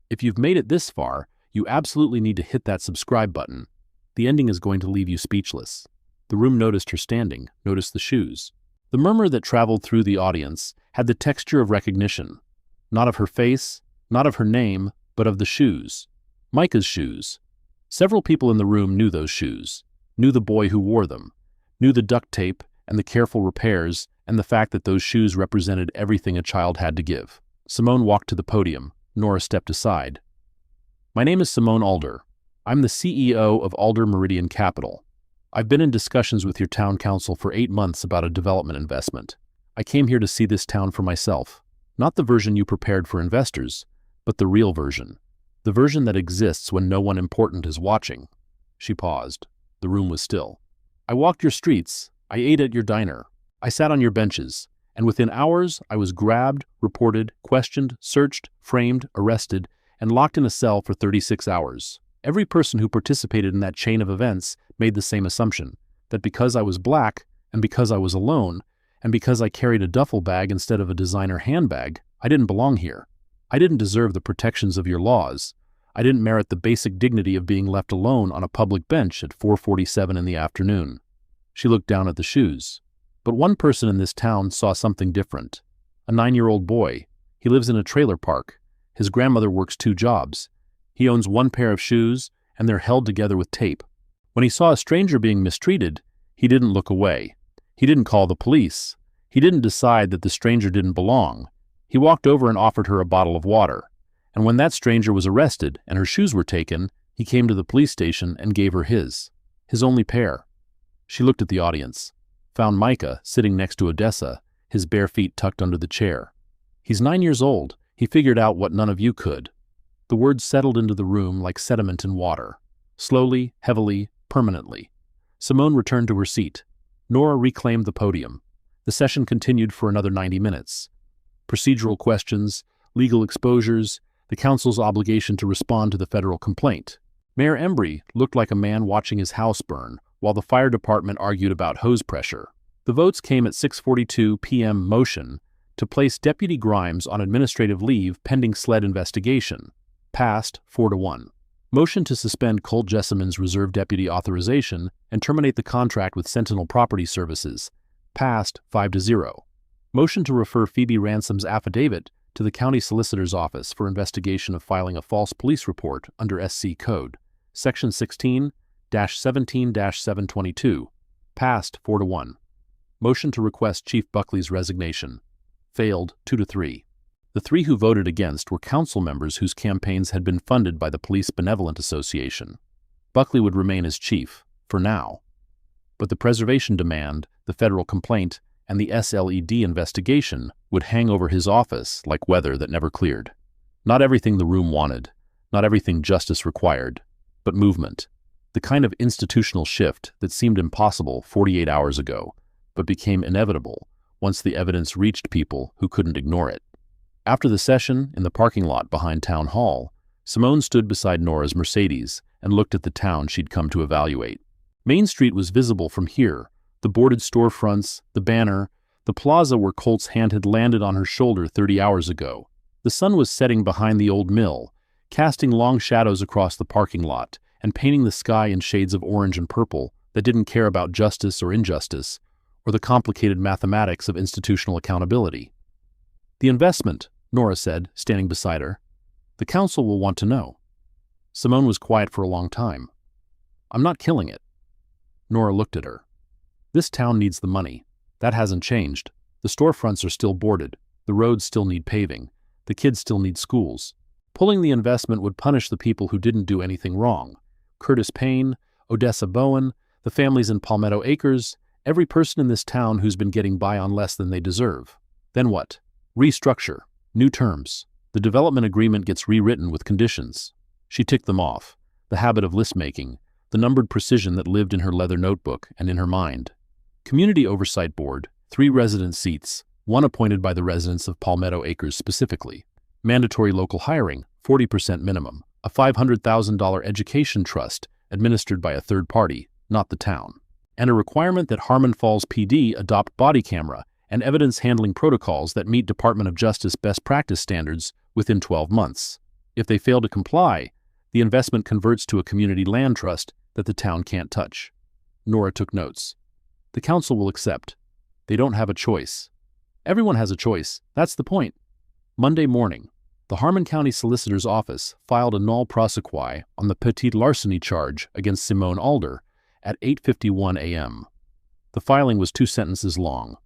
If you've made it this far, you absolutely need to hit that subscribe button. The ending is going to leave you speechless. The room noticed her standing, noticed the shoes. The murmur that traveled through the audience had the texture of recognition. Not of her face, not of her name, but of the shoes. Micah's shoes. Several people in the room knew those shoes, knew the boy who wore them, knew the duct tape and the careful repairs and the fact that those shoes represented everything a child had to give. Simone walked to the podium. Nora stepped aside. "My name is Simone Alder. I'm the CEO of Alder Meridian Capital. I've been in discussions with your town council for 8 months about a development investment. I came here to see this town for myself. Not the version you prepared for investors, but the real version. The version that exists when no one important is watching." She paused. The room was still. "I walked your streets. I ate at your diner. I sat on your benches. And within hours, I was grabbed, reported, questioned, searched, framed, arrested, and locked in a cell for 36 hours. Every person who participated in that chain of events made the same assumption, that because I was black, and because I was alone, and because I carried a duffel bag instead of a designer handbag, I didn't belong here. I didn't deserve the protections of your laws. I didn't merit the basic dignity of being left alone on a public bench at 4:47 in the afternoon." She looked down at the shoes. But one person in this town saw something different. A 9-year-old boy. He lives in a trailer park. His grandmother works 2 jobs. He owns 1 pair of shoes, and they're held together with tape. When he saw a stranger being mistreated, he didn't look away. He didn't call the police. He didn't decide that the stranger didn't belong. He walked over and offered her a bottle of water. And when that stranger was arrested and her shoes were taken, he came to the police station and gave her his only pair. She looked at the audience, found Micah sitting next to Odessa, his bare feet tucked under the chair. He's 9 years old. He figured out what none of you could. The words settled into the room like sediment in water. Slowly, heavily, permanently. Simone returned to her seat. Nora reclaimed the podium. The session continued for another 90 minutes. Procedural questions, legal exposures, the council's obligation to respond to the federal complaint. Mayor Embry looked like a man watching his house burn, while the fire department argued about hose pressure. The votes came at 6:42 p.m. Motion to place Deputy Grimes on administrative leave pending SLED investigation. Passed 4-1. Motion to suspend Colt Jessamyn's reserve deputy authorization and terminate the contract with Sentinel Property Services. Passed 5-0. Motion to refer Phoebe Ransom's affidavit to the county solicitor's office for investigation of filing a false police report under SC Code, Section 16-17-722. Passed 4-1. Motion to request Chief Buckley's resignation. Failed 2-3. The three who voted against were council members whose campaigns had been funded by the Police Benevolent Association. Buckley would remain as chief, for now. But the preservation demand, the federal complaint, and the SLED investigation would hang over his office like weather that never cleared. Not everything the room wanted, not everything justice required, but movement. The kind of institutional shift that seemed impossible 48 hours ago, but became inevitable once the evidence reached people who couldn't ignore it. After the session, in the parking lot behind Town Hall, Simone stood beside Nora's Mercedes and looked at the town she'd come to evaluate. Main Street was visible from here, the boarded storefronts, the banner, the plaza where Colt's hand had landed on her shoulder 30 hours ago. The sun was setting behind the old mill, casting long shadows across the parking lot and painting the sky in shades of orange and purple that didn't care about justice or injustice, or the complicated mathematics of institutional accountability. The investment, Nora said, standing beside her. The council will want to know. Simone was quiet for a long time. I'm not killing it. Nora looked at her. This town needs the money. That hasn't changed. The storefronts are still boarded. The roads still need paving. The kids still need schools. Pulling the investment would punish the people who didn't do anything wrong. Curtis Payne, Odessa Bowen, the families in Palmetto Acres, every person in this town who's been getting by on less than they deserve. Then what? Restructure. New terms. The development agreement gets rewritten with conditions. She ticked them off. The habit of list-making, the numbered precision that lived in her leather notebook and in her mind. Community Oversight Board, 3 resident seats, 1 appointed by the residents of Palmetto Acres specifically. Mandatory local hiring, 40% minimum. A $500,000 education trust administered by a third party, not the town. And a requirement that Harmon Falls PD adopt body camera and evidence handling protocols that meet Department of Justice best practice standards within 12 months. If they fail to comply, the investment converts to a community land trust that the town can't touch. Nora took notes. The council will accept. They don't have a choice. Everyone has a choice. That's the point. Monday morning, the Harmon County Solicitor's Office filed a nolle prosequi on the petite larceny charge against Simone Alder at 8:51 a.m. The filing was 2 sentences long.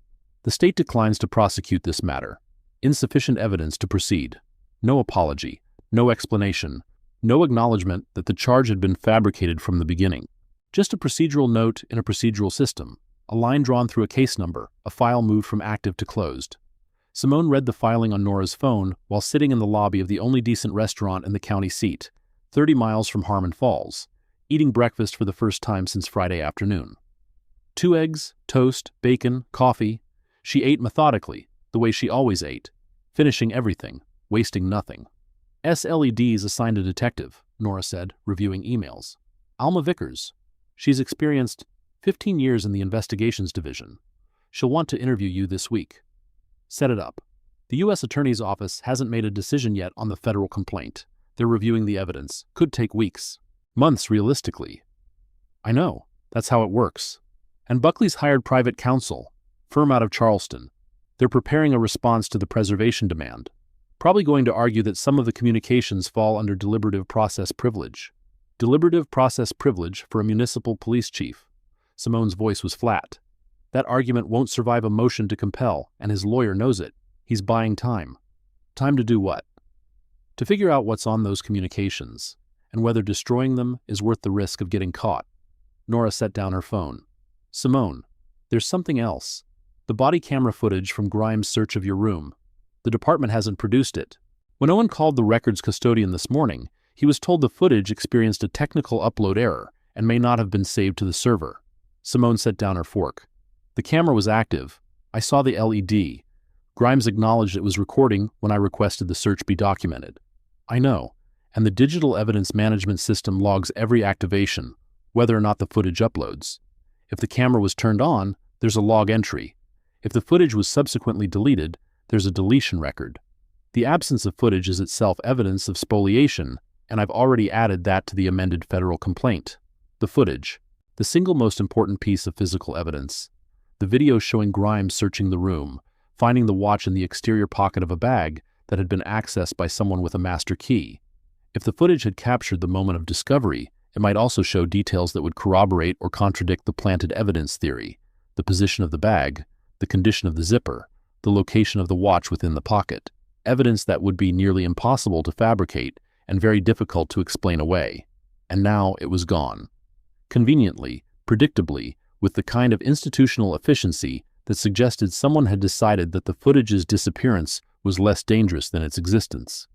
The state declines to prosecute this matter. Insufficient evidence to proceed. No apology, no explanation, no acknowledgement that the charge had been fabricated from the beginning. Just a procedural note in a procedural system, a line drawn through a case number, a file moved from active to closed. Simone read the filing on Nora's phone while sitting in the lobby of the only decent restaurant in the county seat, 30 miles from Harmon Falls, eating breakfast for the first time since Friday afternoon. 2 eggs, toast, bacon, coffee. She ate methodically, the way she always ate, finishing everything, wasting nothing. SLED's assigned a detective, Nora said, reviewing emails. Alma Vickers. She's experienced 15 years in the investigations division. She'll want to interview you this week. Set it up. The U.S. Attorney's Office hasn't made a decision yet on the federal complaint. They're reviewing the evidence. Could take weeks. Months, realistically. I know. That's how it works. And Buckley's hired private counsel, firm out of Charleston. They're preparing a response to the preservation demand. Probably going to argue that some of the communications fall under deliberative process privilege. Deliberative process privilege for a municipal police chief. Simone's voice was flat. That argument won't survive a motion to compel, and his lawyer knows it. He's buying time. Time to do what? To figure out what's on those communications, and whether destroying them is worth the risk of getting caught. Nora set down her phone. Simone, there's something else. The body camera footage from Grimes' search of your room. The department hasn't produced it. When Owen called the records custodian this morning, he was told the footage experienced a technical upload error and may not have been saved to the server. Simone set down her fork. The camera was active. I saw the LED. Grimes acknowledged it was recording when I requested the search be documented. I know, and the digital evidence management system logs every activation, whether or not the footage uploads. If the camera was turned on, there's a log entry. If the footage was subsequently deleted, there's a deletion record. The absence of footage is itself evidence of spoliation, and I've already added that to the amended federal complaint. The footage, the single most important piece of physical evidence. The video showing Grimes searching the room, finding the watch in the exterior pocket of a bag that had been accessed by someone with a master key. If the footage had captured the moment of discovery, it might also show details that would corroborate or contradict the planted evidence theory, the position of the bag, the condition of the zipper, the location of the watch within the pocket, evidence that would be nearly impossible to fabricate and very difficult to explain away. And now it was gone. Conveniently, predictably, with the kind of institutional efficiency that suggested someone had decided that the footage's disappearance was less dangerous than its existence.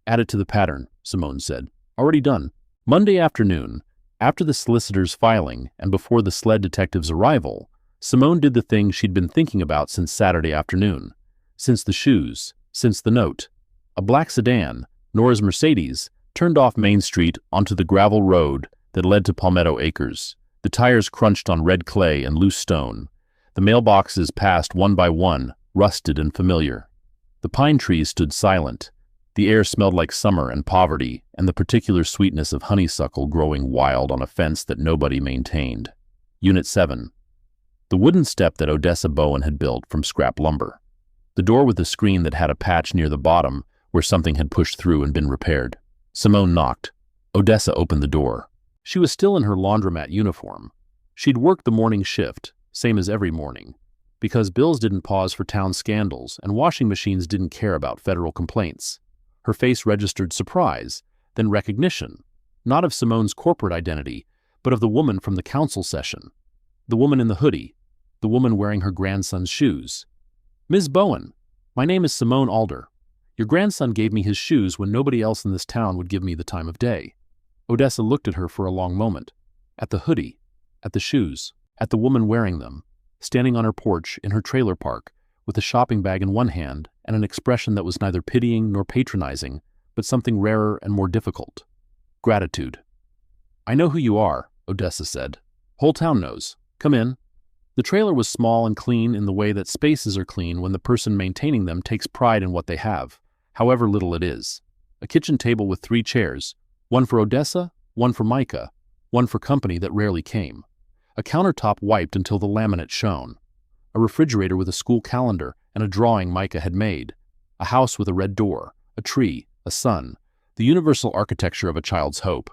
Add it to the pattern, Simone said. Already done. Monday afternoon, after the solicitor's filing and before the sled detective's arrival, Simone did the thing she'd been thinking about since Saturday afternoon. Since the shoes, since the note. A black sedan, Nora's Mercedes, turned off Main Street onto the gravel road that led to Palmetto Acres. The tires crunched on red clay and loose stone. The mailboxes passed one by one, rusted and familiar. The pine trees stood silent. The air smelled like summer and poverty and the particular sweetness of honeysuckle growing wild on a fence that nobody maintained. Unit 7. The wooden step that Odessa Bowen had built from scrap lumber. The door with the screen that had a patch near the bottom where something had pushed through and been repaired. Simone knocked. Odessa opened the door. She was still in her laundromat uniform. She'd worked the morning shift, same as every morning, because bills didn't pause for town scandals and washing machines didn't care about federal complaints. Her face registered surprise, then recognition, not of Simone's corporate identity, but of the woman from the council session. The woman in the hoodie, the woman wearing her grandson's shoes. Ms. Bowen, my name is Simone Alder. Your grandson gave me his shoes when nobody else in this town would give me the time of day. Odessa looked at her for a long moment, at the hoodie, at the shoes, at the woman wearing them, standing on her porch in her trailer park, with a shopping bag in one hand and an expression that was neither pitying nor patronizing, but something rarer and more difficult. Gratitude. I know who you are, Odessa said. Whole town knows. Come in. The trailer was small and clean in the way that spaces are clean when the person maintaining them takes pride in what they have, however little it is. A kitchen table with 3 chairs, one for Odessa, one for Micah, one for company that rarely came. A countertop wiped until the laminate shone. A refrigerator with a school calendar and a drawing Micah had made. A house with a red door, a tree, a sun, the universal architecture of a child's hope.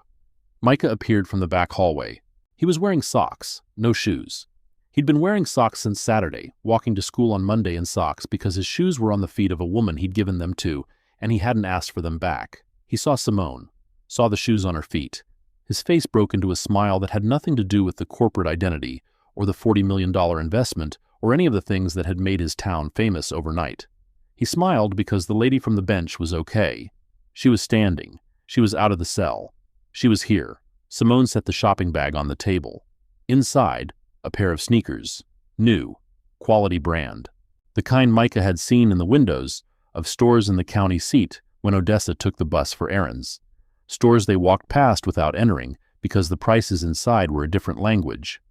Micah appeared from the back hallway. He was wearing socks, no shoes. He'd been wearing socks since Saturday, walking to school on Monday in socks because his shoes were on the feet of a woman he'd given them to, and he hadn't asked for them back. He saw Simone, saw the shoes on her feet. His face broke into a smile that had nothing to do with the corporate identity, or the $40 million investment, or any of the things that had made his town famous overnight. He smiled because the lady from the bench was okay. She was standing. She was out of the cell. She was here. Simone set the shopping bag on the table. Inside, a pair of sneakers. New. Quality brand. The kind Micah had seen in the windows of stores in the county seat when Odessa took the bus for errands. Stores they walked past without entering because the prices inside were a different language.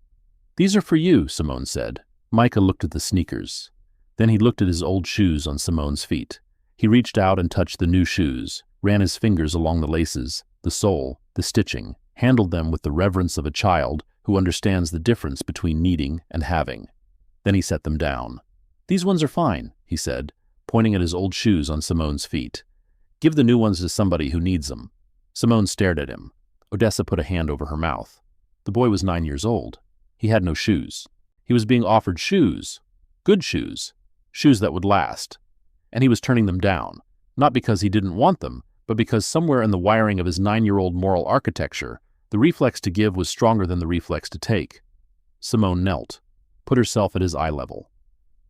These are for you, Simone said. Micah looked at the sneakers. Then he looked at his old shoes on Simone's feet. He reached out and touched the new shoes, ran his fingers along the laces, the sole, the stitching, handled them with the reverence of a child who understands the difference between needing and having. Then he set them down. These ones are fine, he said, pointing at his old shoes on Simone's feet. Give the new ones to somebody who needs them. Simone stared at him. Odessa put a hand over her mouth. The boy was 9 years old. He had no shoes. He was being offered shoes. Good shoes. Shoes that would last. And he was turning them down, not because he didn't want them, but because somewhere in the wiring of his 9-year-old moral architecture, the reflex to give was stronger than the reflex to take. Simone knelt, put herself at his eye level.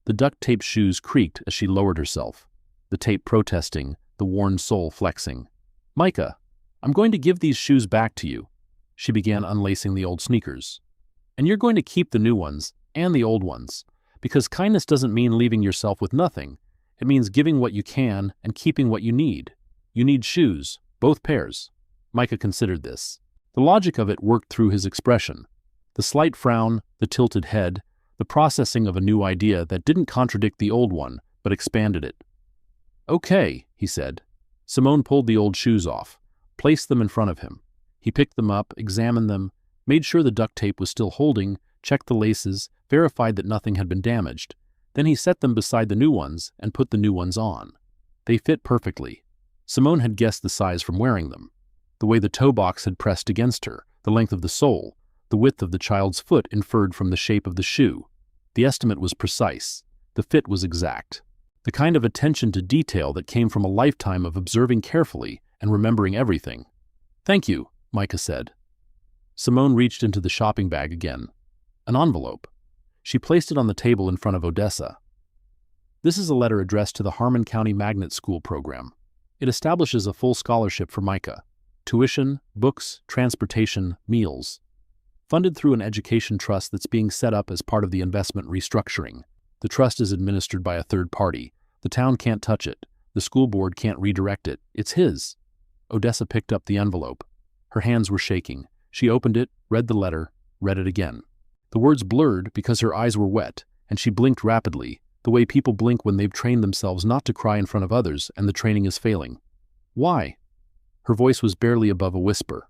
The duct-tape shoes creaked as she lowered herself, the tape protesting, the worn sole flexing. "Micah, I'm going to give these shoes back to you." She began unlacing the old sneakers. "And you're going to keep the new ones and the old ones, because kindness doesn't mean leaving yourself with nothing. It means giving what you can and keeping what you need. You need shoes, both pairs." Micah considered this. The logic of it worked through his expression. The slight frown, the tilted head, the processing of a new idea that didn't contradict the old one, but expanded it. "Okay," he said. Simone pulled the old shoes off, placed them in front of him. He picked them up, examined them, made sure the duct tape was still holding, checked the laces, verified that nothing had been damaged. Then he set them beside the new ones and put the new ones on. They fit perfectly. Simone had guessed the size from wearing them. The way the toe box had pressed against her, the length of the sole, the width of the child's foot inferred from the shape of the shoe. The estimate was precise. The fit was exact. The kind of attention to detail that came from a lifetime of observing carefully and remembering everything. "Thank you," Micah said. Simone reached into the shopping bag again. An envelope. She placed it on the table in front of Odessa. "This is a letter addressed to the Harmon County Magnet School program. It establishes a full scholarship for Micah. Tuition, books, transportation, meals. Funded through an education trust that's being set up as part of the investment restructuring. The trust is administered by a third party. The town can't touch it. The school board can't redirect it. It's his." Odessa picked up the envelope. Her hands were shaking. She opened it, read the letter, read it again. The words blurred because her eyes were wet, and she blinked rapidly, the way people blink when they've trained themselves not to cry in front of others and the training is failing. "Why?" Her voice was barely above a whisper.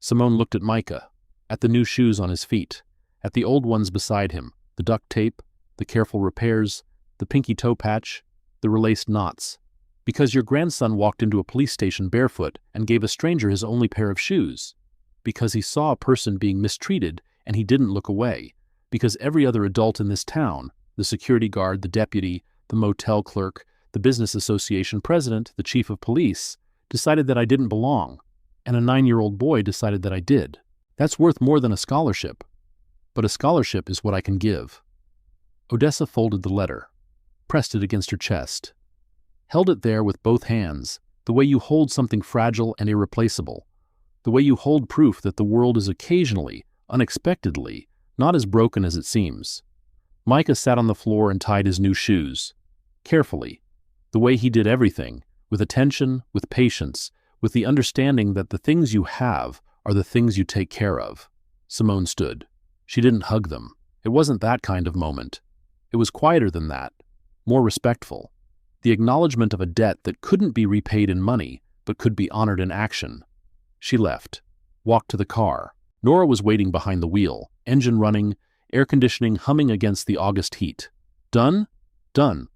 Simone looked at Micah, at the new shoes on his feet, at the old ones beside him, the duct tape, the careful repairs, the pinky toe patch, the relaced knots. "Because your grandson walked into a police station barefoot and gave a stranger his only pair of shoes. Because he saw a person being mistreated and he didn't look away. Because every other adult in this town, the security guard, the deputy, the motel clerk, the business association president, the chief of police, decided that I didn't belong, and a 9-year-old boy decided that I did. That's worth more than a scholarship. But a scholarship is what I can give." Odessa folded the letter, pressed it against her chest, held it there with both hands, the way you hold something fragile and irreplaceable, the way you hold proof that the world is occasionally, unexpectedly, not as broken as it seems. Micah sat on the floor and tied his new shoes, carefully, the way he did everything, with attention, with patience, with the understanding that the things you have are the things you take care of. Simone stood. She didn't hug them. It wasn't that kind of moment. It was quieter than that, more respectful. The acknowledgement of a debt that couldn't be repaid in money, but could be honored in action. She left, walked to the car. Nora was waiting behind the wheel, engine running, air conditioning humming against the August heat. "Done?" "Done."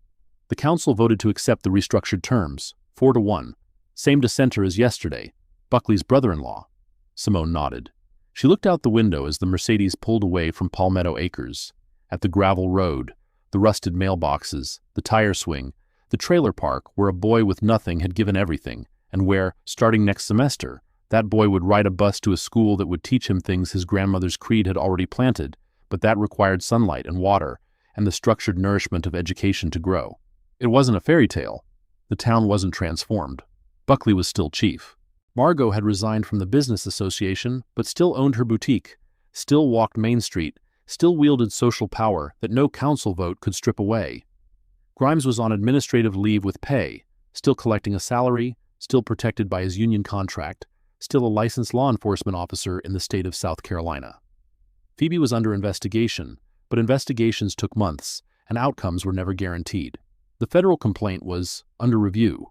The council voted to accept the restructured terms, 4-1. Same dissenter as yesterday, Buckley's brother-in-law. Simone nodded. She looked out the window as the Mercedes pulled away from Palmetto Acres. At the gravel road, the rusted mailboxes, the tire swing, the trailer park where a boy with nothing had given everything, and where, starting next semester, that boy would ride a bus to a school that would teach him things his grandmother's creed had already planted, but that required sunlight and water, and the structured nourishment of education to grow. It wasn't a fairy tale. The town wasn't transformed. Buckley was still chief. Margot had resigned from the business association, but still owned her boutique, still walked Main Street, still wielded social power that no council vote could strip away. Grimes was on administrative leave with pay, still collecting a salary, still protected by his union contract, still a licensed law enforcement officer in the state of South Carolina. Phoebe was under investigation, but investigations took months, and outcomes were never guaranteed. The federal complaint was under review,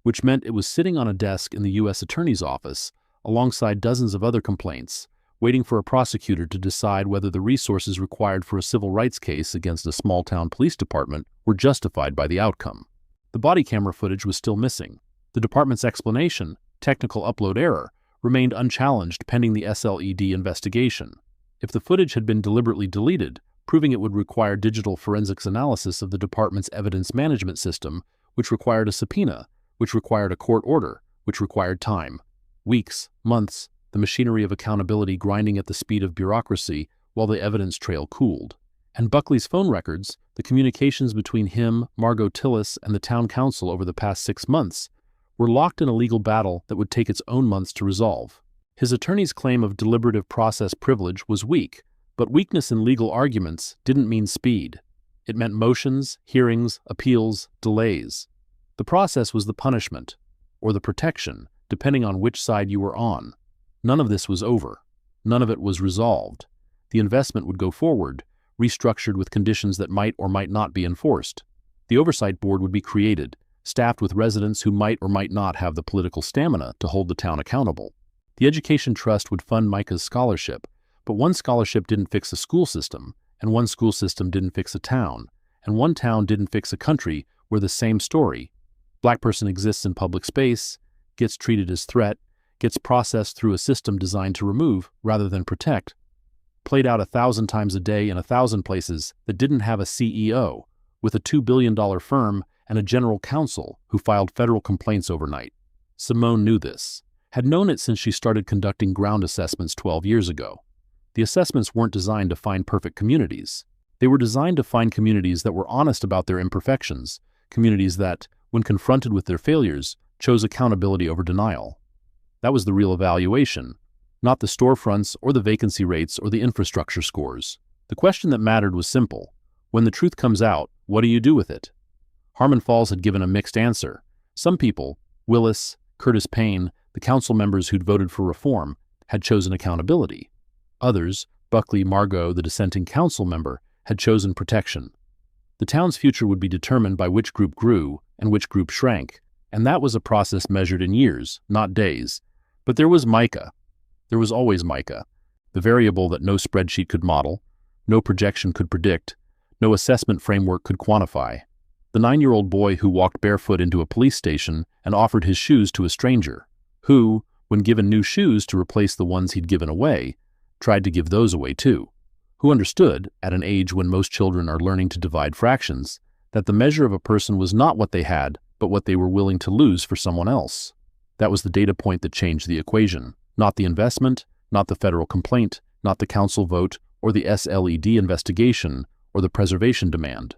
which meant it was sitting on a desk in the U.S. Attorney's Office, alongside dozens of other complaints, waiting for a prosecutor to decide whether the resources required for a civil rights case against a small-town police department were justified by the outcome. The body camera footage was still missing. The department's explanation, technical upload error, remained unchallenged pending the SLED investigation. If the footage had been deliberately deleted, proving it would require digital forensics analysis of the department's evidence management system, which required a subpoena, which required a court order, which required time. Weeks, months, the machinery of accountability grinding at the speed of bureaucracy while the evidence trail cooled. And Buckley's phone records, the communications between him, Margot Tillis, and the town council over the past 6 months, were locked in a legal battle that would take its own months to resolve. His attorney's claim of deliberative process privilege was weak, but weakness in legal arguments didn't mean speed. It meant motions, hearings, appeals, delays. The process was the punishment, or the protection, depending on which side you were on. None of this was over. None of it was resolved. The investment would go forward, restructured with conditions that might or might not be enforced. The oversight board would be created, staffed with residents who might or might not have the political stamina to hold the town accountable. The education trust would fund Micah's scholarship, but one scholarship didn't fix a school system, and one school system didn't fix a town, and one town didn't fix a country where the same story, black person exists in public space, gets treated as threat, gets processed through a system designed to remove rather than protect, played out 1,000 times a day in 1,000 places that didn't have a CEO, with a $2 billion firm and a general counsel who filed federal complaints overnight. Simone knew this, had known it since she started conducting ground assessments 12 years ago. The assessments weren't designed to find perfect communities. They were designed to find communities that were honest about their imperfections, communities that, when confronted with their failures, chose accountability over denial. That was the real evaluation, not the storefronts or the vacancy rates or the infrastructure scores. The question that mattered was simple. When the truth comes out, what do you do with it? Harmon Falls had given a mixed answer. Some people, Willis, Curtis Payne, the council members who'd voted for reform, had chosen accountability. Others, Buckley, Margot, the dissenting council member, had chosen protection. The town's future would be determined by which group grew and which group shrank, and that was a process measured in years, not days. But there was Micah. There was always Micah, the variable that no spreadsheet could model, no projection could predict, no assessment framework could quantify. The 9-year-old boy who walked barefoot into a police station and offered his shoes to a stranger, who, when given new shoes to replace the ones he'd given away, tried to give those away too, who understood, at an age when most children are learning to divide fractions, that the measure of a person was not what they had, but what they were willing to lose for someone else. That was the data point that changed the equation, not the investment, not the federal complaint, not the council vote, or the SLED investigation, or the preservation demand.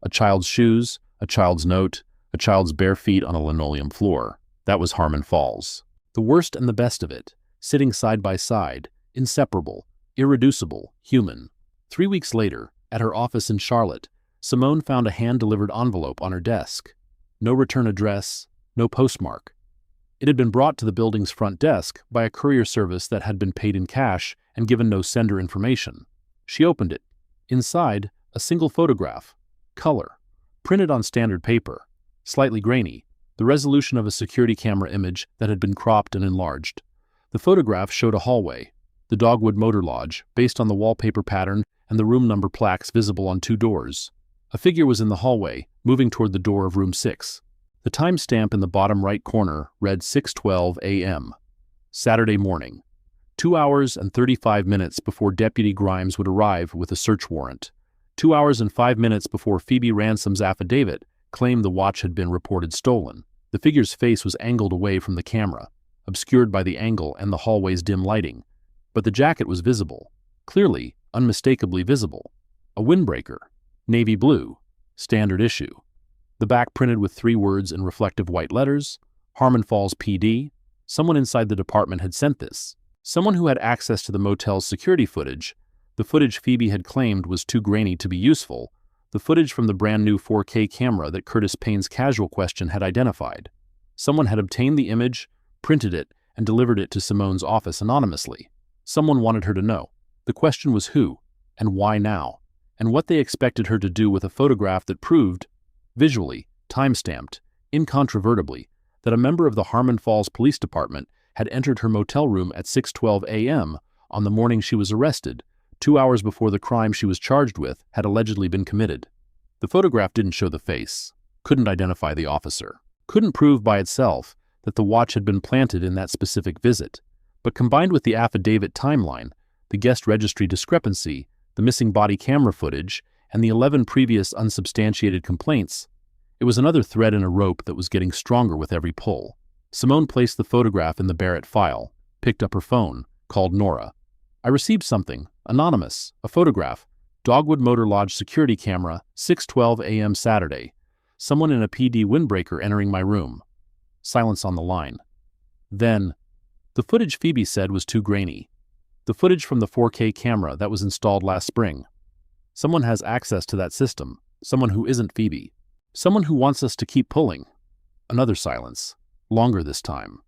A child's shoes, a child's note, a child's bare feet on a linoleum floor. That was Harmon Falls. The worst and the best of it, sitting side by side, inseparable, irreducible, human. 3 weeks later, at her office in Charlotte, Simone found a hand-delivered envelope on her desk. No return address, no postmark. It had been brought to the building's front desk by a courier service that had been paid in cash and given no sender information. She opened it. Inside, a single photograph, color, printed on standard paper, slightly grainy, the resolution of a security camera image that had been cropped and enlarged. The photograph showed a hallway, the Dogwood Motor Lodge, based on the wallpaper pattern and the room number plaques visible on 2 doors. A figure was in the hallway, moving toward the door of room 6. The timestamp in the bottom right corner read 6:12 a.m. Saturday morning, 2 hours and 35 minutes before Deputy Grimes would arrive with a search warrant. 2 hours and 5 minutes before Phoebe Ransom's affidavit claimed the watch had been reported stolen. The figure's face was angled away from the camera, obscured by the angle and the hallway's dim lighting. But the jacket was visible, clearly, unmistakably visible. A windbreaker, navy blue, standard issue. The back printed with 3 words in reflective white letters, Harmon Falls PD. Someone inside the department had sent this. Someone who had access to the motel's security footage. The footage Phoebe had claimed was too grainy to be useful. The footage from the brand new 4K camera that Curtis Payne's casual question had identified. Someone had obtained the image, printed it, and delivered it to Simone's office anonymously. Someone wanted her to know. The question was who, and why now, and what they expected her to do with a photograph that proved, visually, time-stamped, incontrovertibly, that a member of the Harmon Falls Police Department had entered her motel room at 6:12 a.m. on the morning she was arrested, 2 hours before the crime she was charged with had allegedly been committed. The photograph didn't show the face, couldn't identify the officer, couldn't prove by itself that the watch had been planted in that specific visit, But combined with the affidavit timeline, the guest registry discrepancy, the missing body camera footage, and the 11 previous unsubstantiated complaints, it was another thread in a rope that was getting stronger with every pull. Simone placed the photograph in the Barrett file, picked up her phone, called Nora. "I received something. Anonymous. A photograph. Dogwood Motor Lodge security camera, 6:12 a.m. Saturday. Someone in a PD windbreaker entering my room." Silence on the line. Then, "The footage Phoebe said was too grainy. The footage from the 4K camera that was installed last spring. Someone has access to that system. Someone who isn't Phoebe. Someone who wants us to keep pulling." Another silence. Longer this time.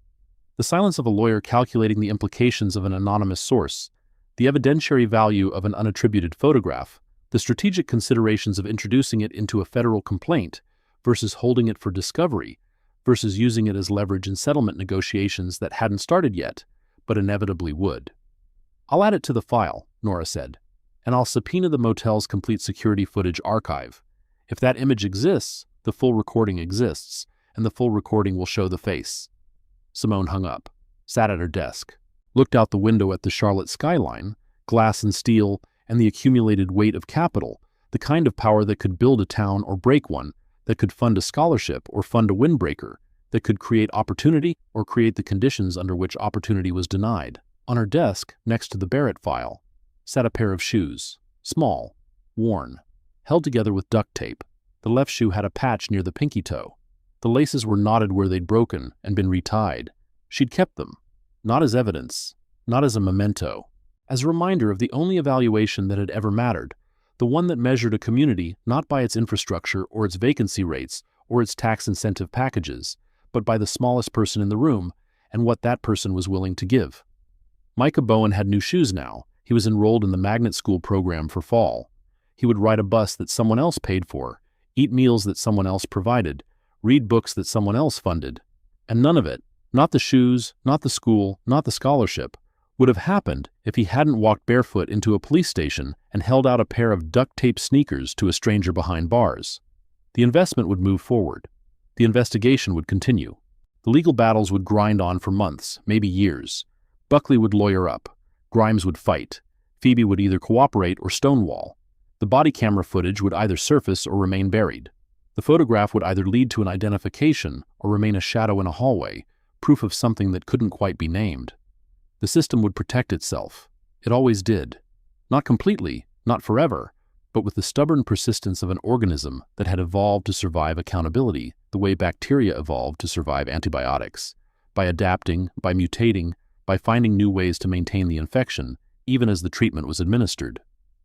The silence of a lawyer calculating the implications of an anonymous source, the evidentiary value of an unattributed photograph, the strategic considerations of introducing it into a federal complaint versus holding it for discovery, versus using it as leverage in settlement negotiations that hadn't started yet, but inevitably would. "I'll add it to the file," Nora said, "and I'll subpoena the motel's complete security footage archive. If that image exists, the full recording exists, and the full recording will show the face." Simone hung up, sat at her desk, looked out the window at the Charlotte skyline, glass and steel, and the accumulated weight of capital, the kind of power that could build a town or break one, that could fund a scholarship or fund a windbreaker, that could create opportunity or create the conditions under which opportunity was denied. On her desk, next to the Barrett file, sat a pair of shoes, small, worn, held together with duct tape. The left shoe had a patch near the pinky toe. The laces were knotted where they'd broken and been retied. She'd kept them, not as evidence, not as a memento, as a reminder of the only evaluation that had ever mattered, the one that measured a community not by its infrastructure or its vacancy rates or its tax incentive packages, but by the smallest person in the room and what that person was willing to give. Micah Bowen had new shoes now. He was enrolled in the magnet school program for fall. He would ride a bus that someone else paid for, eat meals that someone else provided, read books that someone else funded. And none of it, not the shoes, not the school, not the scholarship, would have happened if he hadn't walked barefoot into a police station and held out a pair of duct-tape sneakers to a stranger behind bars. The investment would move forward. The investigation would continue. The legal battles would grind on for months, maybe years. Buckley would lawyer up. Grimes would fight. Phoebe would either cooperate or stonewall. The body camera footage would either surface or remain buried. The photograph would either lead to an identification or remain a shadow in a hallway, proof of something that couldn't quite be named. The system would protect itself. It always did. Not completely, not forever, but with the stubborn persistence of an organism that had evolved to survive accountability the way bacteria evolved to survive antibiotics, by adapting, by mutating, by finding new ways to maintain the infection, even as the treatment was administered.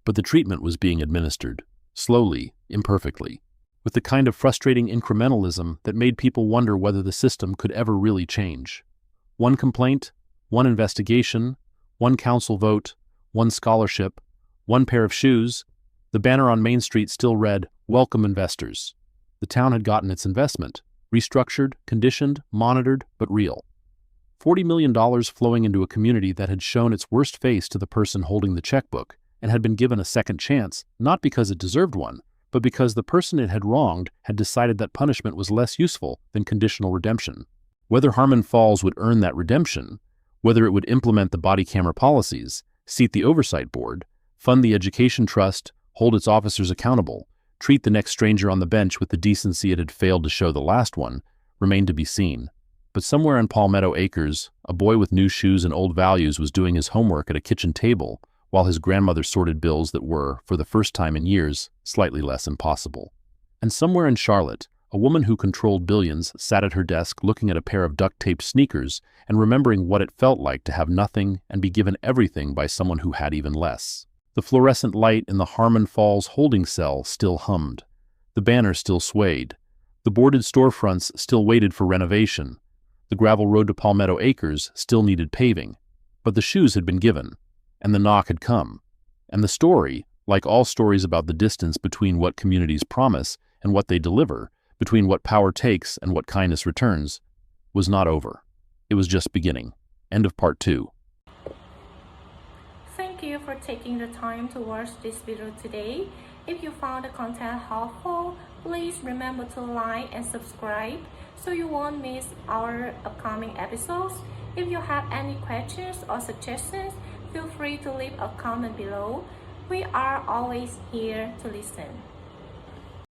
But the treatment was being administered, slowly, imperfectly, with the kind of frustrating incrementalism that made people wonder whether the system could ever really change. One complaint, one investigation, one council vote, one scholarship, one pair of shoes. The banner on Main Street still read, "Welcome investors." The town had gotten its investment, restructured, conditioned, monitored, but real. $40 million flowing into a community that had shown its worst face to the person holding the checkbook and had been given a second chance, not because it deserved one, but because the person it had wronged had decided that punishment was less useful than conditional redemption. Whether Harmon Falls would earn that redemption, whether it would implement the body camera policies, seat the oversight board, fund the education trust, hold its officers accountable, treat the next stranger on the bench with the decency it had failed to show the last one, remained to be seen. But somewhere in Palmetto Acres, a boy with new shoes and old values was doing his homework at a kitchen table, while his grandmother sorted bills that were, for the first time in years, slightly less impossible. And somewhere in Charlotte, a woman who controlled billions sat at her desk looking at a pair of duct-taped sneakers and remembering what it felt like to have nothing and be given everything by someone who had even less. The fluorescent light in the Harmon Falls holding cell still hummed. The banner still swayed. The boarded storefronts still waited for renovation. The gravel road to Palmetto Acres still needed paving. But the shoes had been given, and the knock had come. And the story, like all stories about the distance between what communities promise and what they deliver, between what power takes and what kindness returns, was not over. It was just beginning. End of part 2. Thank you for taking the time to watch this video today. If you found the content helpful, please remember to like and subscribe so you won't miss our upcoming episodes. If you have any questions or suggestions, feel free to leave a comment below. We are always here to listen.